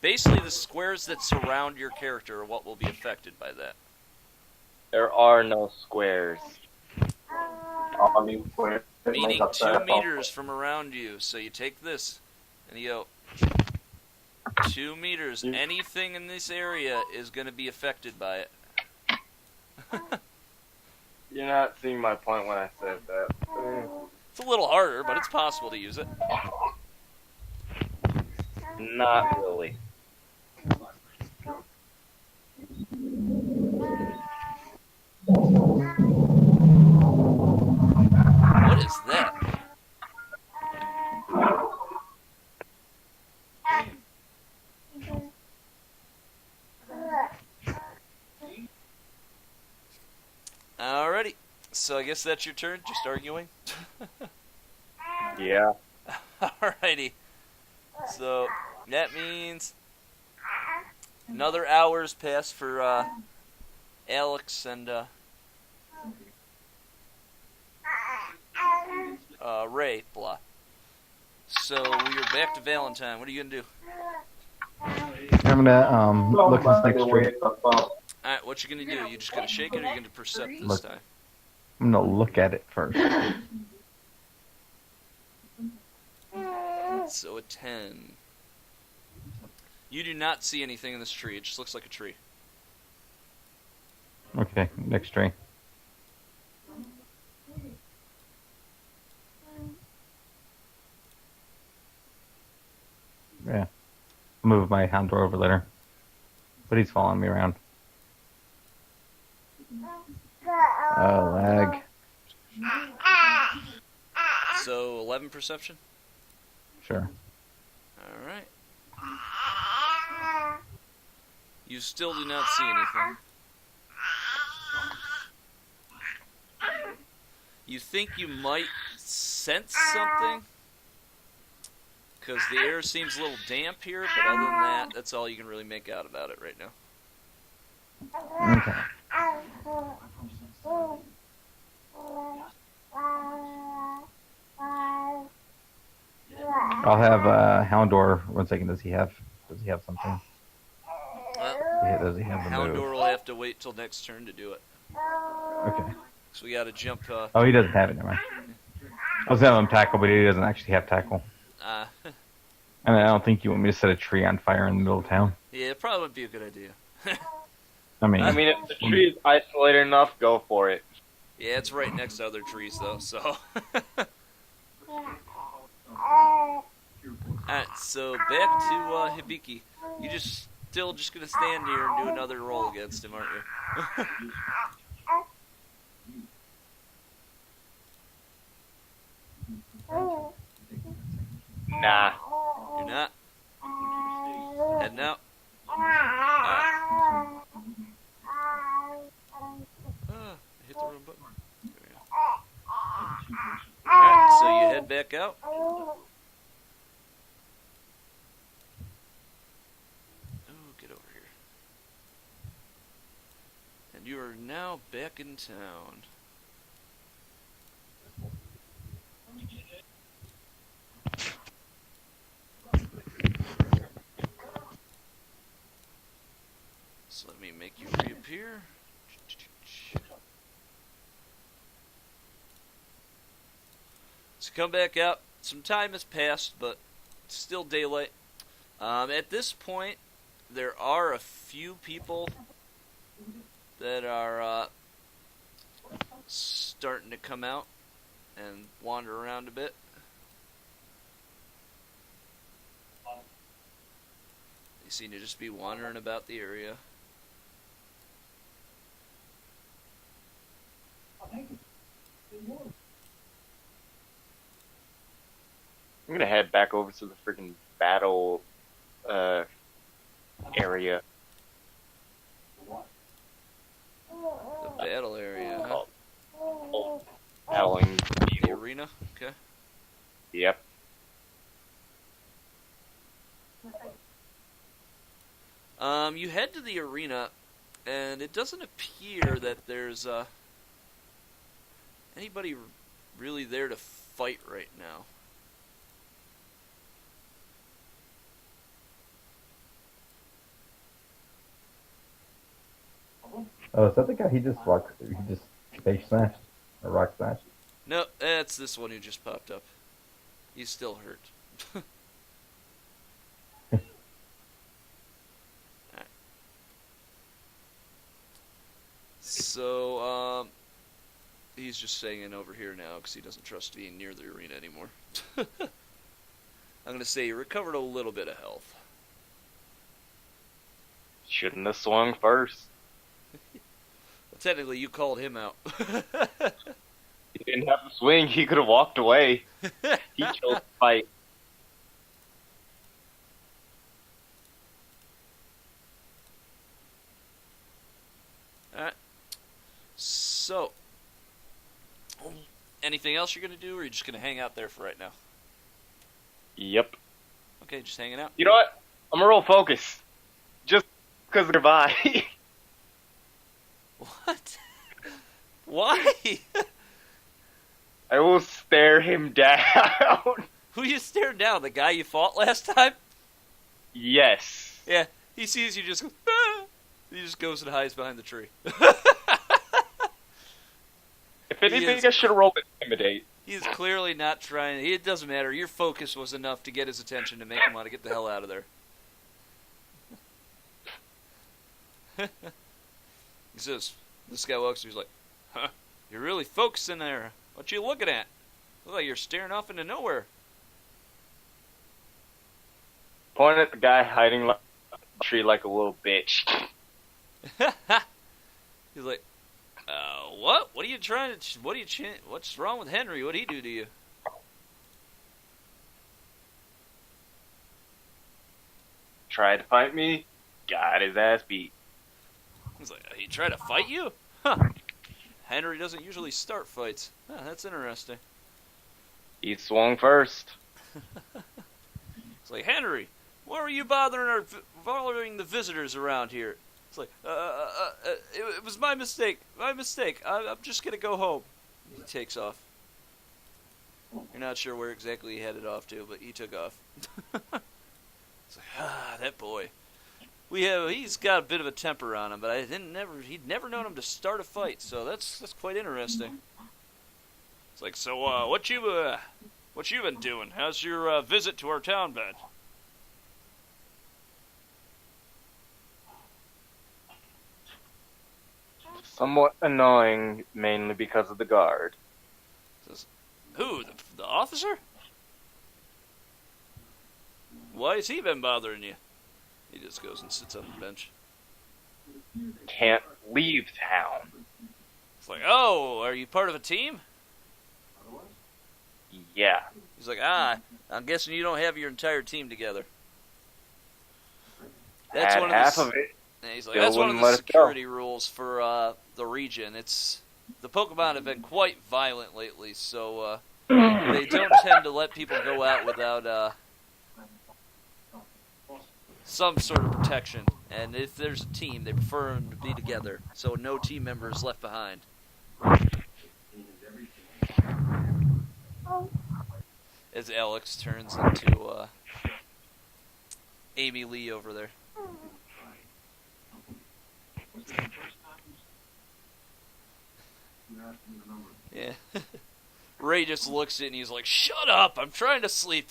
Basically, the squares that surround your character are what will be affected by that. There are no squares. Meaning 2 meters from around you. So you take this, and you go 2 meters. Anything in this area is going to be affected by it. You're not seeing my point when I said that. It's a little harder, but it's possible to use it. Not really. What is that? Alrighty. So I guess that's your turn, just arguing? Yeah. Alrighty. So that means another hour's passed for Alex and Ray, blah. So we are back to Valentine. What are you gonna do? I'm gonna look this next tree. Alright, what you gonna do? You just gonna shake it, or you gonna percept this Look. time? I'm gonna look at it first. So a 10. You do not see anything in this tree. It just looks like a tree. Okay, next tree. Yeah. Move my Houndor over later. But he's following me around. Oh, lag. So 11 perception? Sure. Alright. You still do not see anything. You think you might sense something? Because the air seems a little damp here, but other than that, that's all you can really make out about it right now. Okay. I'll have Houndor. 1 second. Does he have something? Does he have the move? Houndor will have to wait till next turn to do it. Okay. So we gotta jump. Oh, he doesn't have it. Never mind. I was having him tackle, but he doesn't actually have tackle. And I don't think you want me to set a tree on fire in the middle of town. Yeah, it probably would be a good idea. I mean, if the tree is isolated enough, go for it. Yeah, it's right next to other trees, though, so... Alright, so back to Hibiki. You just still just gonna stand here and do another roll against him, aren't you? Nah. You're not? Heading out? Alright. I hit the wrong button. There we go. Alright, so you head back out. Oh, get over here. And you are now back in town. So let me make you reappear. So come back out. Some time has passed, but it's still daylight. At this point, there are a few people that are starting to come out and wander around a bit. They seem to just be wandering about the area. I'm gonna head back over to the freaking battle area. The battle area, huh? Battling the arena? Okay. Yep. You head to the arena, and it doesn't appear that there's anybody really there to fight right now. Oh, is that the guy he just face smashed? Or rock smashed? No, that's this one who just popped up. He's still hurt. Alright. So, he's just staying over here now because he doesn't trust being near the arena anymore. I'm going to say he recovered a little bit of health. Shouldn't have swung first. Well, technically, you called him out. He didn't have to swing. He could have walked away. He chose to fight. Alright. So, anything else you're going to do, or are you just going to hang out there for right now? Yep. Okay, just hanging out. You know what? I'm gonna roll focus. Just because they're by. What? Why? I will stare him down. Who you stared down? The guy you fought last time? Yes. Yeah, he sees you just goes, ah! He just goes and hides behind the tree. If anything, I should have rolled intimidate. He's clearly not trying. It doesn't matter. Your focus was enough to get his attention to make him want to get the hell out of there. He says, this guy walks, he's like, huh, you're really focusing there. What you looking at? Look like you're staring off into nowhere. Point at the guy hiding like a tree like a little bitch. He's like, what? What are you trying to, what's wrong with Henry? What'd he do to you? Tried to fight me, got his ass beat. He's like, he tried to fight you? Huh. Henry doesn't usually start fights. Huh, that's interesting. He swung first. It's like, Henry, why are you bothering the visitors around here? It's like, it was my mistake. I'm just gonna go home. He takes off. You're not sure where exactly he headed off to, but he took off. It's like, that boy. He's got a bit of a temper on him, but he'd never known him to start a fight, so that's quite interesting. It's like, so what you been doing? How's your visit to our town been? Somewhat annoying, mainly because of the guard. Says, who? The officer? Why has he been bothering you? He just goes and sits on the bench. Can't leave town. It's like, oh, are you part of a team? Yeah. He's like, I'm guessing you don't have your entire team together. That's Had one half of of it. He's like, Still that's one of wouldn't the let us go. security rules for the region. It's the Pokemon have been quite violent lately, so they don't tend to let people go out without some sort of protection. And if there's a team, they prefer them to be together, so no team member is left behind. As Alex turns into Amy Lee over there. Yeah. Ray just looks at it and he's like, shut up, I'm trying to sleep.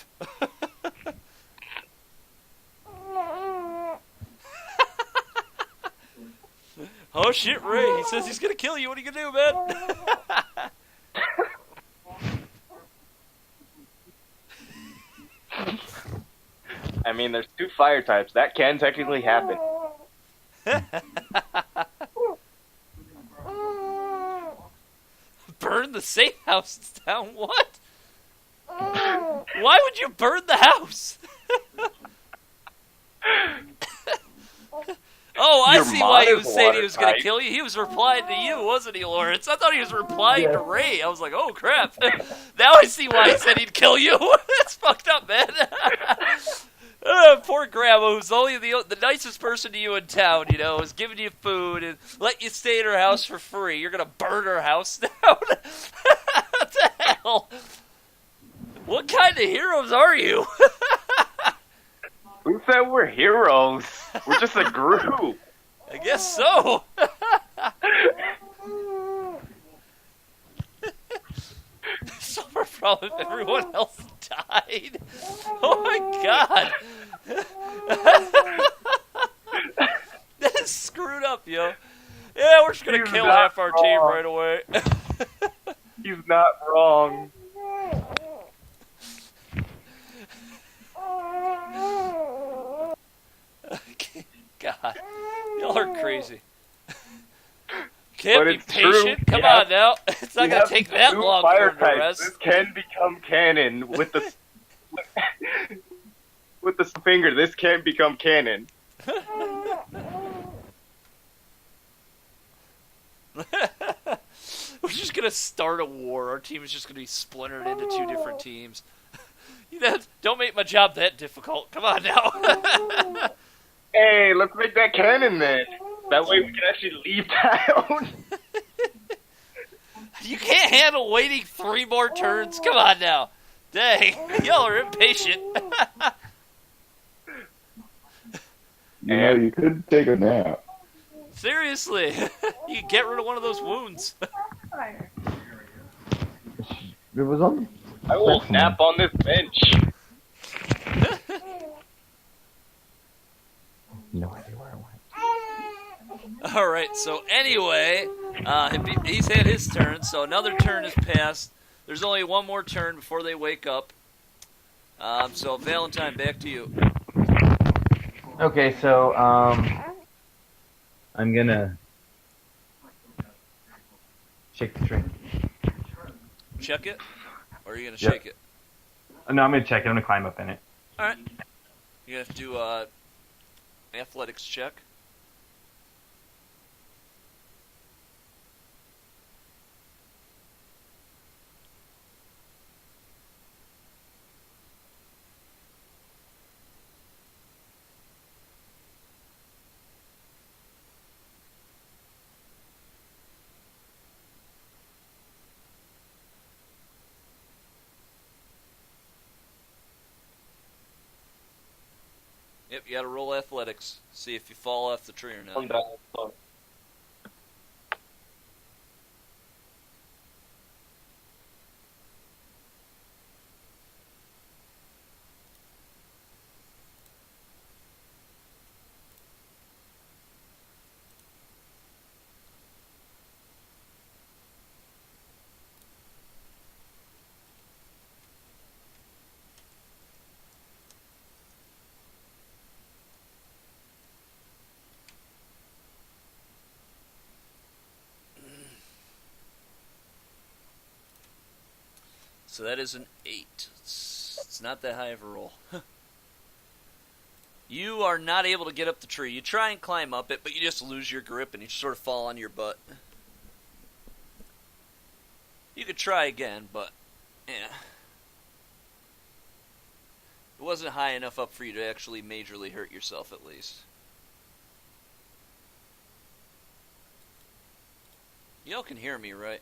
Oh shit, Ray, he says he's gonna kill you, what are you gonna do, man? I mean, there's 2 fire types. That can technically happen. Burn the safe houses down? What? Why would you burn the house? Oh, I Your see why he mod was is saying he was going to watertight. kill you. He was replying to you, wasn't he, Lawrence? I thought he was replying to Ray. I was like, oh, crap. Now I see why he said he'd kill you. That's fucked up, man. Poor Grandma, who's only the nicest person to you in town, you know, is giving you food and let you stay in her house for free. You're going to burn her house down? What the hell? What kind of heroes are you? Who said we're heroes? We're just a group. I guess so. Summer problem if everyone else died. Oh my god. That is screwed up, yo. Yeah, we're just gonna He's kill not half our team wrong. right away. He's not wrong. God, y'all are crazy. Can't But be it's true. patient. Come You have- on now. It's not We gonna have take that 2 long fire for him to types. rest. This can become canon with the with the finger. This can become canon. We're just gonna start a war. Our team is just gonna be splintered into 2 different teams. Don't make my job that difficult. Come on now. Hey, let's make that canon then. That way we can actually leave town. You can't handle waiting 3 more turns. Come on now. Dang, y'all are impatient. You know, you could take a nap. Seriously, you can get rid of one of those wounds. It was on. I will nap on this bench. No idea where I went. All right. So anyway, he's had his turn. So another turn has passed. There's only one more turn before they wake up. So Valentine, back to you. Okay, so I'm gonna shake the tree. Check it, or are you gonna Yep. shake it? No, I'm gonna check it. I'm gonna climb up in it. All right. You have to do athletics check. Yep, you gotta roll athletics. See if you fall off the tree or not. So that is an 8. It's not that high of a roll. You are not able to get up the tree. You try and climb up it, but you just lose your grip and you sort of fall on your butt. You could try again, but yeah. It wasn't high enough up for you to actually majorly hurt yourself, at least. Y'all can hear me, right?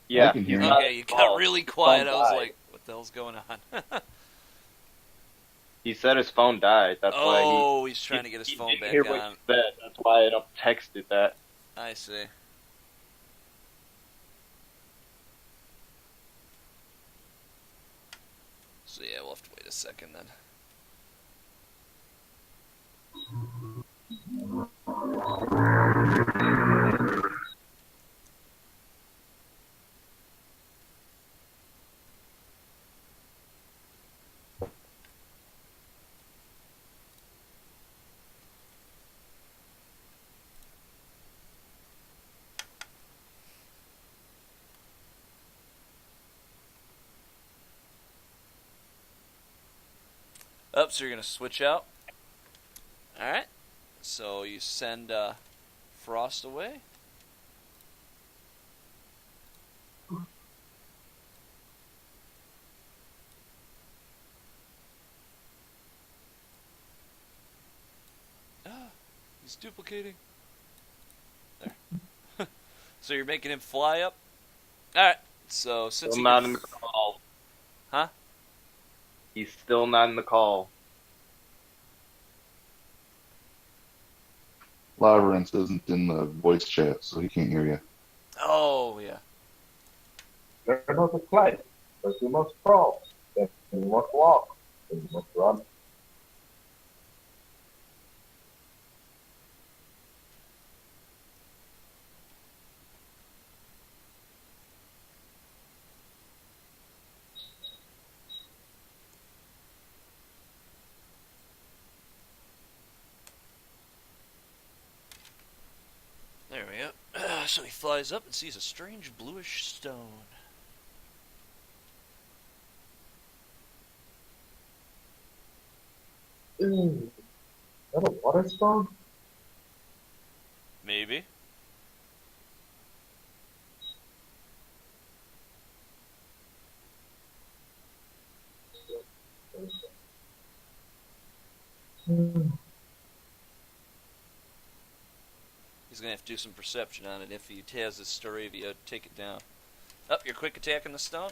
Yeah. I can hear you. Okay, you got really quiet. I was like, what the hell's going on? He said his phone died. That's why he's trying to get his phone back hear what on. he said. That's why I don't texted that. I see. So yeah, we'll have to wait a second then. Oh, so you're going to switch out. Alright. So you send Frost away. He's duplicating. There. So you're making him fly up? Alright. So since Still not in the call. Huh? He's still not in the call. Labyrinth isn't in the voice chat, so he can't hear you. Oh, yeah. Learn how to fly. First you must crawl. Then you must walk. Then you must run. There we go. So he flies up and sees a strange bluish stone. Is that a water stone? Maybe. He's going to have to do some perception on it if he has this Staravia. Take it down. Up, your quick attack on the stone.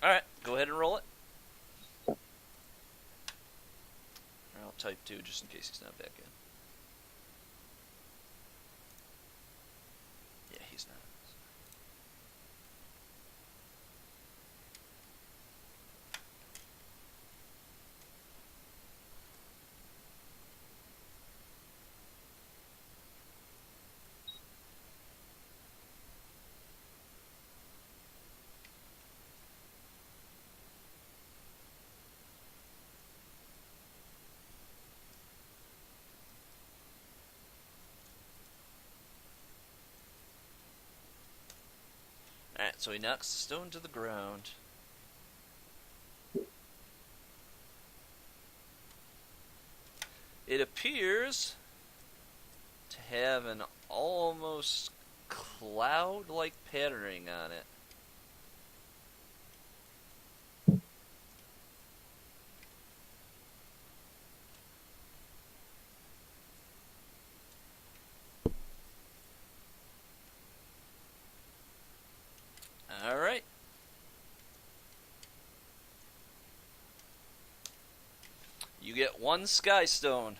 Alright, go ahead and roll it. Or I'll type 2 just in case he's not back in. Yeah, he's not. Alright, so he knocks the stone to the ground. It appears to have an almost cloud-like patterning on it. Alright. You get 1 sky stone.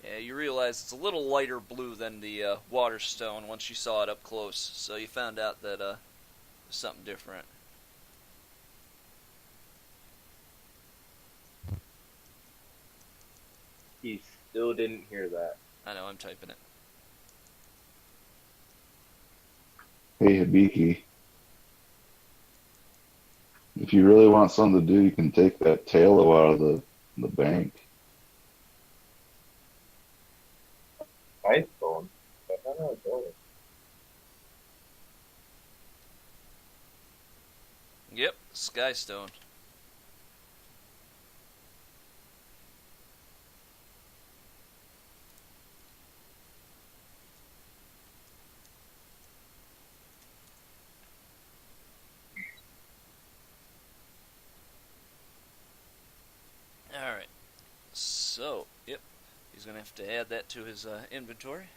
Yeah, you realize it's a little lighter blue than the water stone once you saw it up close, so you found out that there's something different. He still didn't hear that. I know, I'm typing it. Hey, Hibiki. If you really want something to do, you can take that Talo out of the bank. Nice stone. Skystone. Alright. So, yep. He's going to have to add that to his inventory.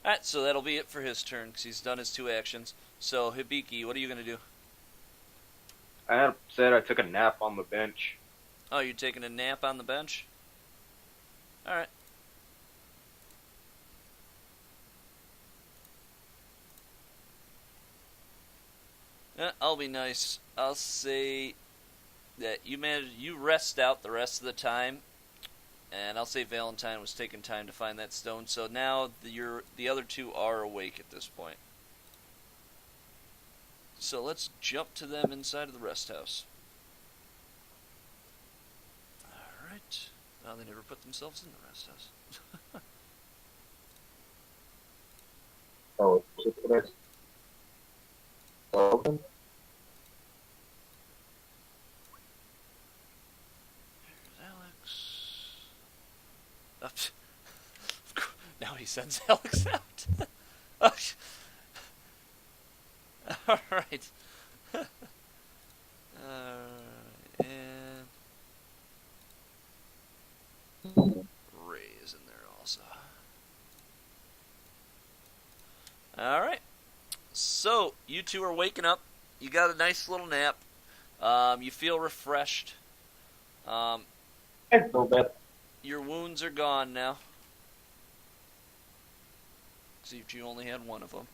Alright, so that'll be it for his turn, because he's done his 2 actions. So, Hibiki, what are you going to do? I said I took a nap on the bench. Oh, you're taking a nap on the bench? Alright. I'll be nice. I'll say that you rest out the rest of the time, and I'll say Valentine was taking time to find that stone. So now the other 2 are awake at this point. So let's jump to them inside of the rest house. Alright. Oh, they never put themselves in the rest house. Oh, it's open. There's Alex. Now he sends Alex out. Alright. And Ray is in there also. Alright. So, you 2 are waking up. You got a nice little nap. You feel refreshed. It's no bad. Your wounds are gone now. See if you only had one of them.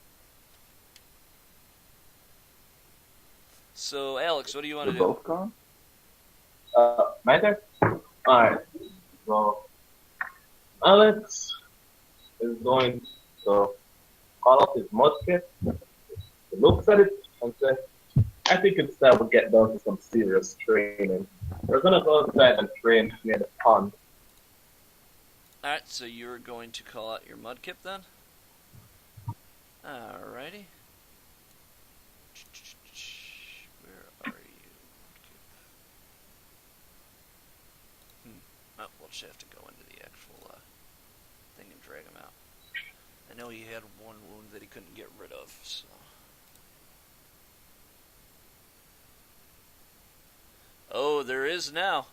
So, Alex, what do you want to They're do? both gone? My turn? Alright. So, Alex is going to call up his mudkip. He looks at it and says, I think it's time we get down to some serious training. We're going to go outside and train near the pond. Alright, so you're going to call out your mudkip then? Alrighty. Where are you, mudkip? Oh, we'll just have to go into the actual thing and drag him out. I know he had one wound that he couldn't get rid of, so... Oh, there is now.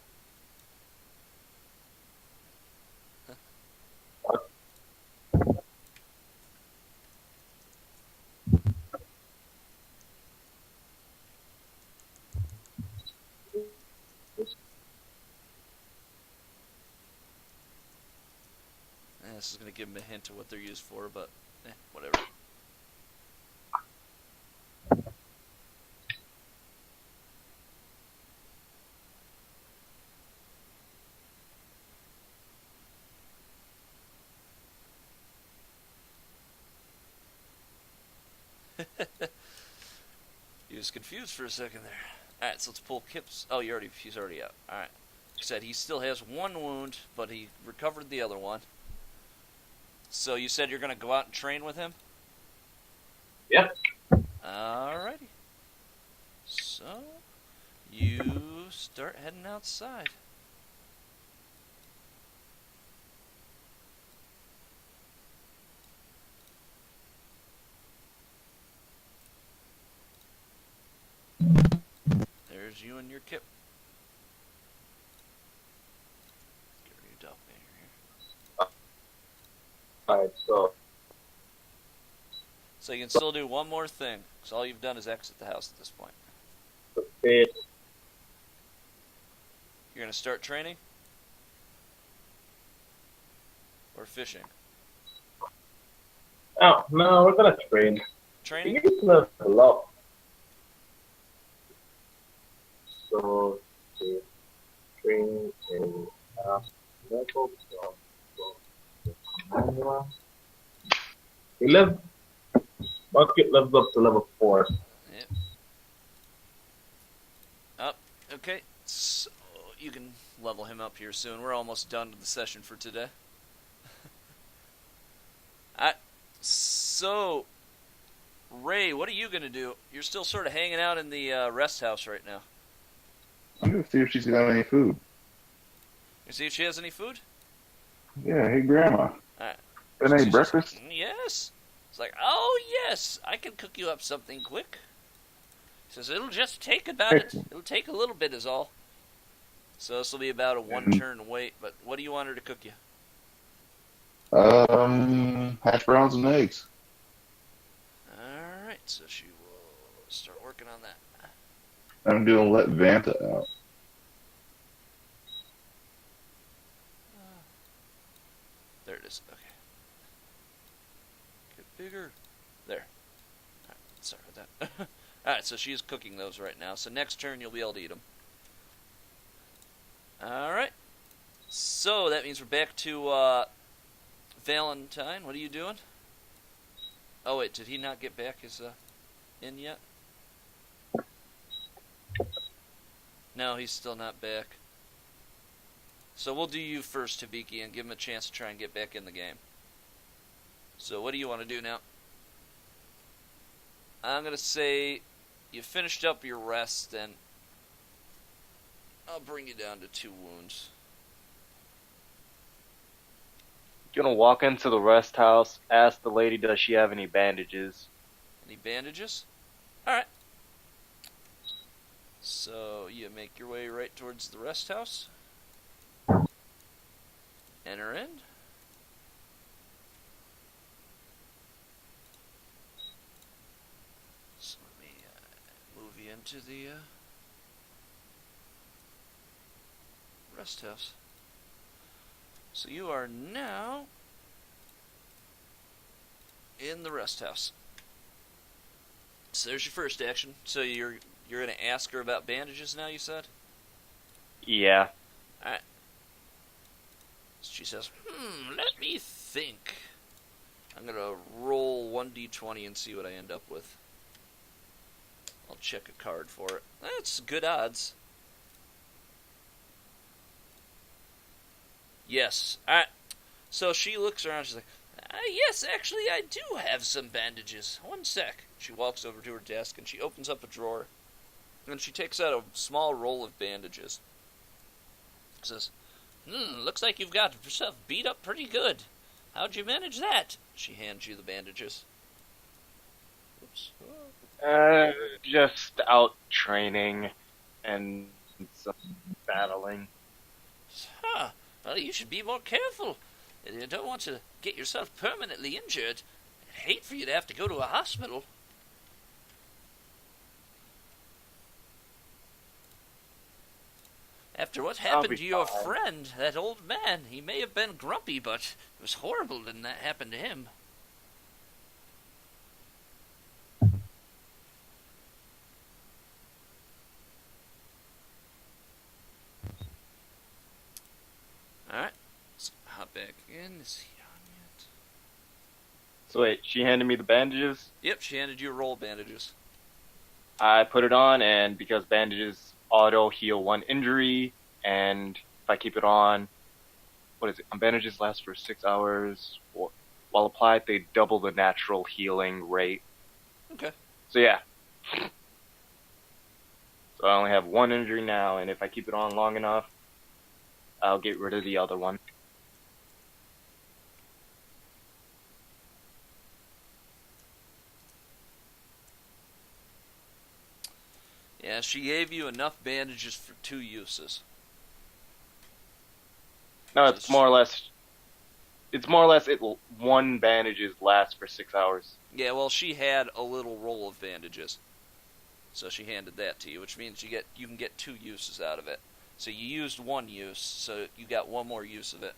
This is going to give them a hint of what they're used for, but whatever. He was confused for a second there. Alright, so let's pull Kip's... Oh, he's already out. Alright. He said he still has one wound, but he recovered the other one. So you said you're going to go out and train with him? Yep. Alrighty. So, you start heading outside. There's you and your Kip. Get rid of your doppelganger here. Alright, so... So you can still do one more thing, because all you've done is exit the house at this point. Okay. You're going to start training? Or fishing? Oh, no, we're gonna train. Training? We need to level up. So, train in level. Bucket levels up to level 4. Yep. Up. Okay. So you can level him up here soon. We're almost done with the session for today. Alright. So, Ray, what are you going to do? You're still sort of hanging out in the rest house right now. I'm going to see if she's got any food. You see if she has any food? Yeah, hey, Grandma. Alright. Got any breakfast? Yes. It's like, oh, yes, I can cook you up something quick. He says, it'll just take it'll take a little bit is all. So this will be about a one-turn wait, but what do you want her to cook you? Hash browns and eggs. Alright, so she will start working on that. I'm going to let Vanta out. There it is, okay. Get bigger. There. Alright, sorry about that. Alright, so she's cooking those right now. So next turn you'll be able to eat them. Alright. So that means we're back to Valentine. What are you doing? Oh wait, did he not get back his in yet? No, he's still not back. So we'll do you first, Tabiki, and give him a chance to try and get back in the game. So what do you want to do now? I'm going to say you finished up your rest, and I'll bring you down to 2 wounds. Gonna walk into the rest house, ask the lady, does she have any bandages? Any bandages? Alright. So you make your way right towards the rest house. Enter in. So let me move you into the rest house. So you are now in the rest house. So there's your first action. So you're going to ask her about bandages now, you said? Yeah. Alright. She says, let me think. I'm going to roll 1d20 and see what I end up with. I'll check a card for it. That's good odds. Yes. Alright. So she looks around, she's like, yes, actually, I do have some bandages. One sec. She walks over to her desk and she opens up a drawer. And she takes out a small roll of bandages. Says, looks like you've got yourself beat up pretty good. How'd you manage that? She hands you the bandages. Oops. Just out training and some battling. Huh. Well, you should be more careful. You don't want to get yourself permanently injured. I'd hate for you to have to go to a hospital. After what happened to your friend, that old man, he may have been grumpy, but it was horrible when that happened to him. Alright, let's hop back in. Is he on yet? So wait, she handed me the bandages? Yep, she handed you a roll of bandages. I put it on, and because bandages auto heal 1 injury, and if I keep it on, what is it? Bandages last for 6 hours. While applied, they double the natural healing rate. Okay. So yeah. So I only have 1 injury now, and if I keep it on long enough, I'll get rid of the other one. Yeah, she gave you enough bandages for 2 uses. No, it's more or less. It's more or less 1 bandages lasts for 6 hours. Yeah, well, she had a little roll of bandages, so she handed that to you, which means you can get 2 uses out of it. So you used 1 use, so you got 1 more use of it.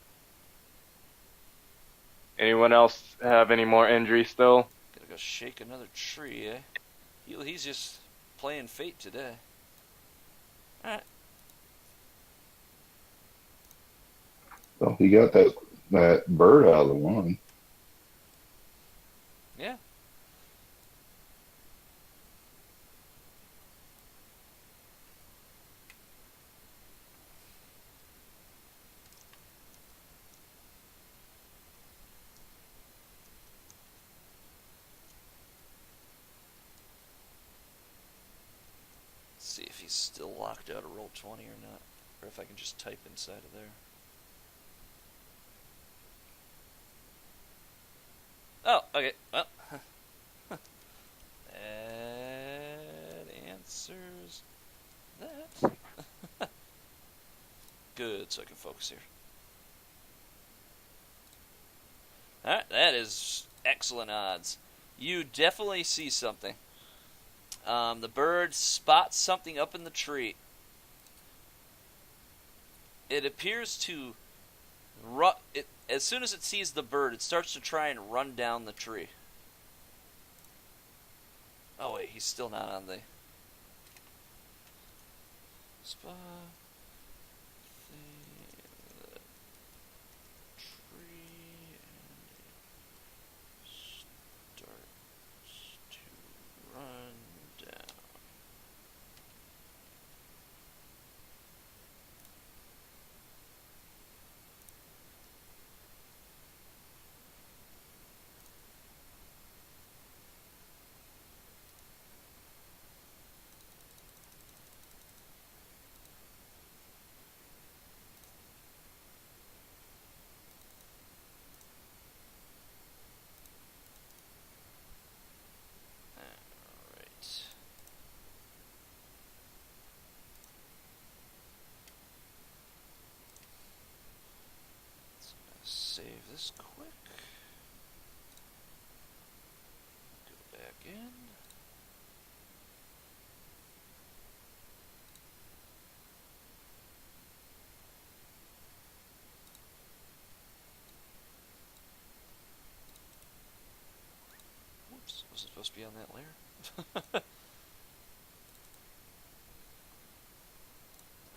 Anyone else have any more injuries still? Gotta go shake another tree, eh? He's just playing fate today. Alright. Well, he got that bird out of the one. he's still locked out of Roll20 or not. Or if I can just type inside of there. Oh, okay. Well, that answers that. Good, so I can focus here. Alright, that is excellent odds. You definitely see something. The bird spots something up in the tree. It appears to as soon as it sees the bird, it starts to try and run down the tree. Oh wait, he's still not on the spot. The tree and starts to run down. Save this quick. Go back in. Whoops, wasn't supposed to be on that layer.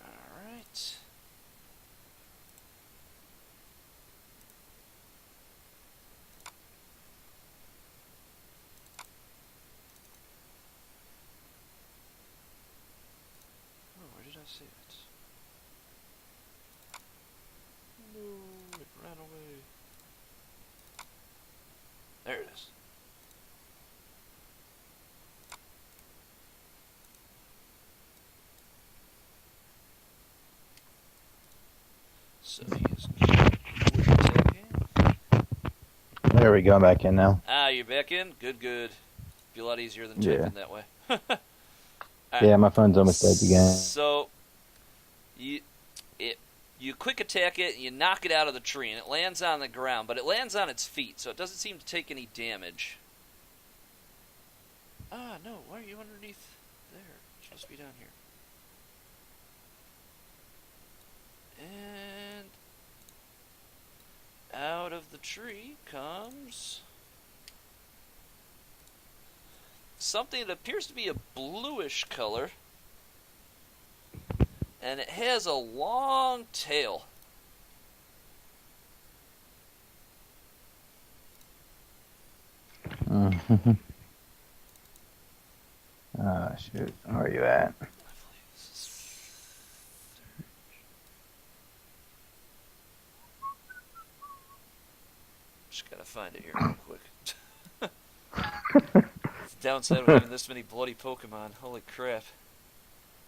Alright. Where did I see it? No, it ran away. There it is. So he is quick attacking. There we go, I'm back in now. Ah, you're back in? Good, good. Be a lot easier than typing that way. Yeah, my phone's almost dead again. So, you quick attack it, and you knock it out of the tree, and it lands on the ground, but it lands on its feet, so it doesn't seem to take any damage. Ah, no, why are you underneath there? You're supposed to be down here. And out of the tree comes something that appears to be a bluish color, and it has a long tail. Ah, shoot. Where are you at? Just gotta find it here real quick. It's the downside of having this many bloody Pokemon. Holy crap.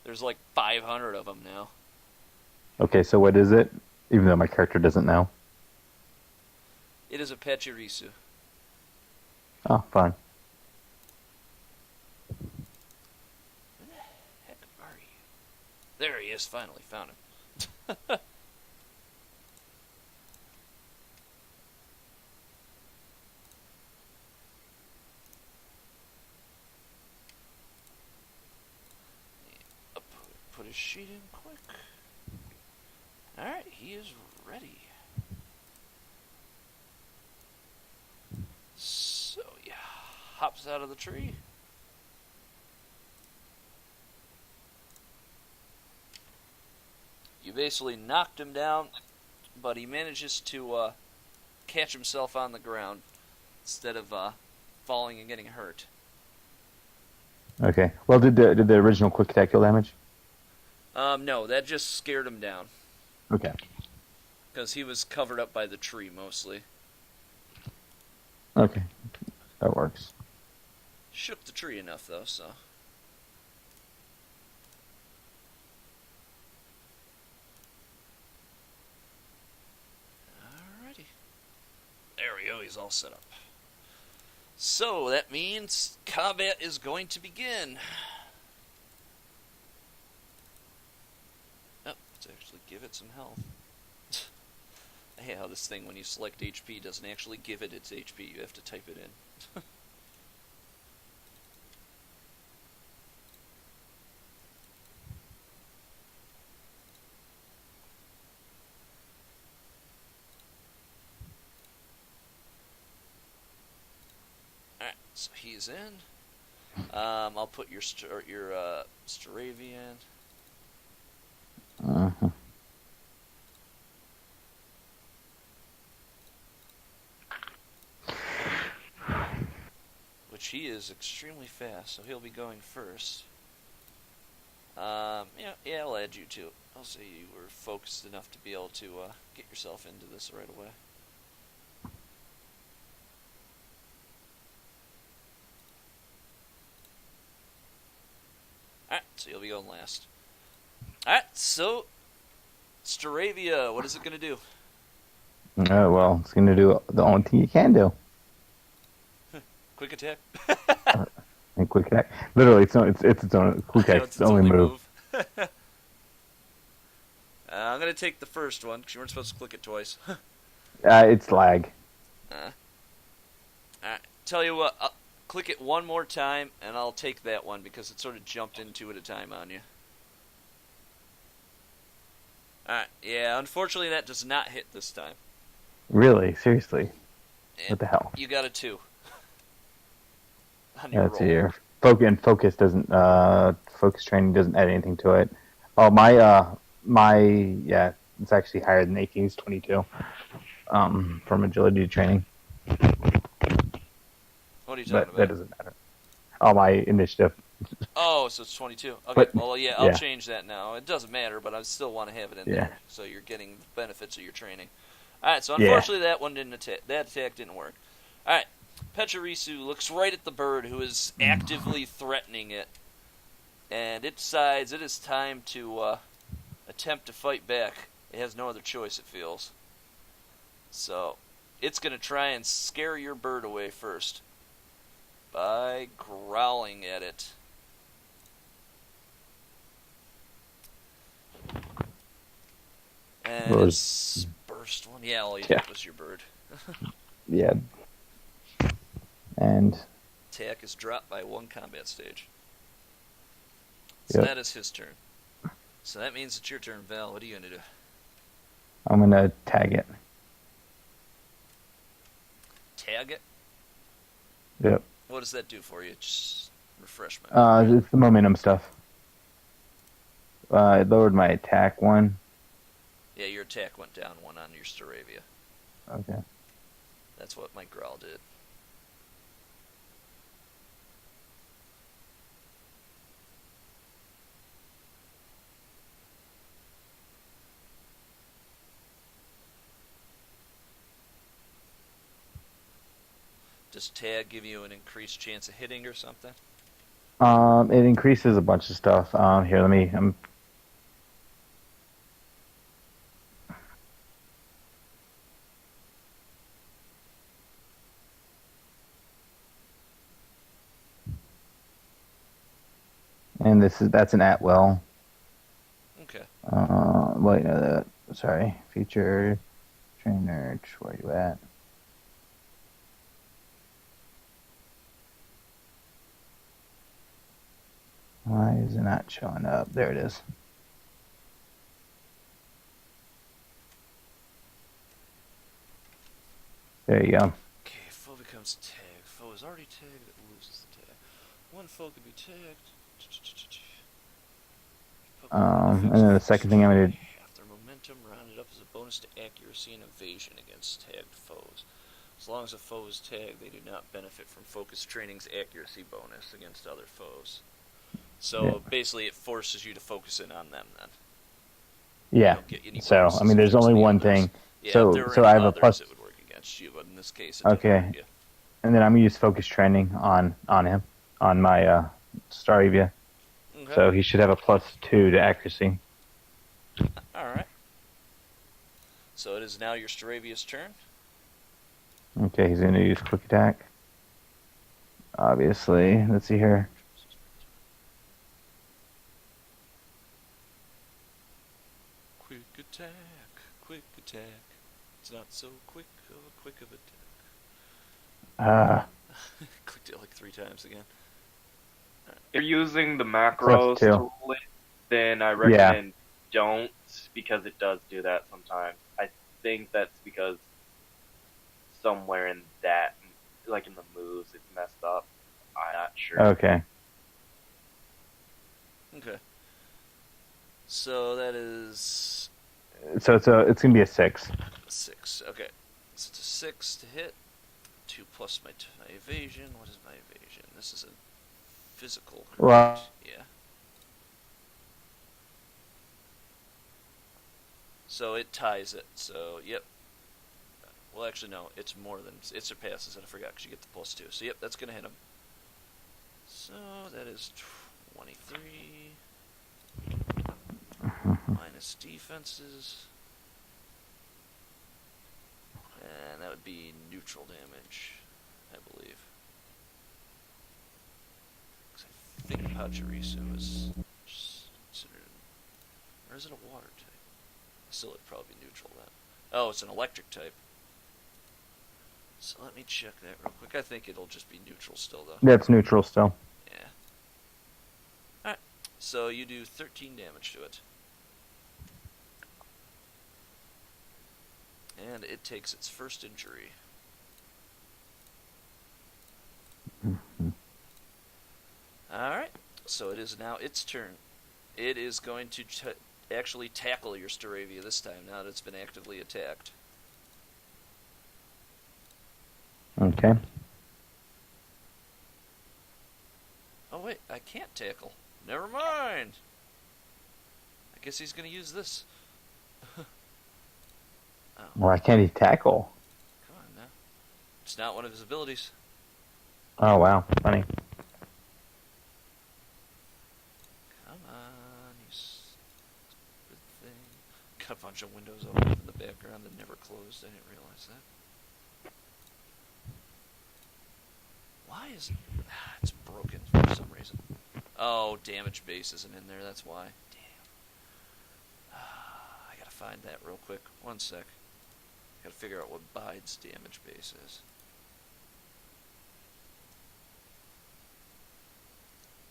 There's like 500 of them now. Okay, so what is it? Even though my character doesn't know. It is a Pachirisu. Oh, fine. Where the heck are you? There he is, finally found him. Put his sheet in quick. Alright, he is ready. So, yeah, hops out of the tree. You basically knocked him down, but he manages to catch himself on the ground instead of falling and getting hurt. Okay. Well, did the original quick attack kill damage? No, that just scared him down. Okay. Because he was covered up by the tree, mostly. Okay. That works. Shook the tree enough, though, so... There we go, he's all set up. So, that means combat is going to begin. Oh, let's actually give it some health. I hate how this thing, when you select HP, doesn't actually give it its HP. You have to type it in. So he's in. I'll put your Staravia in. Uh-huh. Which he is extremely fast, so he'll be going first. Yeah, I'll add you to it. I'll say you were focused enough to be able to get yourself into this right away. Alright, so you'll be going last. Alright, so Staravia, what is it going to do? Oh, well, it's going to do the only thing you can do. Quick attack? And quick attack. Literally, it's its own quick attack. It's the only move. I'm going to take the first one, because you weren't supposed to click it twice. It's lag. Alright, tell you what, I'll click it one more time, and I'll take that one, because it sort of jumped in two at a time on you. Alright, yeah, unfortunately that does not hit this time. Really? Seriously? And What the hell? You got a 2. On your That's roll. here. Focus doesn't. Focus training doesn't add anything to it. Oh, yeah, it's actually higher than 18. It's 22. From agility training. What are you talking about? That doesn't matter. Oh, my initiative. Oh, so it's 22. Okay, But- well, yeah, I'll change that now. It doesn't matter, but I still want to have it in there, so you're getting the benefits of your training. Alright, so unfortunately that one didn't attack. That attack didn't work. Alright, Pechirisu looks right at the bird who is actively threatening it, and it decides it is time to attempt to fight back. It has no other choice, it feels. So, it's going to try and scare your bird away first by growling at it. And it's burst one. Yeah, all you did was your bird. Yeah. And Attack is dropped by 1 combat stage. So that is his turn. So that means it's your turn, Val. What are you going to do? I'm gonna tag it. Tag it? Yep. What does that do for you? Just refresh my memory. It's the momentum stuff. It lowered my attack 1. Yeah, your attack went down 1 on your Staravia. Okay. That's what my growl did. Does tag give you an increased chance of hitting or something? It increases a bunch of stuff. Here, let me. And that's an at-will. Okay. Wait, no, sorry. Feature trainer, where are you at? Why is it not showing up? There it is. There you go. Okay, foe becomes tagged. Foe is already tagged, it loses the tag. 1 foe can be tagged. And then the second thing I'm going to do... Half their momentum rounded up as a bonus to accuracy and evasion against tagged foes. As long as a foe is tagged, they do not benefit from focus training's accuracy bonus against other foes. So basically it forces you to focus in on them then. Yeah. So, I mean, there's only one thing. Yeah, so I have a plus... It would work against you, but in this case it okay. And then I'm going to use focus training on him, on my Staravia. Okay. So he should have a +2 to accuracy. Alright. So it is now your Staravia's turn. Okay, he's gonna use quick attack. Obviously, let's see here. Quick attack, quick attack. It's not so quick of attack. Clicked it like 3 times again. If you're using the macros +2. to roll it, then I recommend don't, because it does do that sometimes. I think that's because somewhere in that, like in the moves, it's messed up. I'm not sure. Okay. Okay. So that is So it's gonna be a 6. a 6. Okay. So it's a 6 to hit. 2 plus my evasion. What is my evasion? This is a physical. Correct? Well- Yeah. So it ties it. So, yep. Well, actually, no. It's more than... It surpasses it. I forgot because you get the +2. So, yep, that's going to hit him. So, that is 23. Minus defenses. And that would be neutral damage, I believe. 'Cause I think Pachirisu is considered... Or is it a water type? Still, it'd probably be neutral then. Oh, it's an electric type. So let me check that real quick. I think it'll just be neutral still, though. That's neutral still. Yeah. Alright. So you do 13 damage to it. And it takes its first injury. Alright. So it is now its turn. It is going to actually tackle your Staravia this time, now that it's been actively attacked. Okay. Oh wait, I can't tackle. Never mind. I guess he's gonna use this. Oh, Why can't he tackle? come on now. It's not one of his abilities. Oh wow, funny. Come on, you stupid thing. Got a bunch of windows open in the background that never closed. I didn't realize that. Why is it? It's broken for some reason. Oh, damage base isn't in there, that's why. Damn. I gotta find that real quick. 1 sec. Gotta figure out what Bide's damage base is.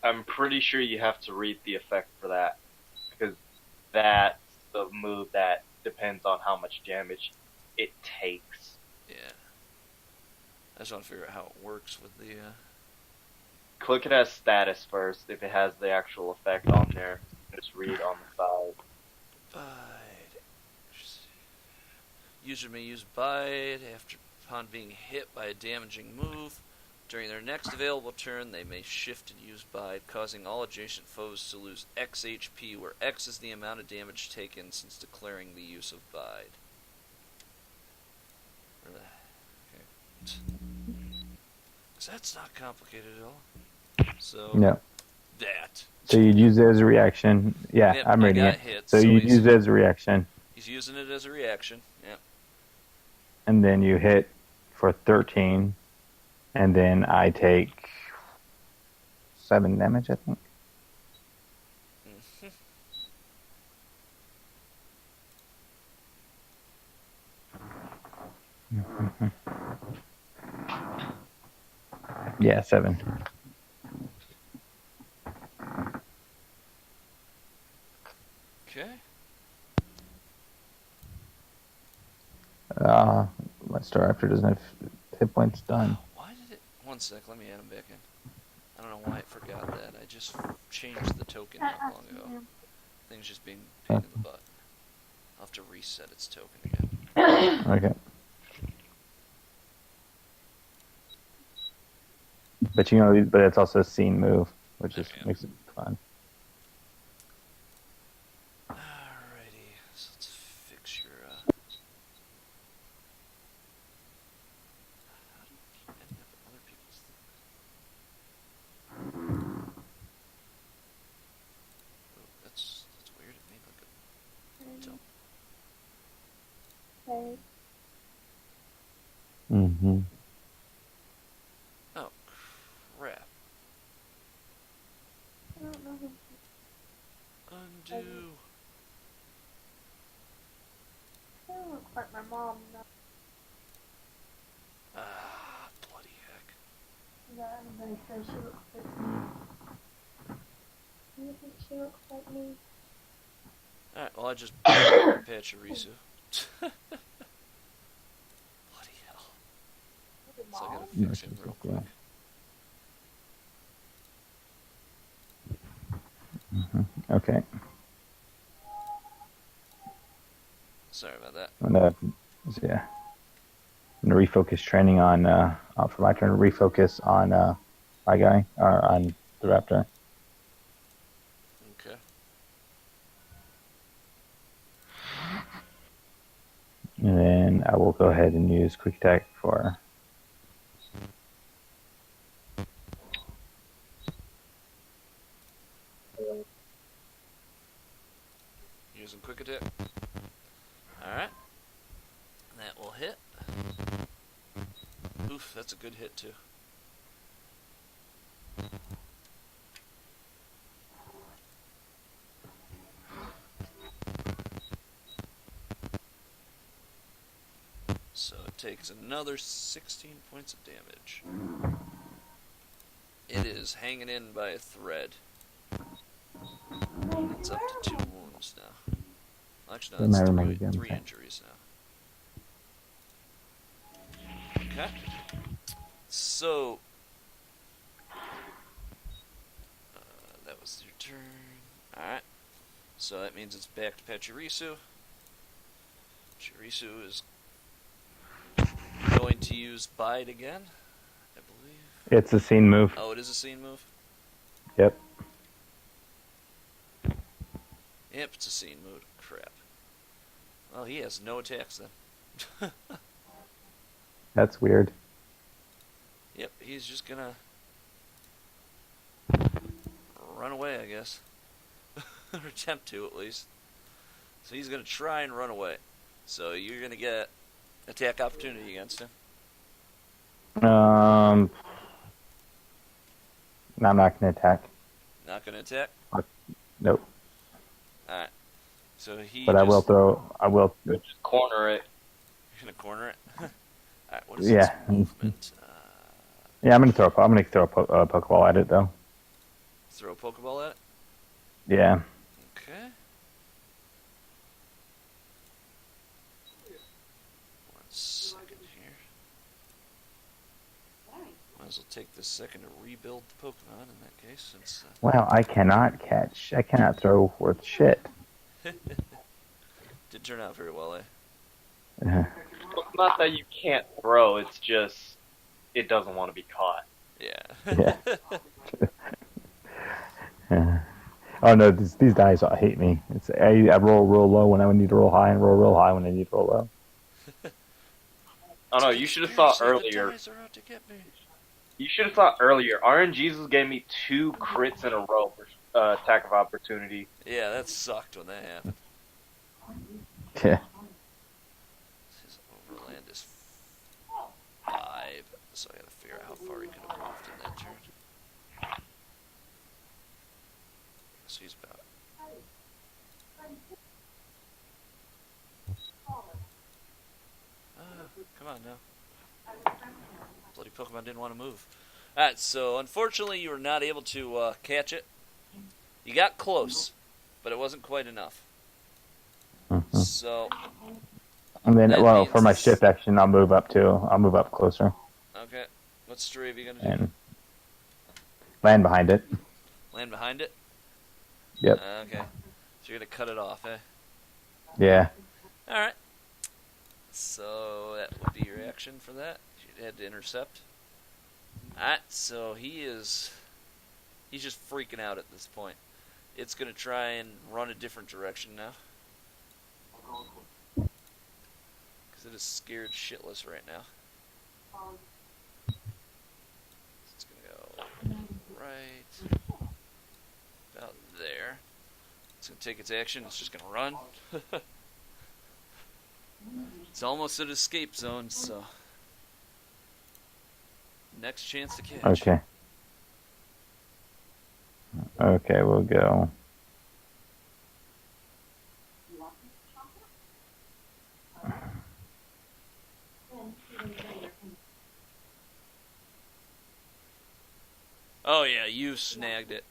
I'm pretty sure you have to read the effect for that, because that's the move that depends on how much damage it takes. Yeah. I just want to figure out how it works with the, Click it as status first, if it has the actual effect on there. Just read on the side. Bide. User may use Bide upon being hit by a damaging move. During their next available turn, they may shift and use Bide, causing all adjacent foes to lose X HP, where X is the amount of damage taken since declaring the use of Bide. Okay. So that's not complicated at all. So, No. that. So you'd use it as a reaction. Yeah, Yep, I'm I reading got it. hit, so so you'd he's- use it as a reaction, He's using it as a reaction. Yep. and then you hit for 13, and then I take 7 damage, I think. Yeah, 7. Okay. My Star After doesn't have hit points done. Why did it... 1 sec, let me add him back in. I don't know why I forgot that. I just changed the token not long ago. Thing's just being a pain in the butt. I'll have to reset its token again. Okay. But you know, but it's also a scene move, which just makes it fun. Alrighty, so let's fix your, How do you keep ending up in other people's things? Oh, that's weird. It made like a jump. Okay. Mm-hmm. Oh, crap. I don't know who. Undo. She don't look like my mom. No. Ah, bloody heck. Yeah, everybody says she looks like me. Do you think she looks like me? Alright, well, I just Pachirisu. Bloody hell. So I gotta fix him real quick. Mm-hmm. Okay. Sorry about that. Yeah. I'm gonna refocus training on for my turn. Refocus on my guy or on the raptor. Okay. And then I will go ahead and use quick attack for. Using quick attack. Alright. That will hit. Oof, that's a good hit too. So it takes another 16 points of damage. It is hanging in by a thread. It's up to 2 wounds now. Actually, no, it's 3 injuries now. Okay. So, that was your turn. Alright. So that means it's back to Pachirisu. Pachirisu is going to use Bide again, I believe. It's a scene move. Oh, it is a scene move? Yep. Yep, it's a scene move. Crap. Well, he has no attacks then. That's weird. Yep, he's just gonna run away, I guess. Or attempt to, at least. So he's gonna try and run away. So you're gonna get attack opportunity against him. No, I'm not gonna attack. Not gonna attack? Nope. Alright. So he But I will throw. I will. Just corner it. You're gonna corner it? Alright, what is Yeah. its movement? Yeah, I'm gonna throw a Pokeball at it though. Throw a Pokeball at it? Yeah. Okay. 1 second here. Might as well take this second to rebuild the Pokemon in that case, since... Wow, I cannot catch. I cannot throw worth shit. Did turn out very well, eh? It's not that you can't throw, it's just it doesn't want to be caught. Yeah. Yeah. Oh no, these dice all hate me. It's I roll real low when I need to roll high, and roll real high when I need to roll low. Oh no, you should have saw earlier. The dice are out to get me. You should have saw earlier. RNGesus gave me 2 crits in a row for attack of opportunity. Yeah, that sucked when that happened. Yeah. His overland is 5, so I gotta figure out how far he could have moved in that turn. So he's about... come on now. Bloody Pokemon didn't want to move. Alright, so unfortunately you were not able to catch it. You got close, but it wasn't quite enough. Mm-hmm. So... And then, well, means for my shift action, I'll move up too. I'll move up closer. Okay. What story are you gonna do? And land behind it. Land behind it? Yep. Okay. So you're gonna cut it off, eh? Yeah. Alright. So that would be your action for that. You had to intercept. Alright, so he's just freaking out at this point. It's gonna try and run a different direction now. Because it is scared shitless right now. It's gonna go right about there. It's gonna take its action, it's just gonna run. It's almost at escape zone, so Next chance to catch. Okay. Okay, we'll go. Oh yeah, you snagged it.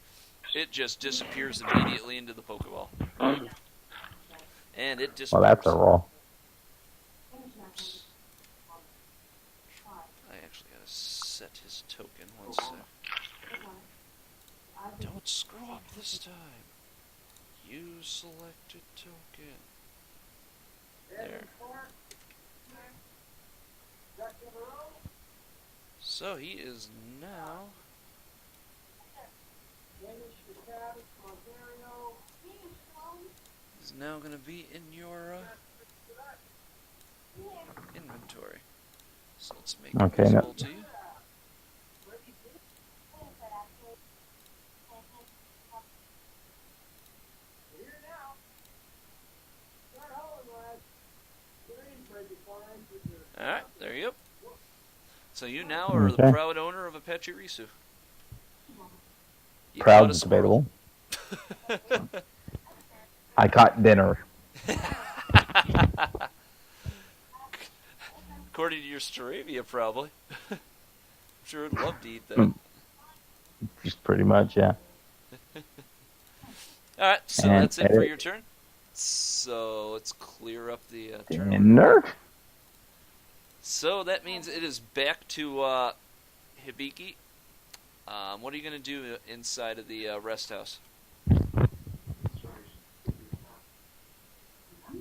It just disappears immediately into the Pokeball. And it disappears. Well, that's a roll. I actually gotta set his token. One sec. Don't screw up this time. Use selected token. There. So he is now... He's now going to be in your inventory. So let's make it visible to you. Alright, there you go. So you now are the proud owner of a Pachirisu. Proud is debatable. I caught dinner. According to your Staravia, probably. I'm sure I'd love to eat that. Just pretty much, yeah. Alright, so And that's it for your turn. So let's clear up the turn. Dinner? So that means it is back to Hibiki. What are you going to do inside of the rest house?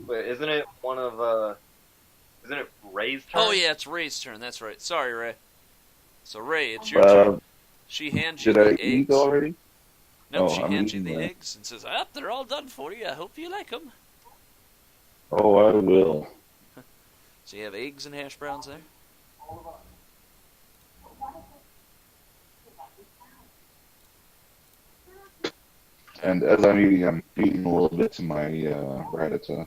Wait, isn't it one of, isn't it Ray's turn? Oh yeah, it's Ray's turn, that's right. Sorry, Ray. So Ray, it's your turn. She hands you the eggs. Did I eat already? No, Oh, she I'm hands you eating the that. eggs and says, they're all done for you. I hope you like them. Oh, I will. So you have eggs and hash browns there? And as I'm feeding a little bit to my Rattata.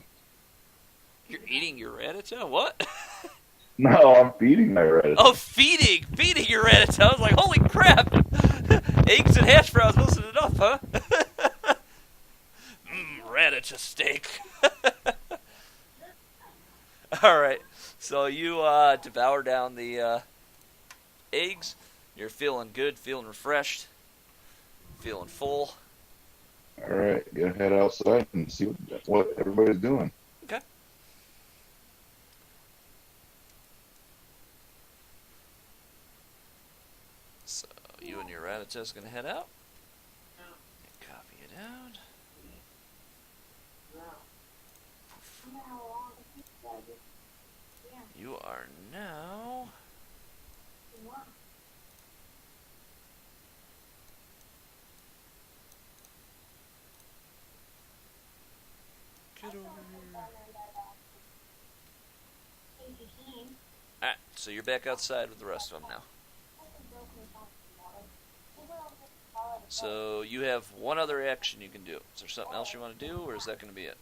You're eating your Rattata? What? No, I'm feeding my Rattata. Oh, feeding your Rattata. I was like, holy crap! Eggs and hash browns wasn't enough, huh? Rattata steak. Alright, so you devour down the eggs. You're feeling good, feeling refreshed, feeling full. Alright, go head outside and see what everybody's doing. Okay. So you and your Rattata's going to head out. Copy it out. You are now... Get over here. Alright, so you're back outside with the rest of them now. So you have one other action you can do. Is there something else you want to do, or is that going to be it?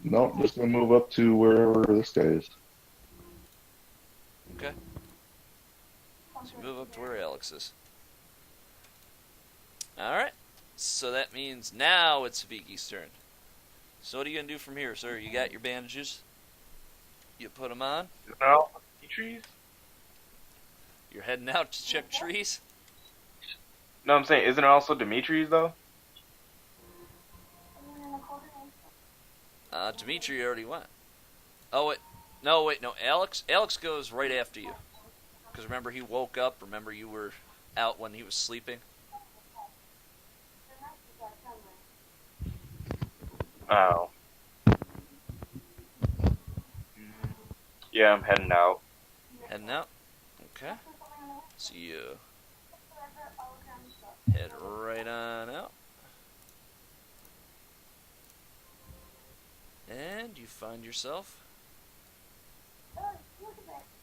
No, just gonna move up to wherever this guy is. Okay. So you move up to where Alex is. Alright. So that means now it's Viki's turn. So what are you going to do from here, sir? You got your bandages? You put them on? No, trees? You're heading out to check trees? No, I'm saying, isn't it also Dimitri's, though? Dimitri already went. Oh, wait. No, wait, no. Alex goes right after you. Because remember, he woke up. Remember, you were out when he was sleeping. Oh. Yeah, I'm heading out. Heading out? Okay. So you head right on out. And you find yourself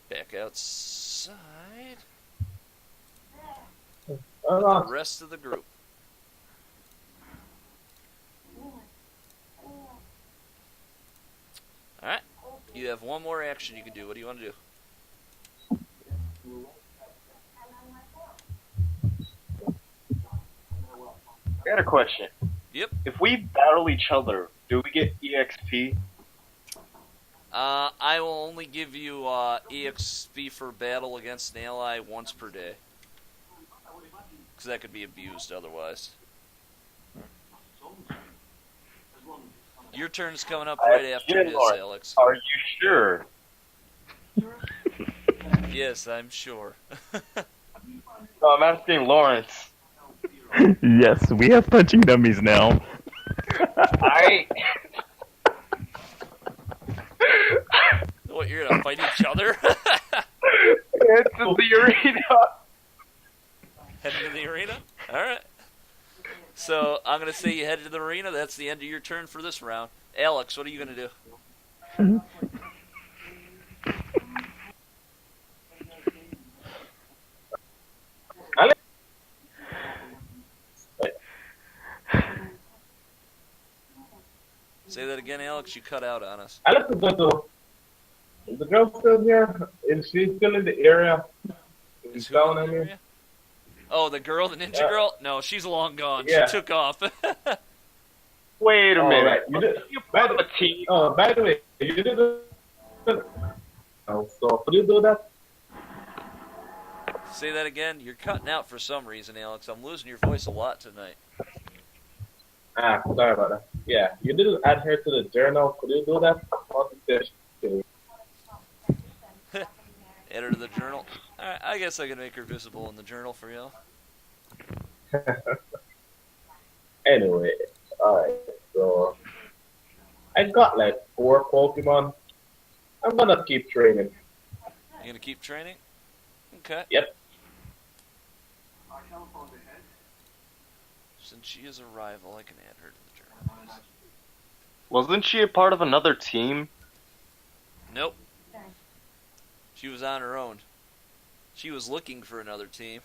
back outside with the rest of the group. you have one more action you can do. What do you want to do? I got a question. Yep. If we battle each other, do we get EXP? I will only give you EXP for battle against an ally once per day. Because that could be abused otherwise. Your turn is coming up right after his, Alex. Are you sure? Yes, I'm sure. No, I'm asking Lawrence. Yes, we have punching dummies now. What, you're gonna fight each other? It's in the arena. Head into the arena? Alright. So, I'm gonna say you head to the arena. That's the end of your turn for this round. Alex, what are you gonna do? Say that again, Alex. You cut out on us. Alex is going to. Is the girl still here? Is she still in the area? Is who Down, in I the mean? area? Oh, the girl, the ninja girl? No, she's long gone. Yeah. She took off. Wait a minute. Right. You did, by the way, you did the. Oh, so could you do that? Say that again. You're cutting out for some reason, Alex. I'm losing your voice a lot tonight. Sorry about that. Yeah, you didn't add her to the journal. Could you do that? Add her to the journal. Alright, I guess I can make her visible in the journal for you. Anyway, alright, so I got like 4 Pokemon. I'm gonna keep training. You gonna keep training? Okay. Yep. Since she is a rival, I can add her to the journal. Wasn't she a part of another team? Nope. She was on her own. She was looking for another team.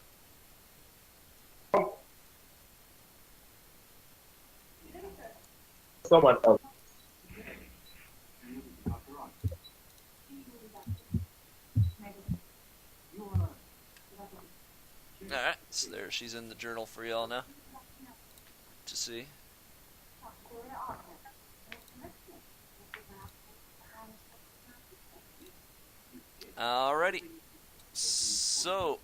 Someone else. Alright, so there, she's in the journal for y'all now. To see. Alrighty. So,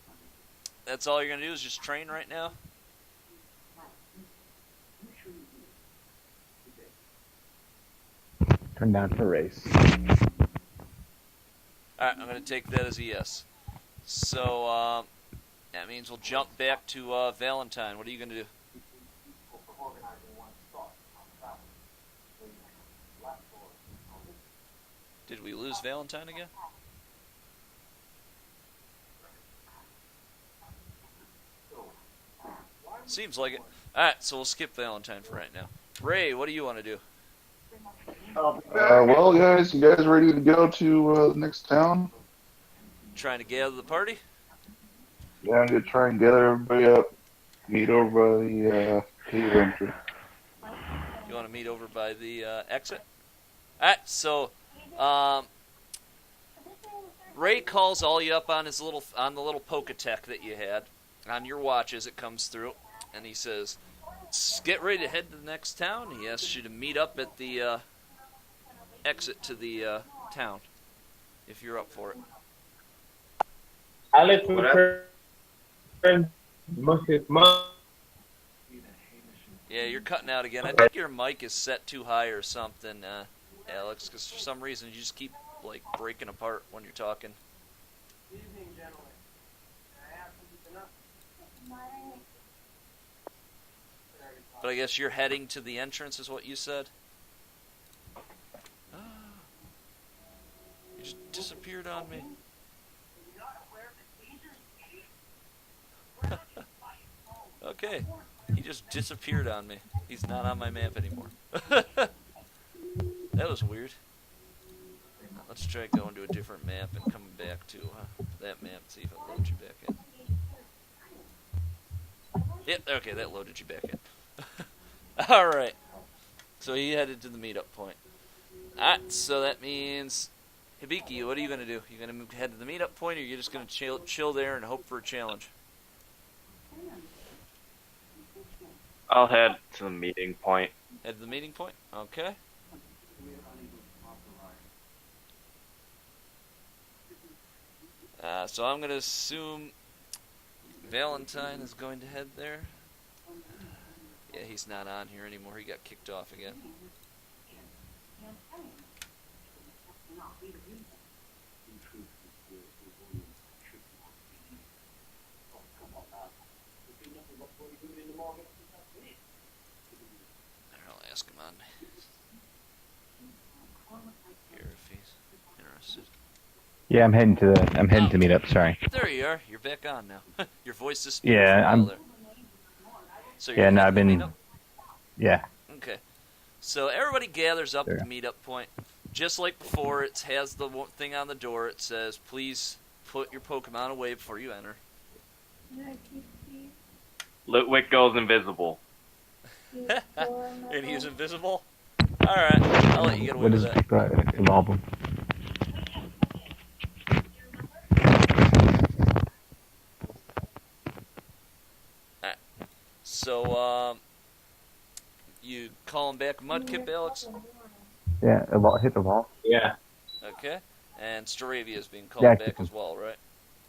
that's all you're gonna do is just train right now? Turn down for race. Alright, I'm gonna take that as a yes. So, that means we'll jump back to Valentine. What are you gonna do? Did we lose Valentine again? Seems like it. Alright, so we'll skip Valentine for right now. Ray, what do you want to do? Well, guys, you guys ready to go to the next town? Trying to gather the party? Yeah, I'm gonna try and gather everybody up. Meet over by the cave entry. You want to meet over by the exit? Alright, so Ray calls all you up on his little the little Poketech that you had on your watch as it comes through, and he says, "Get ready to head to the next town." He asks you to meet up at the exit to the town if you're up for it. Alex will turn his mom. Yeah, you're cutting out again. I think your mic is set too high or something, Alex, because for some reason you just keep like breaking apart when you're talking. But I guess you're heading to the entrance is what you said? You just disappeared on me. Okay. He just disappeared on me. He's not on my map anymore. That was weird. Let's try going to a different map and coming back to that map, see if it loads you back in. Yep, okay, that loaded you back in. Alright. So he headed to the meetup point. Alright, so that means Hibiki, what are you going to do? You going to head to the meetup point, or are you just going to chill there and hope for a challenge? I'll head to the meeting point. Head to the meeting point? Okay. So I'm going to assume Valentine is going to head there. Yeah, he's not on here anymore. He got kicked off again. I'll ask him on here if he's interested. Yeah, I'm heading to meet up. Sorry. There you are. You're back on now. Your voice disappeared. Yeah, I'm. There. So Yeah, no, I've been. meetup? Yeah. Okay. So everybody gathers up at the meetup point. Just like before, it has the thing on the door. It says, please put your Pokemon away before you enter. Litwick goes invisible. And he's invisible? Alright, I'll let you get away What with is that. evolve them? Alright. So, you calling back Mudkip, Alex? Yeah, hit the wall. Yeah. Okay. And Staravia is being called Yeah, back as well, right?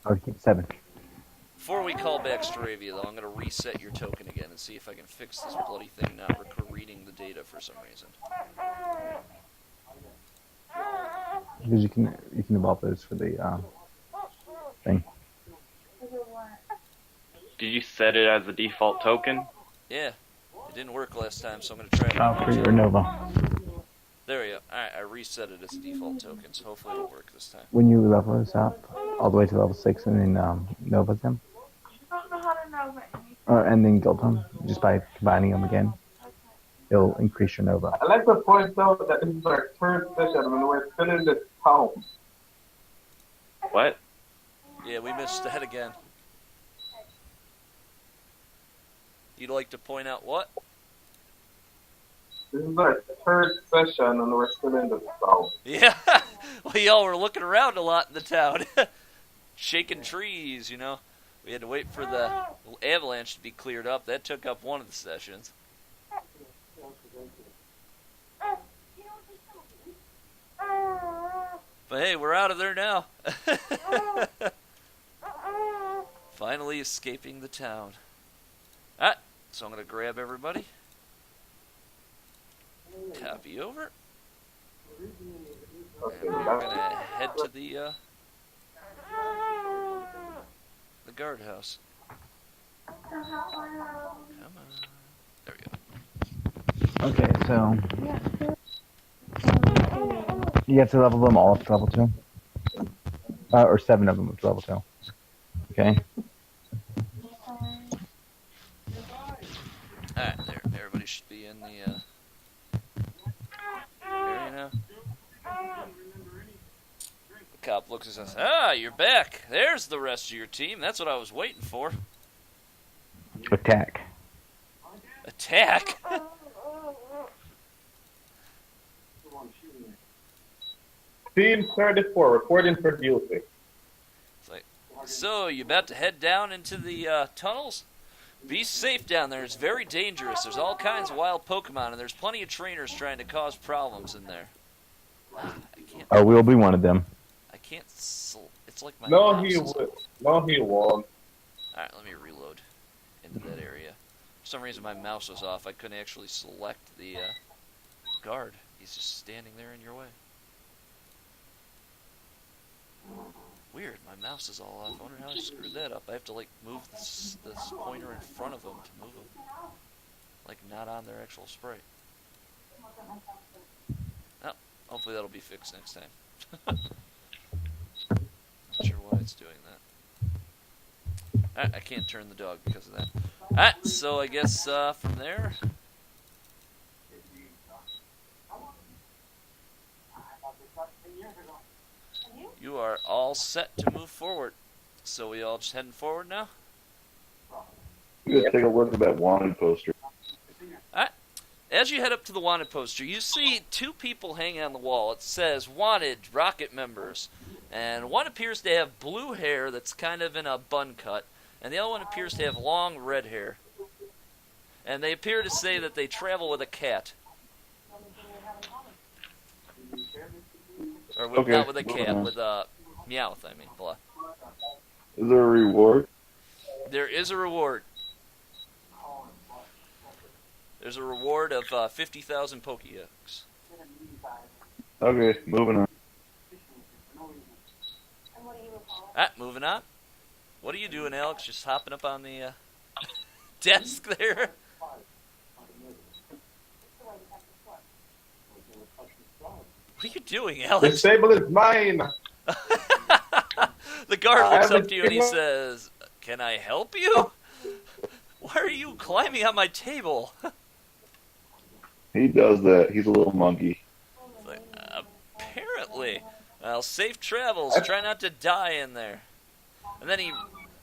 I'll keep 7. Before we call back Staravia, though, I'm going to reset your token again and see if I can fix this bloody thing not reading the data for some reason. Because you can evolve those for the thing. Did you set it as a default token? Yeah. It didn't work last time, so I'm going to try it Oh, one for more your time. Nova. There we go. Alright, I reset it as a default token, so hopefully it'll work this time. When you level this up all the way to level 6 and then Nova them, I don't know how to know anything. and then guild them just by combining them again, it'll increase your Nova. I'd like to point out that this is our third session when we're still in this town. What? Yeah, we missed that again. You'd like to point out what? This is our third session and we're still in this town. Yeah, well, y'all were looking around a lot in the town. Shaking trees, you know. We had to wait for the avalanche to be cleared up. That took up one of the sessions. But hey, we're out of there now. Finally escaping the town. Alright, so I'm going to grab everybody. Copy over. Okay, And we're going to head to the guardhouse. Come on. There we go. Okay, so you have to level them all up to level 2, or 7 of them up to level 2. Okay. Alright, there. Everybody should be in the area now. The cop looks and says, "Ah, you're back. There's the rest of your team. That's what I was waiting for." Attack. Attack? Team 34, reporting for duty. It's like, so, you about to head down into the tunnels? Be safe down there. It's very dangerous. There's all kinds of wild Pokemon, and there's plenty of trainers trying to cause problems in there. I can't. Oh, we'll be one of them. I can't. It's like my. No, mouse he is- will. No, he won't. All right, let me reload into that area. For some reason, my mouse was off. I couldn't actually select the guard. He's just standing there in your way. Weird, my mouse is all off. I wonder how I screwed that up. I have to like move this pointer in front of them to move them, like not on their actual sprite. Oh, hopefully that'll be fixed next time. Not sure why it's doing that. I can't turn the dog because of that. Alright, so I guess from there. You are all set to move forward. So we all just heading forward now? You gotta take a look at that wanted poster. Alright. As you head up to the wanted poster, you see two people hanging on the wall. It says, "Wanted, Rocket members." And one appears to have blue hair that's kind of in a bun cut, and the other one appears to have long red hair. And they appear to say that they travel with a cat. Or with, Okay. not with a cat, with a Meowth, I mean. Blah. Is there a reward? There is a reward. There's a reward of 50,000 Pokédex. Okay, moving on. Moving on. What are you doing, Alex? Just hopping up on the desk there? What are you doing, Alex? This table is mine. The guard looks up to you and he says, "Can I help you? Why are you climbing on my table?" He does that. He's a little monkey. Like, apparently. Well, safe travels. Try not to die in there. And then he...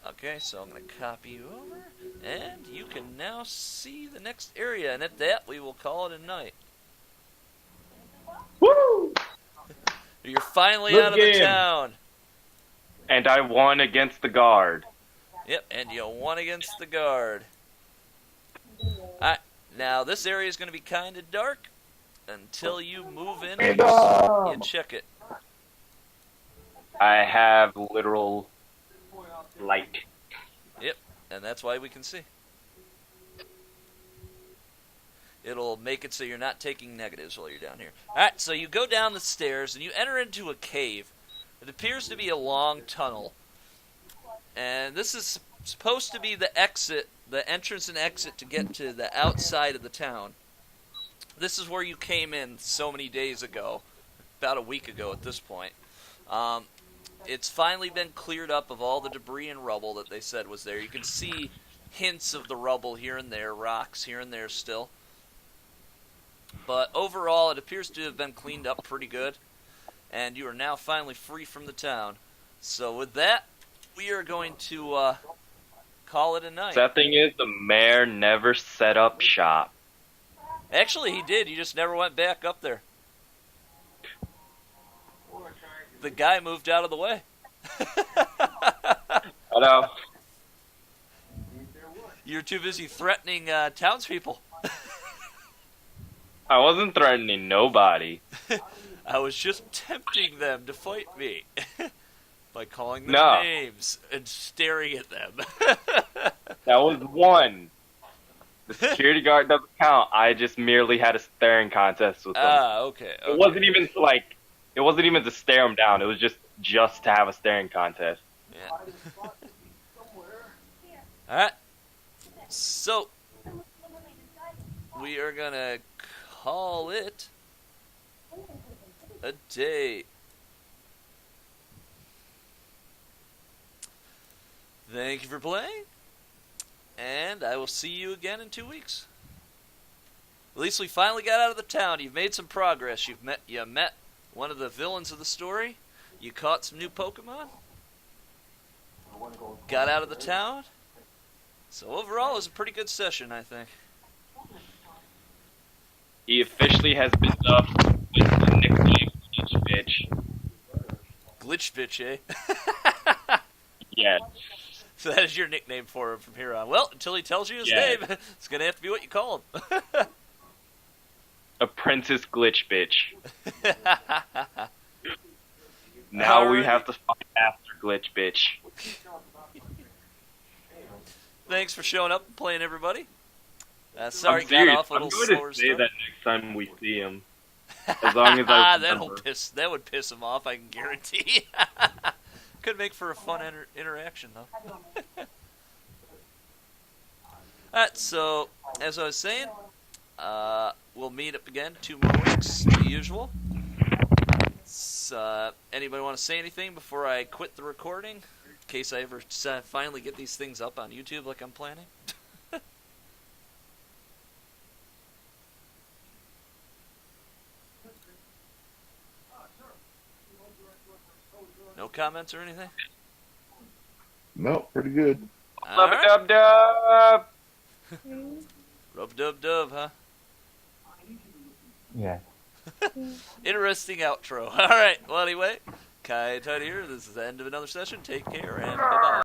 Okay, so I'm going to copy you over. And you can now see the next area. And at that, we will call it a night. Woo! You're finally Good out of the game. town. And I won against the guard. Yep, and you won against the guard. Alright, now this area is going to be kind of dark until you move in and you check it. I have literal light. Yep, and that's why we can see. It'll make it so you're not taking negatives while you're down here. Alright, so you go down the stairs and you enter into a cave. It appears to be a long tunnel. And this is supposed to be the exit, the entrance and exit to get to the outside of the town. This is where you came in so many days ago, about a week ago at this point. It's finally been cleared up of all the debris and rubble that they said was there. You can see hints of the rubble here and there, rocks here and there still. But overall, it appears to have been cleaned up pretty good. And you are now finally free from the town. So with that, we are going to call it a night. Sad thing is, the mayor never set up shop. Actually, he did. He just never went back up there. The guy moved out of the way. I know. You're too busy threatening townspeople. I wasn't threatening nobody. I was just tempting them to fight me by calling them No. names and staring at them. That was one. The security guard doesn't count. I just merely had a staring contest with them. Okay. It wasn't even like, it wasn't even to stare him down. It was just to have a staring contest. Yeah. Alright. So, we are gonna call it a day. Thank you for playing, and I will see you again in 2 weeks. At least we finally got out of the town. You've made some progress. You met one of the villains of the story. You caught some new Pokemon. Got out of the town. So overall, it was a pretty good session, I think. He officially has been dubbed with the nickname Glitch Bitch. Glitch bitch, eh? Yes. So that is your nickname for him from here on. Well, until he tells you his Yeah. name, it's going to have to be what you call him. Apprentice Glitch Bitch. Now we have to fight after Glitch Bitch. Thanks for showing up and playing, everybody. Sorry, I'm got serious. off a little I'm going slower to say start. that next time we see him. As long as I remember. That would piss him off, I can guarantee. Could make for a fun interaction, though. Alright, so, as I was saying, we'll meet up again 2 more weeks, the usual. Anybody want to say anything before I quit the recording? In case I ever finally get these things up on YouTube like I'm planning? No comments or anything? No, pretty good. Love it, dub dub. Rub dub dub, huh? Yeah. Interesting outro. All right. Well, anyway, Kai Tide here. This is the end of another session. Take care and bye-bye.